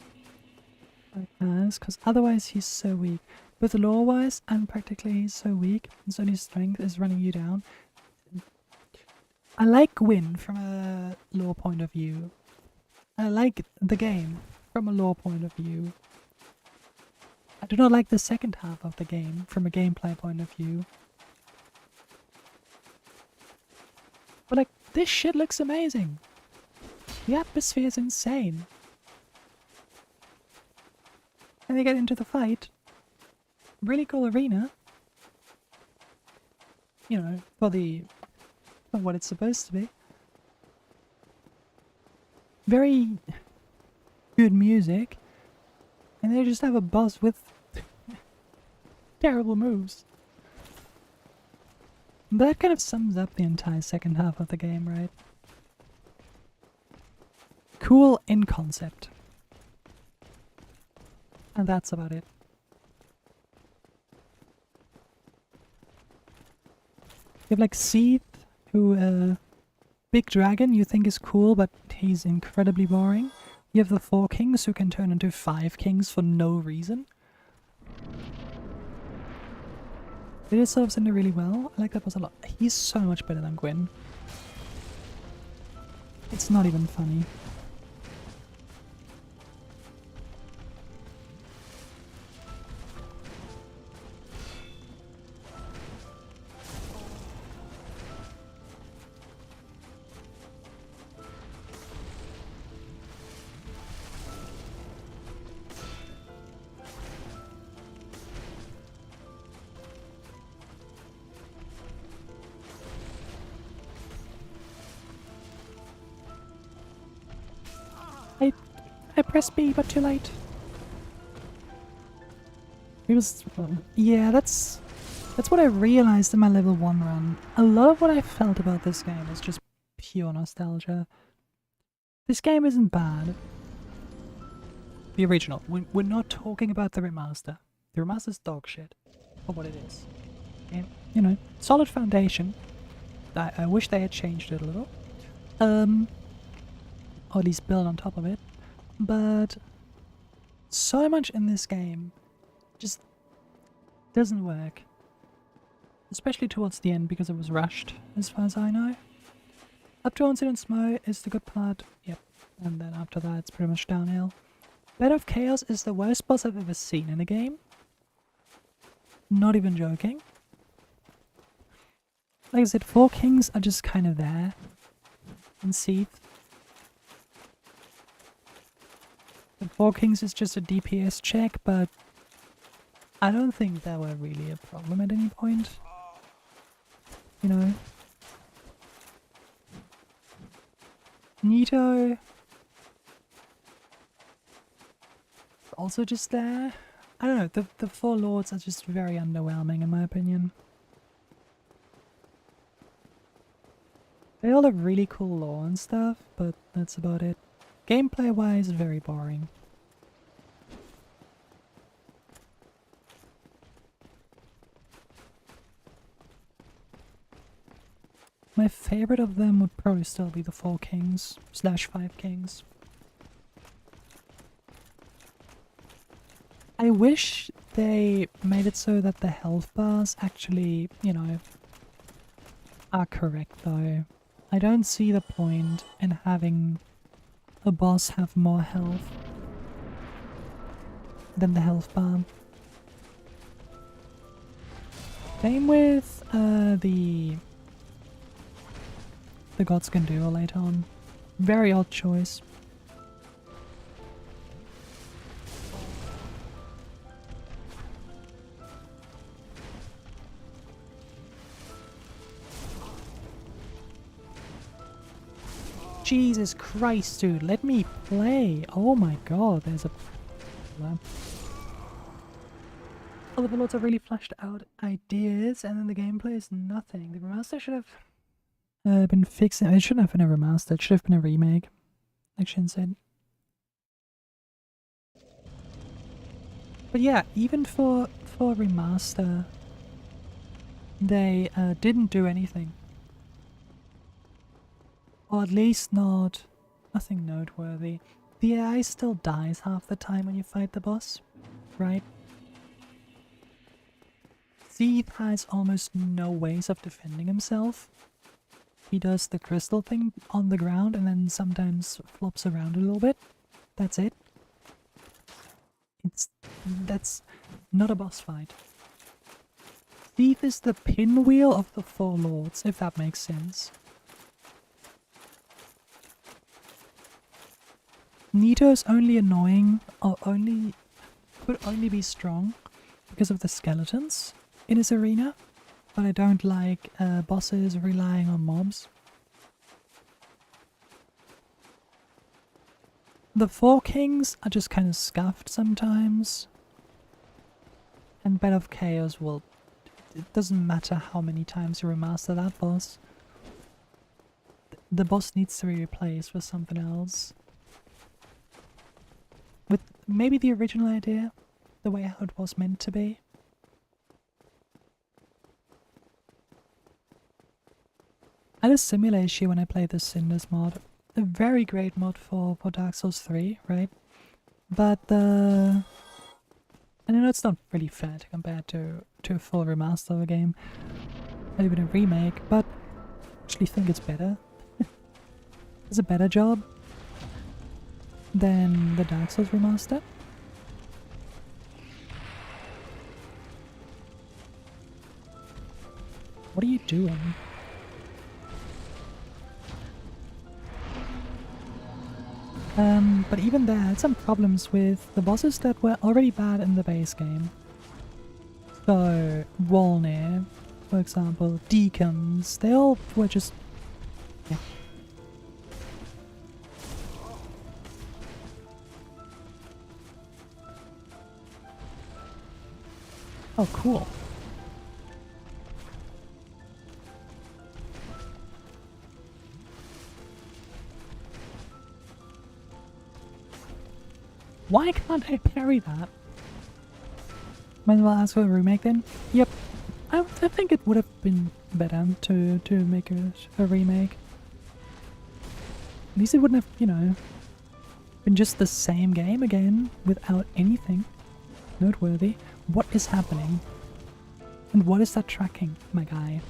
Because otherwise he's so weak. Both lore-wise and practically he's so weak, and so his strength is running you down. I like Gwyn from a lore point of view. I like the game from a lore point of view. I do not like the second half of the game from a gameplay point of view. But like, this shit looks amazing. The atmosphere is insane. And they get into the fight. Really cool arena. you know, for what it's supposed to be. Very good music, and they just have a boss with terrible moves. That kind of sums up the entire second half of the game, right? Cool in concept. And that's about it. You have like Seath, who, big dragon you think is cool, but he's incredibly boring. You have the 4 kings who can turn into 5 kings for no reason. It just serves into really well. I like that boss a lot. He's so much better than Gwyn. It's not even funny. I pressed B, but too late. It was... yeah, that's what I realized in my level 1 run. A lot of what I felt about this game is just pure nostalgia. This game isn't bad. The original. We're not talking about the remaster. The remaster's dog shit. For what it is. And, you know, solid foundation. I wish they had changed it a little. Or at least build on top of it. But so much in this game just doesn't work. Especially towards the end because it was rushed, as far as I know. Up to Incident Mo is the good part, yep. And then after that it's pretty much downhill. Bed of Chaos is the worst boss I've ever seen in a game. Not even joking. Like I said, 4 kings are just kind of there. And Seath. The 4 kings is just a DPS check, but I don't think that were really a problem at any point. You know? Nito also just there. I don't know, the 4 lords are just very underwhelming in my opinion. They all have really cool lore and stuff, but that's about it. Gameplay wise, very boring. My favorite of them would probably still be the 4 kings / 5 kings. I wish they made it so that the health bars actually, you know, are correct though. I don't see the point in having a boss have more health than the health bar. Same with the gods can do later on. Very odd choice. Jesus Christ, dude, let me play. Oh my god, there's a... All the lords are really fleshed out ideas, and then the gameplay is nothing. The remaster should have been fixed. It shouldn't have been a remaster, it should have been a remake. Like Shin said. But yeah, even for a remaster, they didn't do anything. Or at least nothing noteworthy. The AI still dies half the time when you fight the boss, right? Seath has almost no ways of defending himself. He does the crystal thing on the ground and then sometimes flops around a little bit. That's it. That's not a boss fight. Seath is the pinwheel of the 4 lords, if that makes sense. Nito's only annoying, or could only be strong because of the skeletons in his arena. but I don't like bosses relying on mobs. The Four Kings are just kind of scuffed sometimes. And Bed of Chaos will... It doesn't matter how many times you remaster that boss. The boss needs to be replaced with something else. With maybe the original idea, the way how it was meant to be. I had a similar issue when I played the Cinders mod. A very great mod for Dark Souls 3, right? But I know it's not really fair to compare to a full remaster of a game, or even a remake, but I actually think it's better. It's a better job than the Dark Souls remaster. What are you doing? But even there, I had some problems with the bosses that were already bad in the base game. So, Walnir, for example, Deacons, they all were just... Yeah. Oh, cool. Why can't I parry that? Might as well ask for a remake then? Yep. I think it would have been better to make a remake. At least it wouldn't have, you know, been just the same game again without anything noteworthy. What is happening? And what is that tracking, my guy?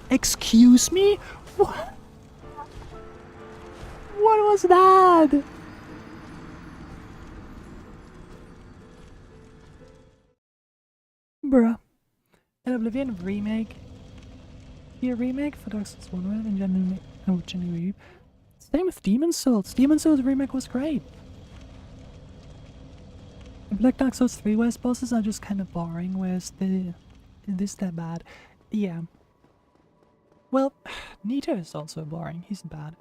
Excuse me? What? What was that? Bruh. An Oblivion remake? Be a remake for Dark Souls 1 rather than genuinely. Same with Demon's Souls. Demon's Souls remake was great. I feel like Dark Souls 3 West bosses are just kind of boring, whereas they're bad. Yeah. Well, Nito is also boring. He's bad.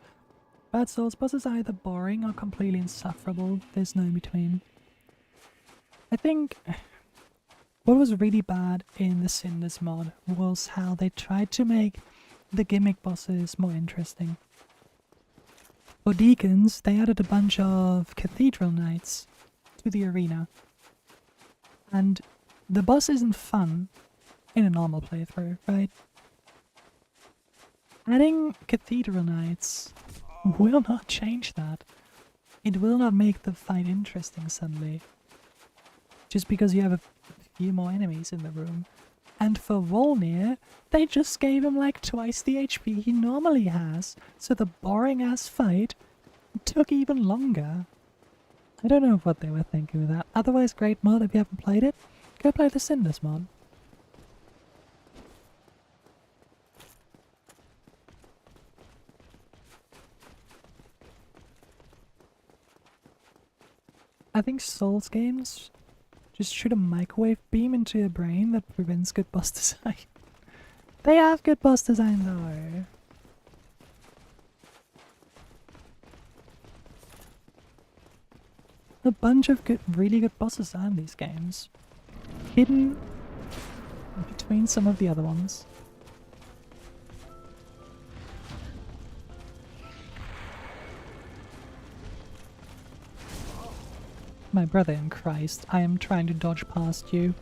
Bad Souls bosses are either boring or completely insufferable. There's no in between. I think what was really bad in the Cinders mod was how they tried to make the gimmick bosses more interesting. For Deacons, they added a bunch of Cathedral Knights to the arena. And the boss isn't fun in a normal playthrough, right? Adding Cathedral Knights will not change that. It will not make the fight interesting suddenly. Just because you have a few more enemies in the room. And for Volnir, they just gave him like twice the HP he normally has, so the boring ass fight took even longer. I don't know what they were thinking with that. Otherwise, great mod. If you haven't played it, go play the Cinders mod. I think Souls games just shoot a microwave beam into your brain that prevents good boss design. They have good boss design though. A bunch of really good bosses are in these games. Hidden between some of the other ones. My brother in Christ, I am trying to dodge past you.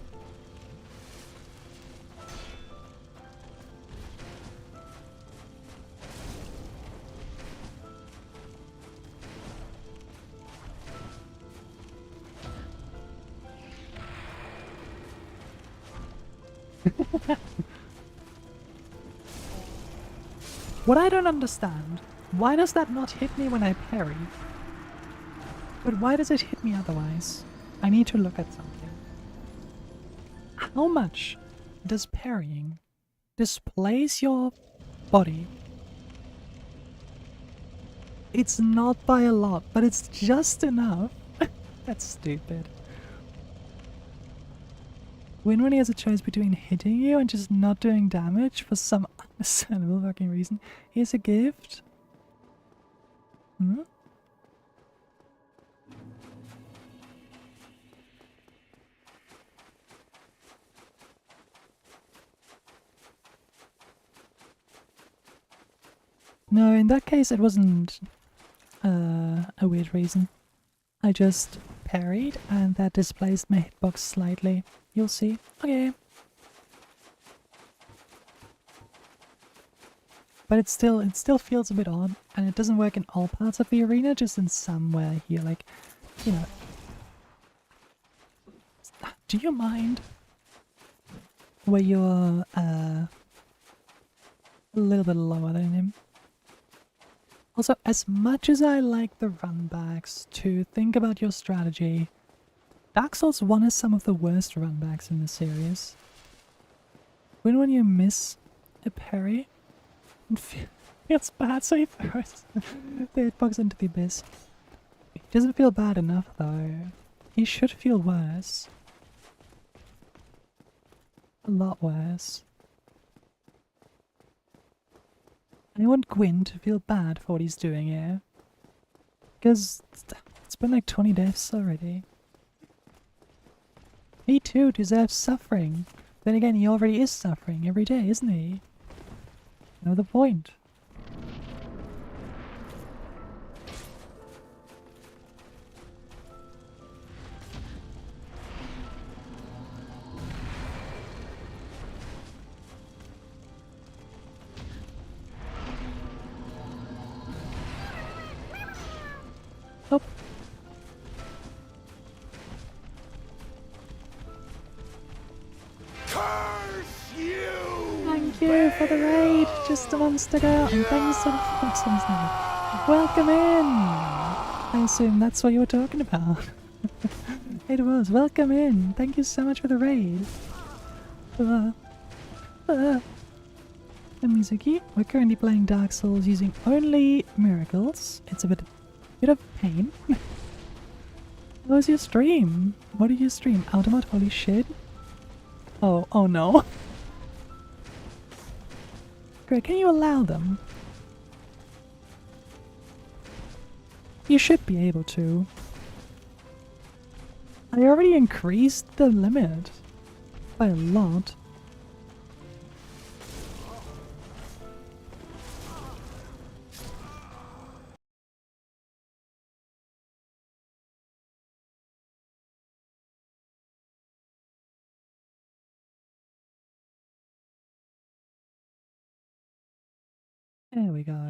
What I don't understand, why does that not hit me when I parry? But why does it hit me otherwise? I need to look at something. How much does parrying displace your body? It's not by a lot, but it's just enough That's stupid. When he has a choice between hitting you and just not doing damage for some understandable fucking reason. Here's a gift. Hmm? No, in that case it wasn't a weird reason. I just parried and that displaced my hitbox slightly. You'll see. Okay. But it still feels a bit odd, and it doesn't work in all parts of the arena, just in somewhere here, like, you know. Do you mind where you're a little bit lower than him? Also, as much as I like the runbacks to think about your strategy, Dark Souls 1 is some of the worst runbacks in the series. When you miss a parry, it feels bad, so he throws the hitbox into the abyss. He doesn't feel bad enough, though. He should feel worse. A lot worse. I want Gwyn to feel bad for what he's doing here. Because it's been like 20 deaths already. He too deserves suffering. Then again, he already is suffering every day, isn't he? You know the point. Oh. Curse you! Thank you for the raid, just a monster girl, and thanks for the foxes now. Welcome in! I assume that's what you were talking about. It was. Welcome in. Thank you so much for the raid. And Mizuki, we're currently playing Dark Souls using only miracles. It's a bit of pain. What was your stream? What did you stream? Automat? Holy shit. Oh no. Greg, can you allow them? You should be able to. I already increased the limit by a lot. There we go.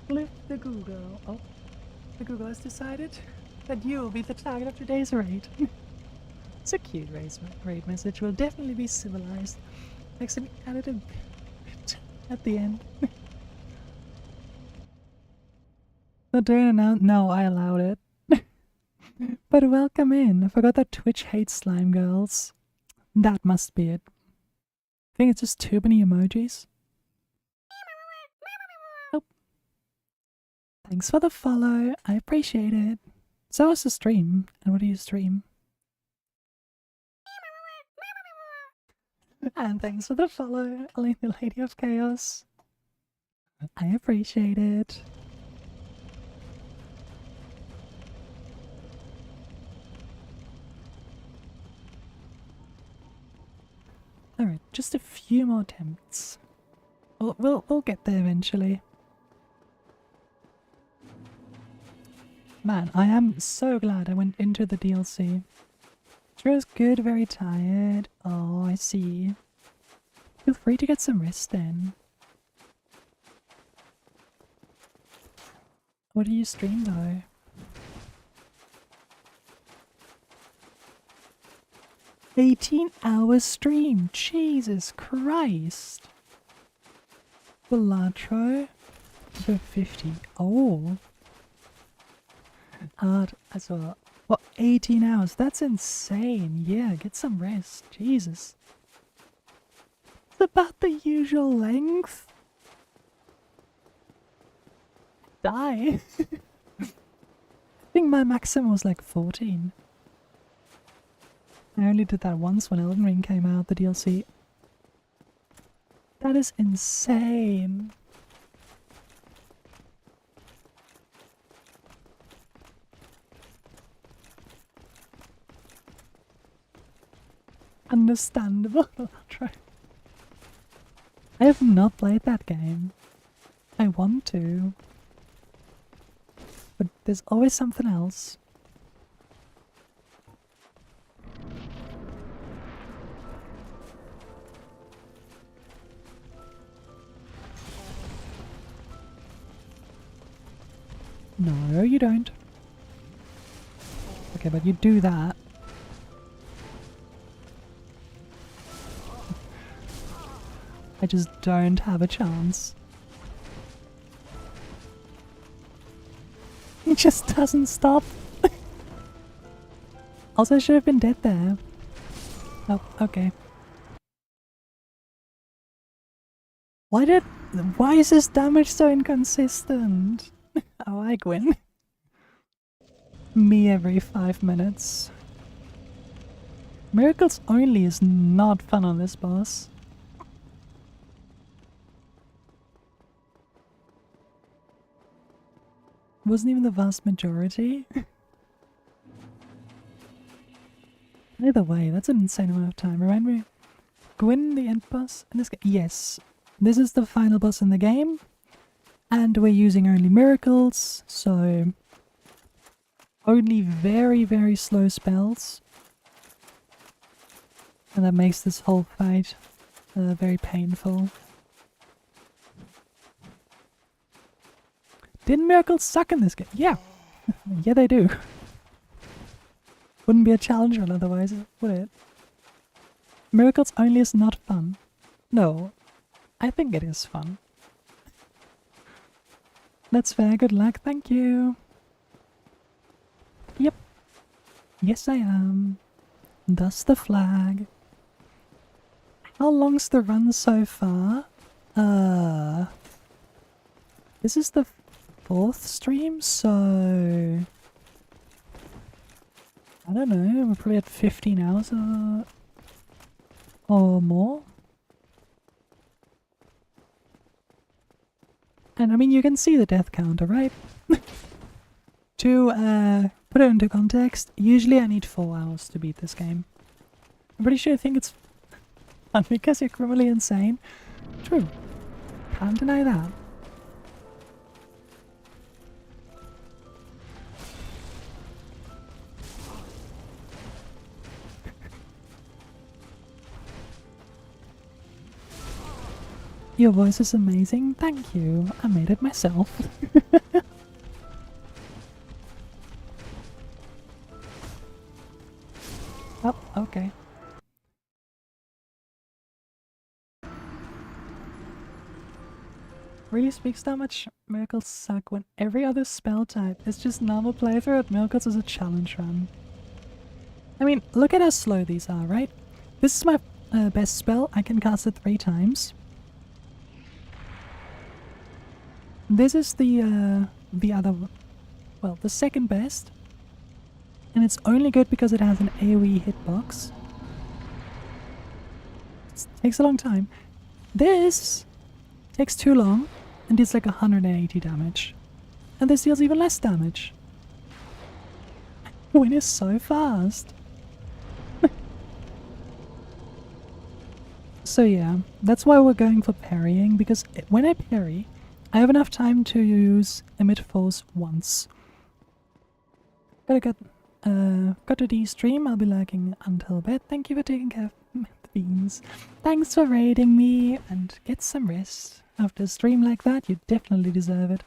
Lift the Google. Oh, the Google has decided that you will be the target of today's raid. It's a cute raid message. Will definitely be civilized. Actually added a bit at the end. Not doing it now? No, I allowed it. But welcome in. I forgot that Twitch hates slime girls. That must be it. I think it's just too many emojis. Oh. Thanks for the follow. I appreciate it. So is the stream. And what do you stream? And thanks for the follow, Elaine the Lady of Chaos. I appreciate it. Alright, just a few more attempts. We'll get there eventually. Man, I am so glad I went into the DLC. Feels good, very tired. Oh, I see. Feel free to get some rest then. What do you stream though? $18-hour stream. Jesus Christ. Belatro for 50. Oh. Art as well. What, 18 hours? That's insane. Yeah, get some rest. Jesus. It's about the usual length. Die. I think my maximum was like 14. I only did that once when Elden Ring came out, the DLC. That is insane. Understandable. I'll try. I have not played that game. I want to. But there's always something else. No, you don't. Okay, but you do that. I just don't have a chance. He just doesn't stop. Also, I should have been dead there. Oh, okay. Why is this damage so inconsistent? Oh, I win. Me every 5 minutes. Miracles only is not fun on this boss. Wasn't even the vast majority. Either way, that's an insane amount of time. Remind me, Gwyn, the end boss in this game? Yes, this is the final boss in the game, and we're using only miracles, so only very, very slow spells, and that makes this whole fight very painful. Didn't miracles suck in this game? Yeah. Yeah, they do. Wouldn't be a challenge run otherwise, would it? Miracles only is not fun. No, I think it is fun. That's fair, good luck, thank you. Yep. Yes, I am. Thus the flag. How long's the run so far? This is the 4th stream, so I don't know, we're probably at 15 hours or more. And I mean, you can see the death counter, right? To put it into context, usually I need 4 hours to beat this game. I'm pretty sure I think it's fun because you're criminally insane. True. Can't deny that. Your voice is amazing, thank you. I made it myself. Oh, okay. Really speaks to how much miracles suck when every other spell type is just normal playthrough at miracles as a challenge run. I mean, look at how slow these are, right? This is my best spell, I can cast it 3 times. This is the other, well, the second best, and it's only good because it has an AoE hitbox. It takes a long time. This takes too long and deals like 180 damage, and this deals even less damage. Win is so fast. So yeah, that's why we're going for parrying, because when I parry, I have enough time to use emit force once. Got to de-stream, I'll be lurking until bed. Thank you for taking care of the beans. Thanks for raiding me, and get some rest. After a stream like that, you definitely deserve it.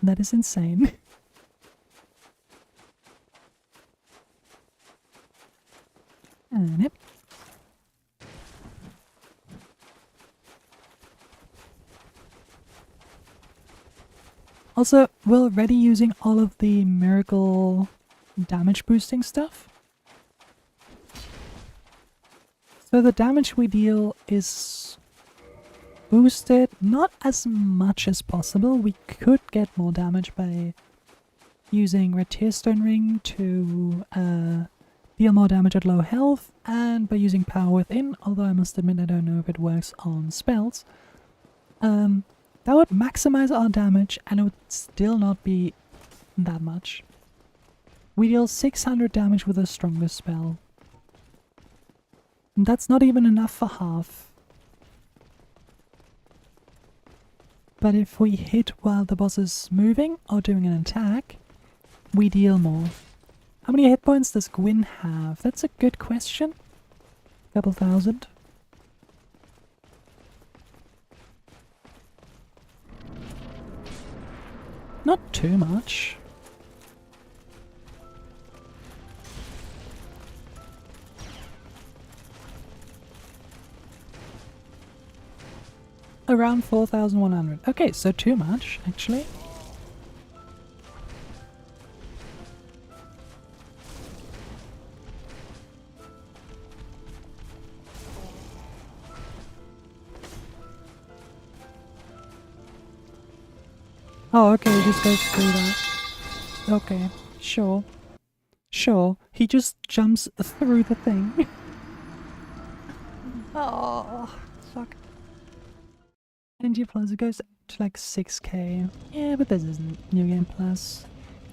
That is insane. Yep. Also, we're already using all of the miracle damage boosting stuff. So the damage we deal is boosted, not as much as possible. We could get more damage by using Red Tearstone Ring to deal more damage at low health, and by using Power Within, although I must admit I don't know if it works on spells, that would maximize our damage and it would still not be that much. We deal 600 damage with the strongest spell. And that's not even enough for half. But if we hit while the boss is moving or doing an attack, we deal more. How many hit points does Gwyn have? That's a good question. Couple thousand. Not too much. Around 4,100. Okay, so too much, actually. Oh, okay, he just goes through that. Okay, sure. Sure, he just jumps through the thing. Oh, fuck. Energy Plus, it goes to like 6k. Yeah, but this isn't New Game Plus.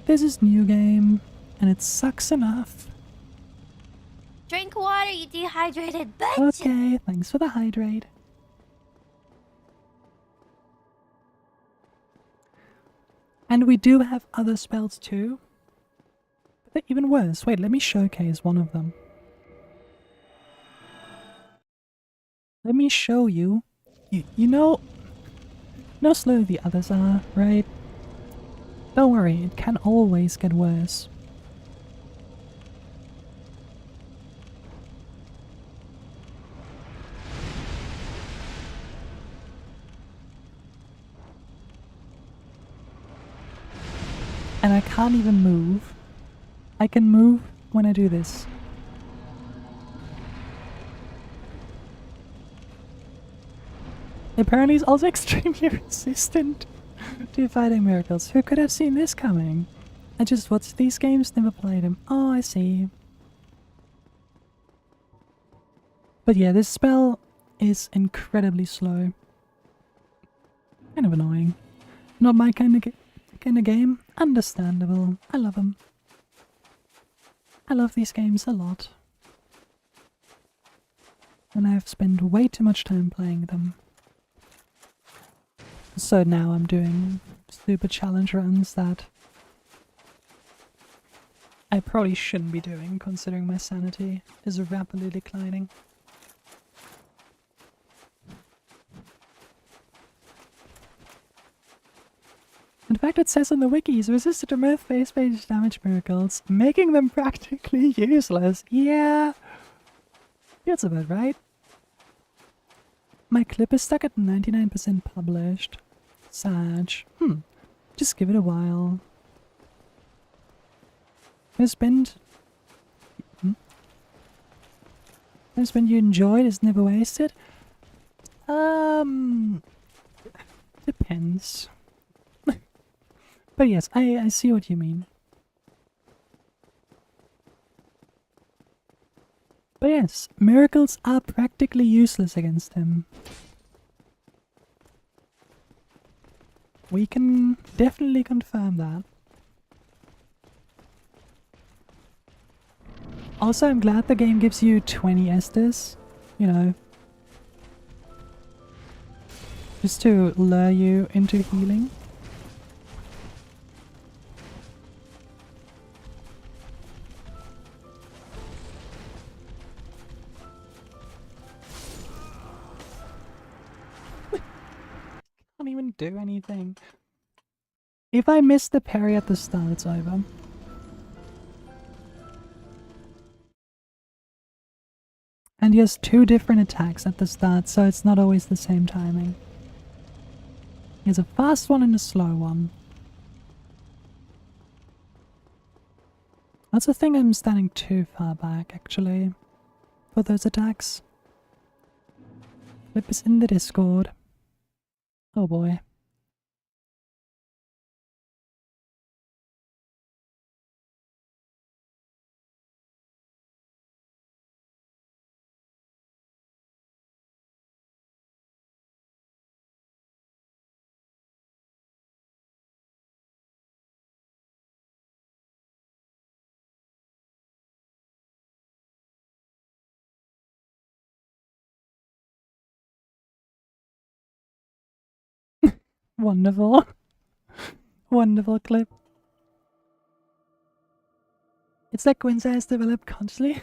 This is New Game, and it sucks enough. Drink water, you dehydrated bitch! Okay, thanks for the hydrate. And we do have other spells too. But they're even worse. Wait, let me showcase one of them. Let me show you. You know how slow the others are, right? Don't worry, it can always get worse. And I can't even move. I can move when I do this. Apparently he's also extremely resistant to fighting miracles. Who could have seen this coming? I just watched these games, never played them. Oh, I see. But yeah, this spell is incredibly slow. Kind of annoying. Not my kind of game. Understandable. I love them. I love these games a lot. And I've spent way too much time playing them. So now I'm doing stupid challenge runs that I probably shouldn't be doing, considering my sanity is rapidly declining. In fact, it says on the wikis, resisted to mirth-based base damage miracles, making them practically useless. Yeah, that's about right. My clip is stuck at 99% published. Sad. Just give it a while. Husband you enjoyed is never wasted? Depends. But yes, I see what you mean. But yes, miracles are practically useless against him. We can definitely confirm that. Also, I'm glad the game gives you 20 Estus, you know, just to lure you into healing. Can't even do anything. If I miss the parry at the start, it's over. And he has 2 different attacks at the start, so it's not always the same timing. He has a fast one and a slow one. That's the thing, I'm standing too far back, actually, for those attacks. Flip is in the Discord. Oh boy. Wonderful. Wonderful clip. It's like Quincy has developed consciously.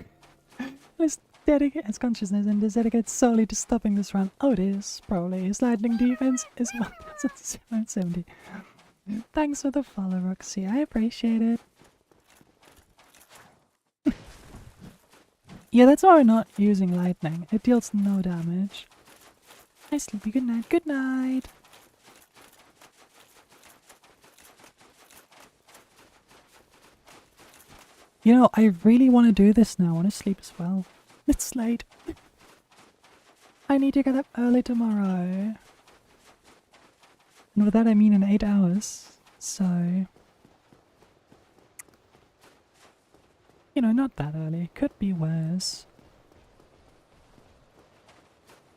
Its consciousness and is dedicated solely to stopping this run. Oh, it is, probably. His lightning defense is 1770. Thanks for the follow, Roxy. I appreciate it. Yeah, that's why we're not using lightning. It deals no damage. Hi, Sleepy. Good night. Good night. You know, I really want to do this now. I want to sleep as well. It's late. I need to get up early tomorrow. And with that I mean in 8 hours. So... you know, not that early. Could be worse.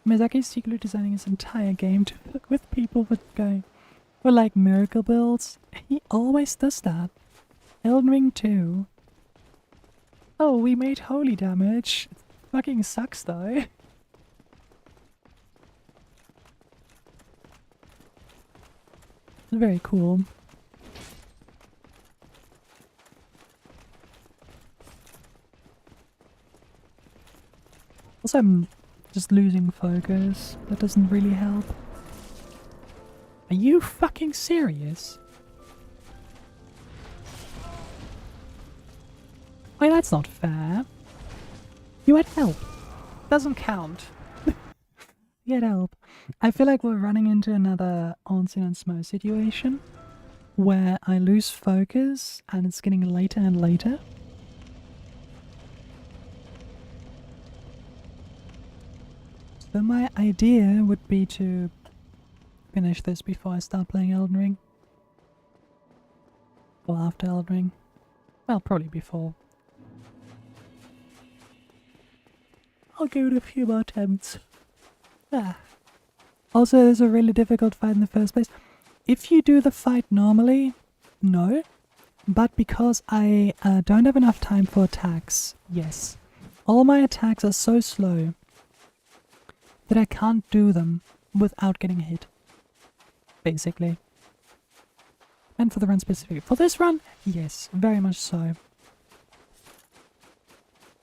Miyazaki's secretly designing his entire game to work with people for like miracle builds. He always does that. Elden Ring 2. Oh, we made holy damage. It fucking sucks though. Very cool. Also, I'm just losing focus. That doesn't really help. Are you fucking serious? Wait, that's not fair. You had help. Doesn't count. You had help. I feel like we're running into another Onsen and Smo situation where I lose focus and it's getting later and later. So my idea would be to finish this before I start playing Elden Ring. Or after Elden Ring. Well, probably before. I'll give it a few more attempts. Also, there's a really difficult fight in the first place. If you do the fight normally, no. But because I don't have enough time for attacks, yes. All my attacks are so slow that I can't do them without getting hit. Basically. And for the run specifically. For this run, yes, very much so.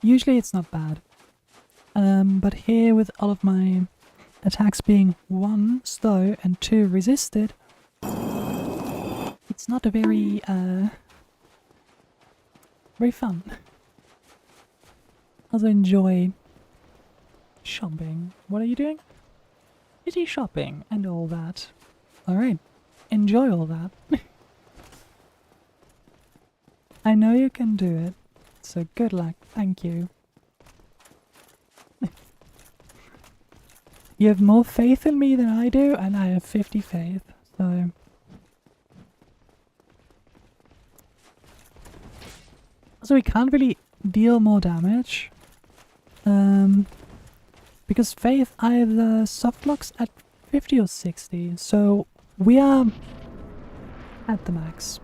Usually it's not bad. But here with all of my attacks being 1 slow and 2 resisted, it's not a very fun. Also enjoy shopping. What are you doing? City shopping and all that. Alright, enjoy all that. I know you can do it, so good luck, thank you. You have more faith in me than I do, and I have 50 faith, so... So we can't really deal more damage. Because faith either softlocks at 50 or 60, so we are at the max.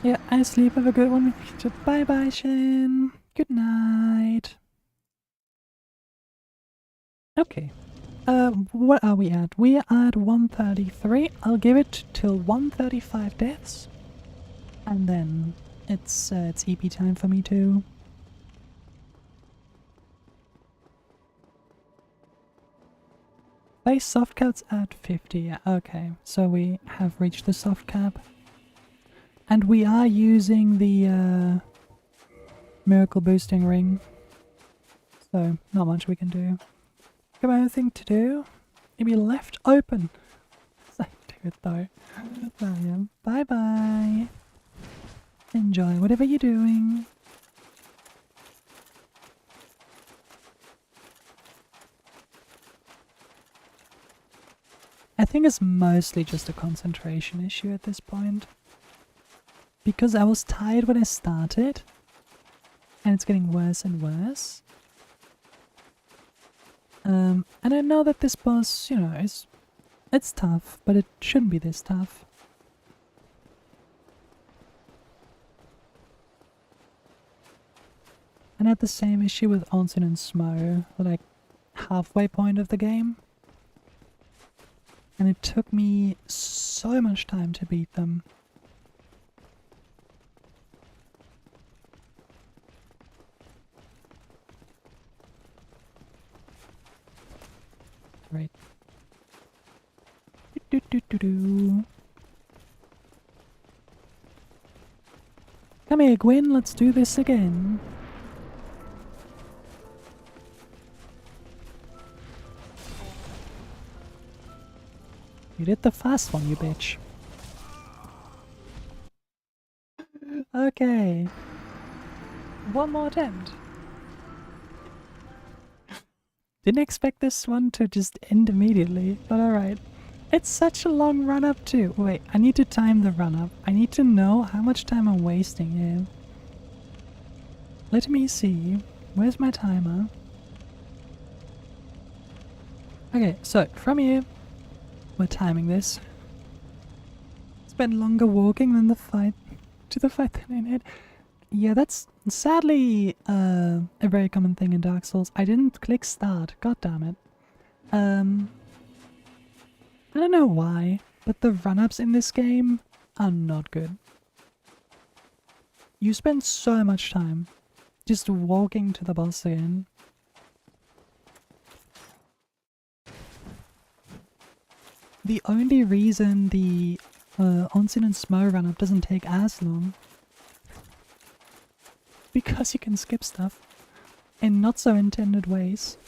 Yeah, I sleep. Have a good one. Bye bye, Shin. Good night. Okay. What are we at? We are at 133. I'll give it till 135 deaths. And then it's EP time for me too. Base soft caps at 50. Yeah, okay. So we have reached the soft cap. And we are using the miracle boosting ring. So, not much we can do. Got my own thing to do. Maybe left open. So, do it though. Bye bye. Enjoy whatever you're doing. I think it's mostly just a concentration issue at this point. Because I was tired when I started, and it's getting worse and worse. And I know that this boss, you know, is It's tough, but it shouldn't be this tough. And I had the same issue with Onsen and Smo, like halfway point of the game. And it took me so much time to beat them. Right. Do. Come here, Gwen, let's do this again. You did the fast one, you bitch. Okay. One more attempt. Didn't expect this one to just end immediately, but alright. It's such a long run-up too. Wait, I need to time the run-up. I need to know how much time I'm wasting here. Let me see. Where's my timer? Okay, so from here, we're timing this. Spend longer walking than the fight than in it. Yeah, that's sadly a very common thing in Dark Souls. I didn't click start. God damn it. I don't know why, but the run-ups in this game are not good. You spend so much time just walking to the boss again. The only reason the Onsen and Smo run-up doesn't take as long, because you can skip stuff in not so intended ways.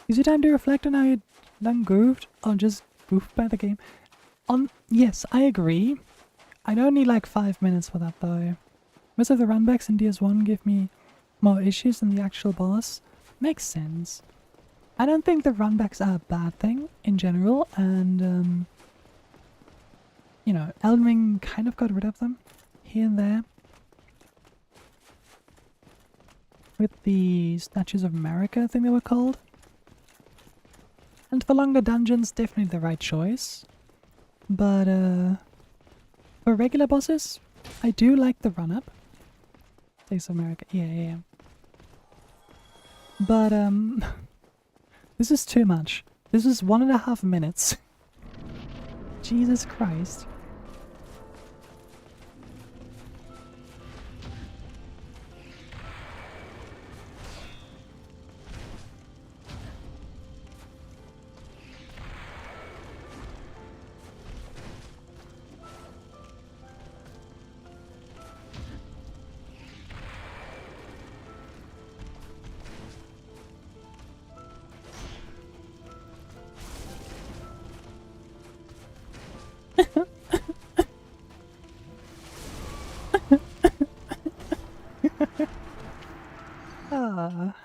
Is it time to reflect on how you done goofed or just goofed by the game? Yes, I agree. I'd only like 5 minutes for that though. Most of the runbacks in DS1 give me more issues than the actual boss. Makes sense. I don't think the runbacks are a bad thing in general, and you know, Elden Ring kind of got rid of them here and there. With the Statues of America, I think they were called. And for longer dungeons, definitely the right choice. But for regular bosses, I do like the run-up. Statues of America, yeah. But this is too much. This is 1.5 minutes. Jesus Christ.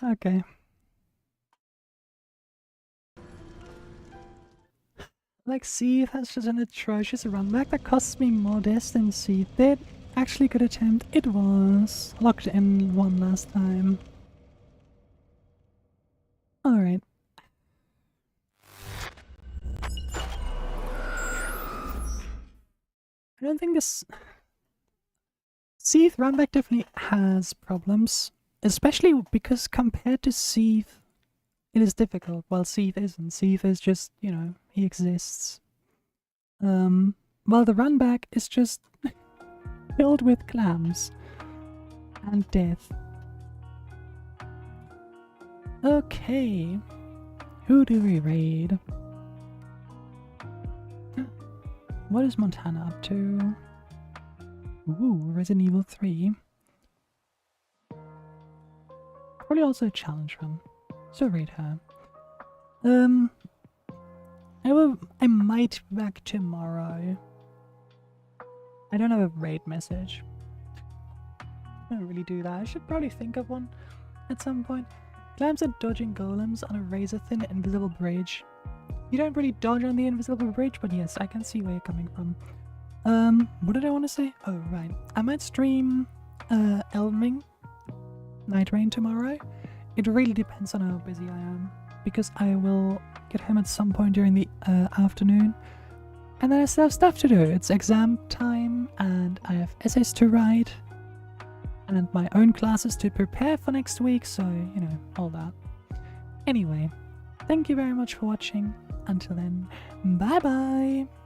Okay. Like, Seath has just an atrocious runback that costs me more deaths than Seath did. Actually, good attempt. It was. Locked in one last time. Alright. I don't think this... Seath runback definitely has problems. Especially because compared to Seath, it is difficult, while Seath isn't. Seath is just, you know, he exists. While the runback is just filled with clams and death. Okay, who do we raid? What is Montana up to? Ooh, Resident Evil 3. Probably also a challenge run. So raid her. I might be back tomorrow. I don't have a raid message. I don't really do that. I should probably think of one at some point. Clams are dodging golems on a razor-thin invisible bridge. You don't really dodge on the invisible bridge, but yes, I can see where you're coming from. What did I want to say? Oh, right. I might stream Elden Ring Night Rain tomorrow. It really depends on how busy I am. because I will get home at some point during the afternoon. And then I still have stuff to do. It's exam time, and I have essays to write, and my own classes to prepare for next week, so, you know, all that. Anyway, thank you very much for watching. Until then, bye bye!